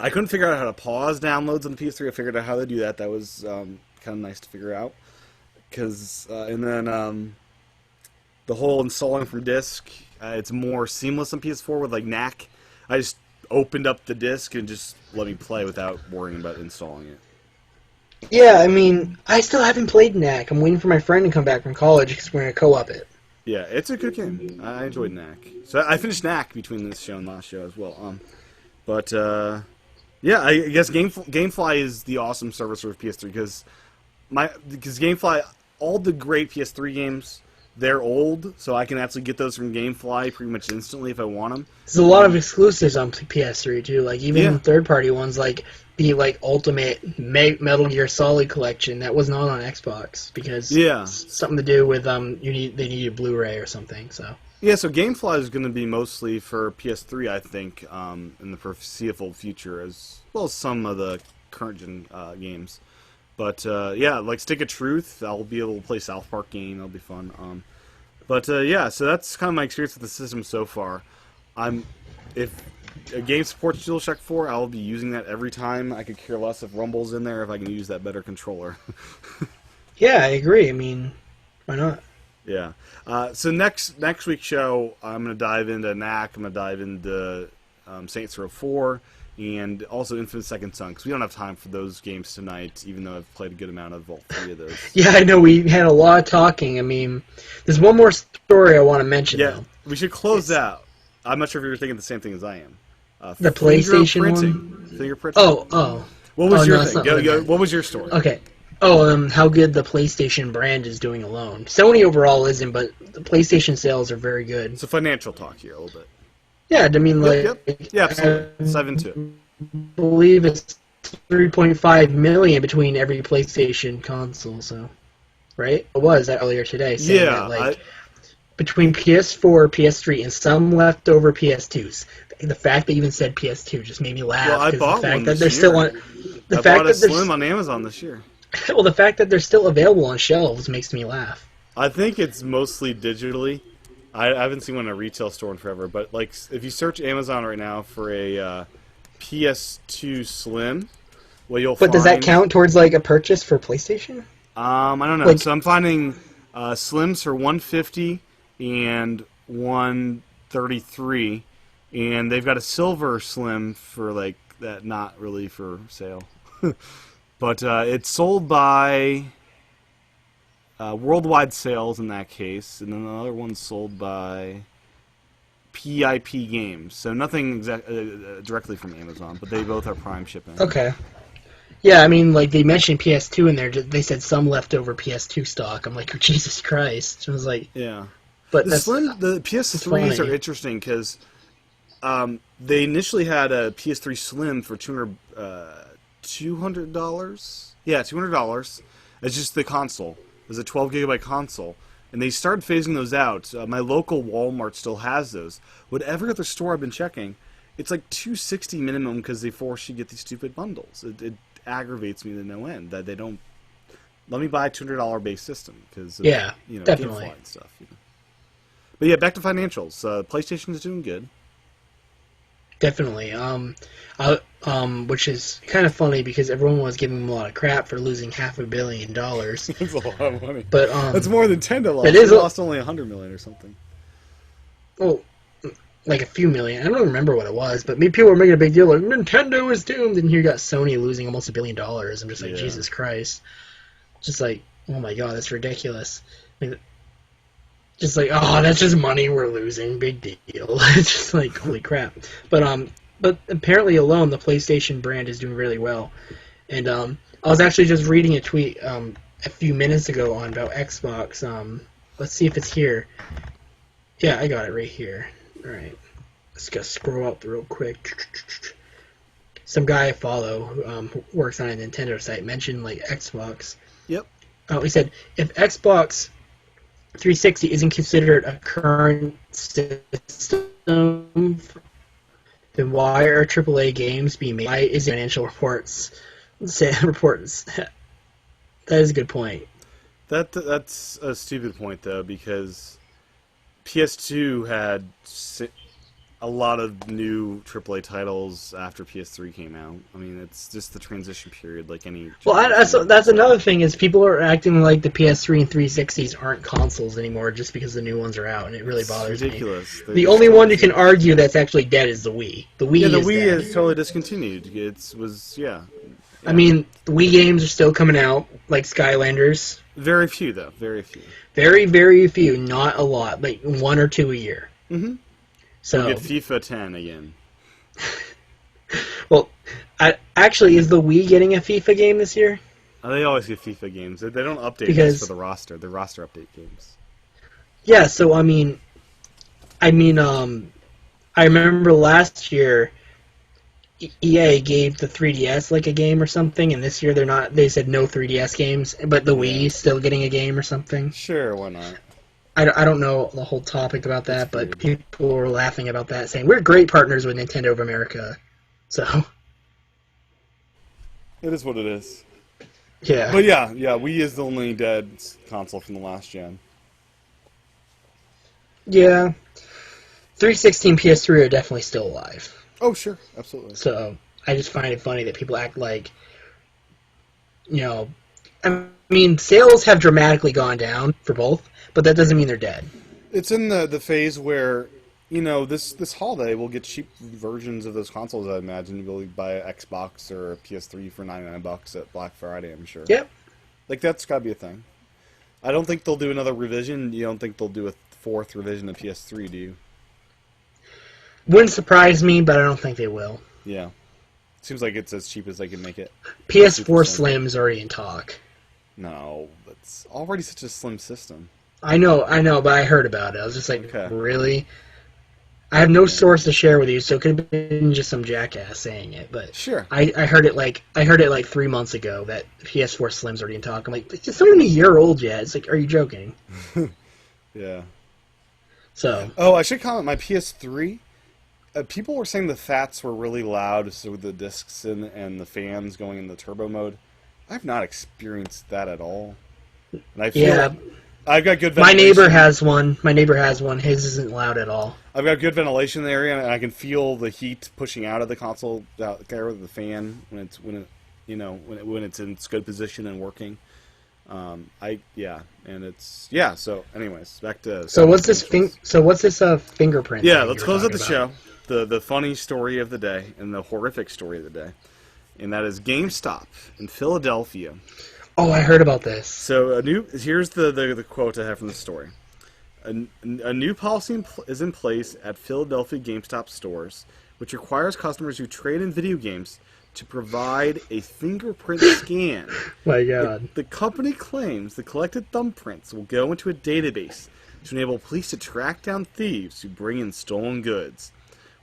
I couldn't figure out how to pause downloads on the PS3. I figured out how to do that. That was kind of nice to figure out. And then the whole installing from disk, it's more seamless on PS4 with like knack. I just opened up the disk and just let me play without worrying about installing it. Yeah, I still haven't played knack. I'm waiting for my friend to come back from college because we're going to co-op it. Yeah, it's a good game. I enjoyed knack. So I finished knack between this show and last show as well. I guess GameFly is the awesome service for PS3 because GameFly, all the great PS3 games, they're old, so I can actually get those from GameFly pretty much instantly if I want them. There's a lot of exclusives on PS3 too, like even third-party ones, like the Ultimate Metal Gear Solid collection that was not on Xbox because it's something to do with they needed Blu-ray or something. So so GameFly is going to be mostly for PS3, I think, in the foreseeable future, as well as some of the current gen games. But like Stick of Truth, I'll be able to play South Park game. That'll be fun. So that's kind of my experience with the system so far. If a game supports DualShock 4, I'll be using that every time. I could care less if Rumble's in there if I can use that better controller. Yeah, I agree. I mean, why not? Yeah. So next week's show, I'm going to dive into Knack. I'm going to dive into Saints Row 4. And also Infinite Second Son, because we don't have time for those games tonight, even though I've played a good amount of all three of those. Yeah, I know, we had a lot of talking. I mean, there's one more story I want to mention, though. We should close out. I'm not sure if you were thinking the same thing as I am. The PlayStation one? Fingerprinting. Oh. What was your thing? What was your story? Okay. How good the PlayStation brand is doing alone. Sony overall isn't, but the PlayStation sales are very good. It's a financial talk here a little bit. Yeah, I mean, Yeah, absolutely. 7-2. I believe it's 3.5 million between every PlayStation console. So, right? It was earlier today. Saying that, between PS4, PS3, and some leftover PS2s. The fact that you even said PS2 just made me laugh. Well, I bought one this year. I bought a Slim on Amazon this year. Well, the fact that they're still available on shelves makes me laugh. I think it's mostly digitally. I haven't seen one in a retail store in forever, but like if you search Amazon right now for a PS2 Slim, what you'll find... But does that count towards like a purchase for PlayStation? I don't know. So I'm finding Slims for $150 and $133, and they've got a silver Slim for like that, not really for sale, but it's sold by... worldwide sales in that case, and then the other one's sold by PIP Games. So nothing directly from Amazon, but they both are Prime shipping. Okay. Yeah, I mean, like they mentioned PS2 in there. They said some leftover PS2 stock. I'm like, oh, Jesus Christ! I was like, yeah. But the PS3s are interesting because they initially had a PS3 Slim for $200. Yeah, $200. It's just the console. It was a 12 gigabyte console, and they started phasing those out. My local Walmart still has those. But every other store I've been checking, it's like $260 minimum because they force you to get these stupid bundles. It aggravates me to no end that they don't let me buy a $200 base system because definitely GameFly and stuff. But yeah, back to financials. PlayStation is doing good. Definitely. Which is kind of funny because everyone was giving them a lot of crap for losing $500 million. That's a lot of money. But that's more than Nintendo lost. They lost only $100 million or something. Oh, like a few million. I don't remember what it was, but maybe people were making a big deal like Nintendo is doomed, and here you got Sony losing almost $1 billion. I'm just like, Jesus Christ. Just like, oh my God, that's ridiculous. I mean, just like, oh, that's just money we're losing. Big deal. It's just like, holy crap. But apparently alone, the PlayStation brand is doing really well. And I was actually just reading a tweet a few minutes ago on about Xbox. Let's see if it's here. Yeah, I got it right here. All right. Let's go scroll up real quick. Some guy I follow who works on a Nintendo site mentioned like Xbox. Yep. He said, if Xbox 360 isn't considered a current system, then why are AAA games being made? Why is it financial reports? That is a good point. That's a stupid point though, because PS2 had a lot of new AAA titles after PS3 came out. I mean, it's just the transition period, like any... Well, that's another thing, is people are acting like the PS3 and 360s aren't consoles anymore just because the new ones are out, and it really bothers ridiculous. me. The only one you can argue that's actually dead is the Wii. The Wii is totally discontinued. I mean, the Wii games are still coming out, like Skylanders. Very few, though. Very few. Very, very few. Not a lot. Like, 1 or 2 a year. Mm-hmm. So we'll get FIFA 10 again. Well, actually, is the Wii getting a FIFA game this year? They always get FIFA games. They don't update this for the roster. The roster update games. Yeah, so I remember last year EA gave the 3DS like a game or something, and this year they're not. They said no 3DS games, but the Yeah. Wii's still getting a game or something. Sure, why not? I don't know the whole topic about It's that, but weird. people were laughing about that, saying we're great partners with Nintendo of America. So It is what it is. yeah, But yeah, Wii is the only dead console from the last gen. yeah. 316 PS3 are definitely still alive. Oh, sure, absolutely. So I just find it funny that people act like, you know, I mean, sales have dramatically gone down for both, but that doesn't mean they're dead. It's in the phase where, this holiday we'll get cheap versions of those consoles. I imagine you'll buy an Xbox or a PS3 for $99 at Black Friday. I'm sure. Yep. Like that's got to be a thing. I don't think they'll do another revision. You don't think they'll do a fourth revision of PS3, do you? Wouldn't surprise me, but I don't think they will. Yeah. Seems like it's as cheap as they can make it. PS4 Slim's already in talk. No, that's already such a slim system. I know, but I heard about it. I was just like, Okay. Really? I have no source to share with you, so it could have been just some jackass saying it. But Sure. I heard it like 3 months ago that PS4 Slim's already in talk. I'm like, it's not even a year old yet. It's like, are you joking? Yeah. So. Oh, I should comment. My PS3. People were saying the FATs were really loud, so with the discs and the fans going in the turbo mode. I've not experienced that at all. And I feel like I've got good ventilation. My neighbor has one. His isn't loud at all. I've got good ventilation in the area, and I can feel the heat pushing out of the console out there with the fan when it's in its good position and working. So anyways, back to what's this fingerprint? Yeah, let's close out the show. The funny story of the day and the horrific story of the day, and that is GameStop in Philadelphia. Oh, I heard about this. So here's the quote I have from the story. A new policy is in place at Philadelphia GameStop stores, which requires customers who trade in video games to provide a fingerprint scan. My God. The company claims the collected thumbprints will go into a database to enable police to track down thieves who bring in stolen goods.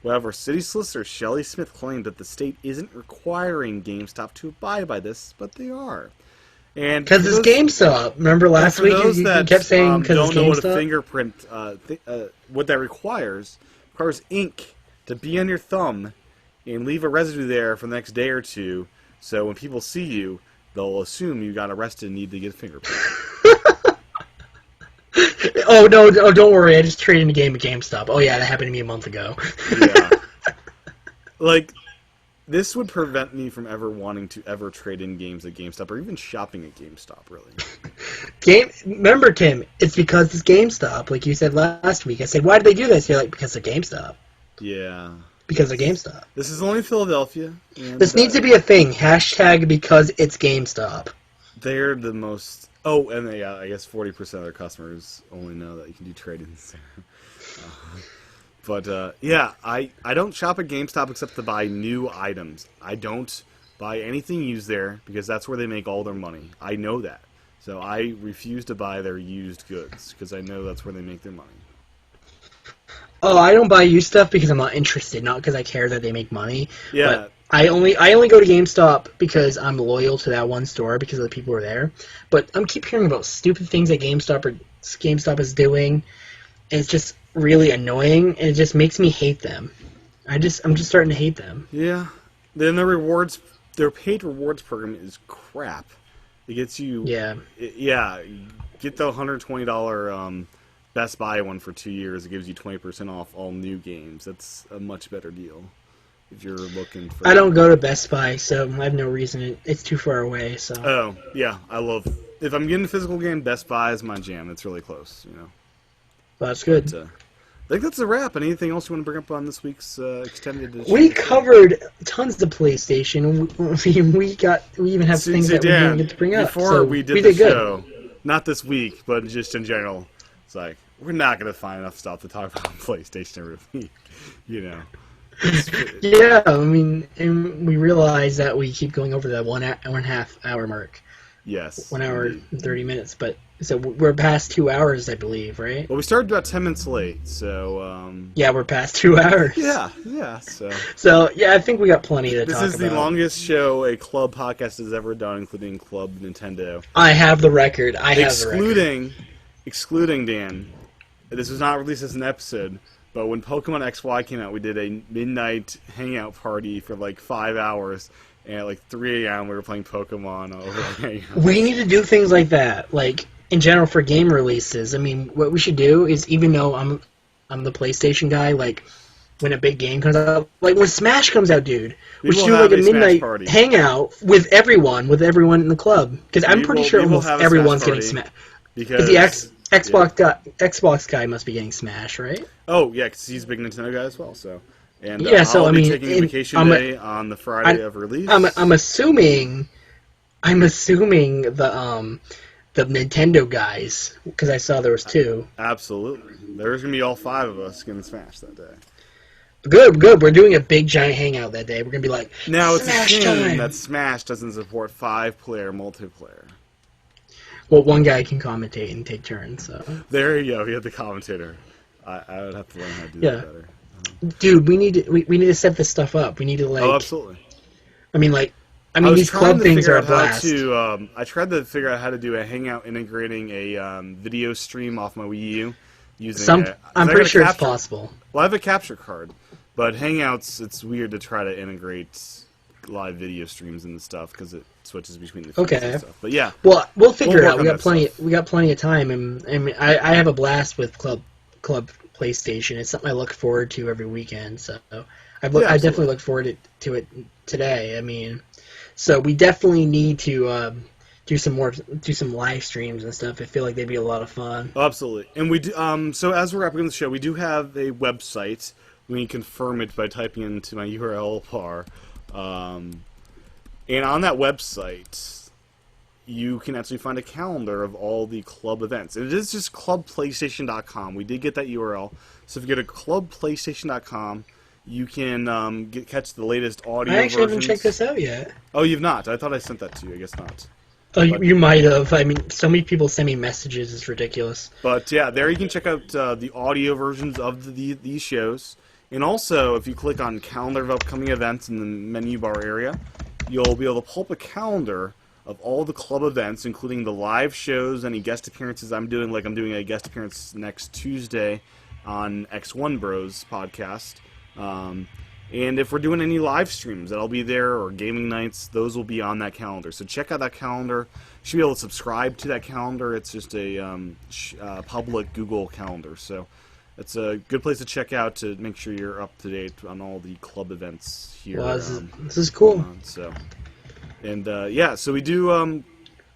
However, City Solicitor Shelley Smith claimed that the state isn't requiring GameStop to abide by this, but they are. Because it's GameStop. Remember last week you kept saying because it's GameStop? Don't know what a fingerprint, what that requires ink to be on your thumb and leave a residue there for the next day or two, so when people see you, they'll assume you got arrested and need to get a fingerprint. Oh, no, don't worry. I just traded a game at GameStop. Oh, yeah, that happened to me a month ago. Yeah. Like, this would prevent me from ever wanting to ever trade in games at GameStop or even shopping at GameStop, really. Remember, Tim, it's because it's GameStop, like you said last week. I said, why did they do this? You're like, because of GameStop. Yeah. Because of GameStop. This is only Philadelphia. And, this needs to be a thing. # because it's GameStop. They're the most... Oh, and I guess 40% of their customers only know that you can do trade-ins there. I don't shop at GameStop except to buy new items. I don't buy anything used there because that's where they make all their money. I know that. So I refuse to buy their used goods because I know that's where they make their money. Oh, I don't buy used stuff because I'm not interested, not because I care that they make money. Yeah. But I only go to GameStop because I'm loyal to that one store because of the people who are there. But I keep hearing about stupid things that GameStop is doing. And it's just really annoying, and it just makes me hate them. I'm just starting to hate them. Yeah. Then their paid rewards program is crap. It gets you... Yeah. Get the $120 Best Buy one for 2 years. It gives you 20% off all new games. That's a much better deal if you're looking for... I don't go to Best Buy, so I have no reason. It's too far away, so... Oh, yeah. I love... If I'm getting a physical game, Best Buy is my jam. It's really close, Well, that's good. But, I think that's a wrap. Anything else you want to bring up on this week's extended edition? We covered tons of PlayStation. We even have things that we didn't get to bring up. Before we did the show, not this week, but just in general, it's like, we're not going to find enough stuff to talk about on PlayStation every week, Yeah, and we realize that we keep going over that 1.5 hour mark. Yes. 1 hour and 30 minutes, but so we're past 2 hours, I believe, right? Well, we started about 10 minutes late, so... Yeah, we're past 2 hours. Yeah, so... So, yeah, I think we got plenty to talk about. This is the longest show a club podcast has ever done, including Club Nintendo. I have the record. Excluding, Dan, this was not released as an episode, but when Pokemon XY came out, we did a midnight hangout party for like 5 hours, and at like 3 a.m. we were playing Pokemon over Hangout. We need to do things like that, like, in general for game releases. I mean, what we should do is, even though I'm the PlayStation guy, like, when a big game comes out, like when Smash comes out, dude, we should do like a midnight hangout with everyone in the club, because I'm pretty sure almost everyone's getting Smash. Because the Xbox guy must be getting Smash, right? Oh yeah, because he's a big Nintendo guy as well. So and yeah, so I'll I be mean, taking a vacation day on the Friday of release. I'm assuming the Nintendo guys, because I saw there was 2. Absolutely, there's gonna be all 5 of us getting Smash that day. Good. We're doing a big giant hangout that day. We're gonna be like, now Smash it's a shame time. that Smash doesn't support 5-player multiplayer. Well, one guy can commentate and take turns. So there you go. You have the commentator. I would have to learn how to do that better. Dude, we need to set this stuff up. We need to Oh, absolutely. I mean, these club things are a blast. I tried to figure out how to do a hangout integrating a video stream off my Wii U using. I'm pretty sure it's possible. Well, I have a capture card, but Hangouts, it's weird to try to integrate live video streams and stuff because it switches between the feeds and stuff. But yeah, well, we'll figure it out. We got plenty of time, and I mean, I have a blast with Club PlayStation. It's something I look forward to every weekend. So I definitely look forward to it today. I mean, so we definitely need to do some live streams and stuff. I feel like they'd be a lot of fun. Oh, absolutely. And we do. So as we're wrapping up the show, we do have a website. We can confirm it by typing into my URL bar. And on that website, you can actually find a calendar of all the club events. And it is just clubplaystation.com. We did get that URL. So if you go to clubplaystation.com, you can catch the latest audio versions. I actually haven't checked this out yet. Oh, you've not? I thought I sent that to you. I guess not. Oh, you might have. I mean, so many people send me messages. It's ridiculous. But yeah, there you can check out the audio versions of these shows. And also, if you click on Calendar of Upcoming Events in the menu bar area, you'll be able to pull up a calendar of all the club events, including the live shows, any guest appearances I'm doing. Like I'm doing a guest appearance next Tuesday on X1 Bros podcast. And if we're doing any live streams, that'll be there, or gaming nights, those will be on that calendar. So check out that calendar. You should be able to subscribe to that calendar. It's just a public Google calendar. So it's a good place to check out to make sure you're up to date on all the club events here. Well, this is cool. So we do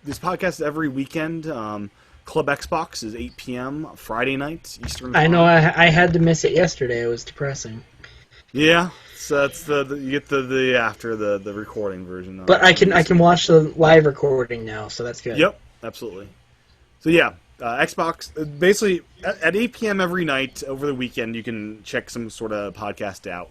this podcast every weekend. Club Xbox is 8 p.m. Friday night Eastern time. I know. I had to miss it yesterday. It was depressing. Yeah, so that's you get the after the recording version. But I can watch the live recording now, so that's good. Yep, absolutely. So yeah. Xbox, basically, at 8 p.m. every night over the weekend, you can check some sort of podcast out.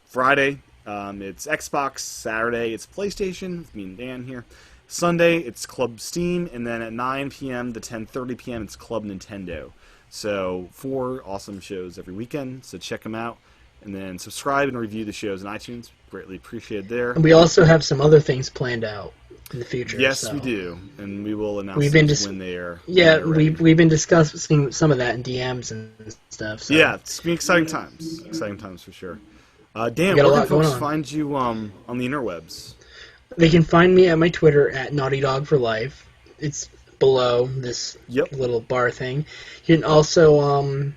Friday, it's Xbox. Saturday, it's PlayStation. It's me and Dan here. Sunday, it's Club Steam. And then at 9 p.m. to 10:30 p.m., it's Club Nintendo. So 4 awesome shows every weekend, so check them out. And then subscribe and review the shows on iTunes. Greatly appreciated there. And we also have some other things planned out in the future. Yes, we do, and we will announce when they are. Yeah, we've been discussing some of that in DMs and stuff. So. Yeah, it's been exciting times. Exciting times for sure. Dan, where can folks find you on the interwebs? They can find me at my Twitter at NaughtyDogForLife. It's below this little bar thing. You can also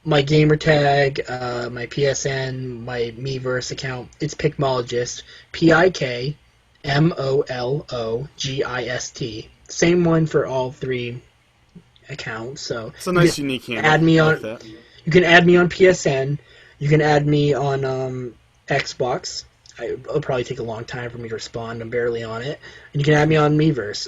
my gamer tag, my PSN, my Miiverse account. It's Pikmologist. PIKMOLOGIST. Same one for all 3 accounts. So it's a nice, unique handle. Add me on. Like you can add me on PSN. You can add me on Xbox. It'll probably take a long time for me to respond. I'm barely on it. And you can add me on Miiverse.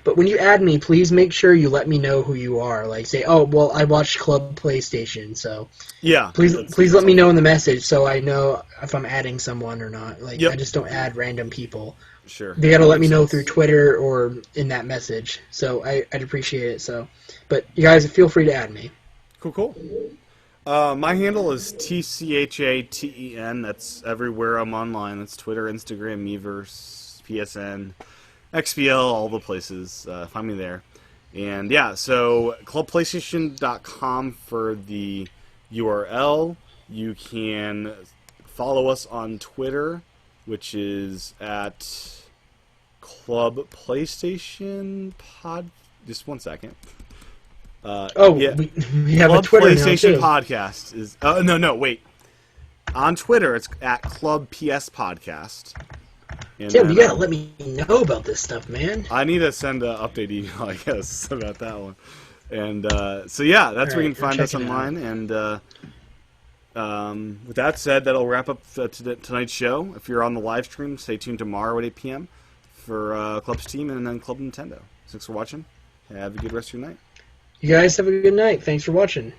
But when you add me, please make sure you let me know who you are. Like, say, oh, well, I watched Club PlayStation, so yeah. Please let me know in the message so I know if I'm adding someone or not. Like, I just don't add random people Sure. They got to That let me makes know sense. through Twitter or in that message. So I'd appreciate it. So, but you guys feel free to add me. Cool. My handle is TCHATEN. That's everywhere I'm online. That's Twitter, Instagram, Miiverse, PSN, XBL, all the places. Find me there. And yeah, so clubplaystation.com for the URL. You can follow us on Twitter, which is at Club PlayStation Pod. Just one second. Yeah, We have a Club Twitter now PlayStation too. Podcast is. No, wait. On Twitter, it's at Club PS Podcast. And Tim, then, you gotta let me know about this stuff, man. I need to send an update email, I guess, about that one. And so yeah, that's All where you right, can I'm find us checking it out. online. And with that said, that'll wrap up tonight's show. If you're on the live stream, stay tuned tomorrow at 8 p.m. for Club Steam and then Club Nintendo. Thanks for watching. Have a good rest of your night. You guys have a good night. Thanks for watching.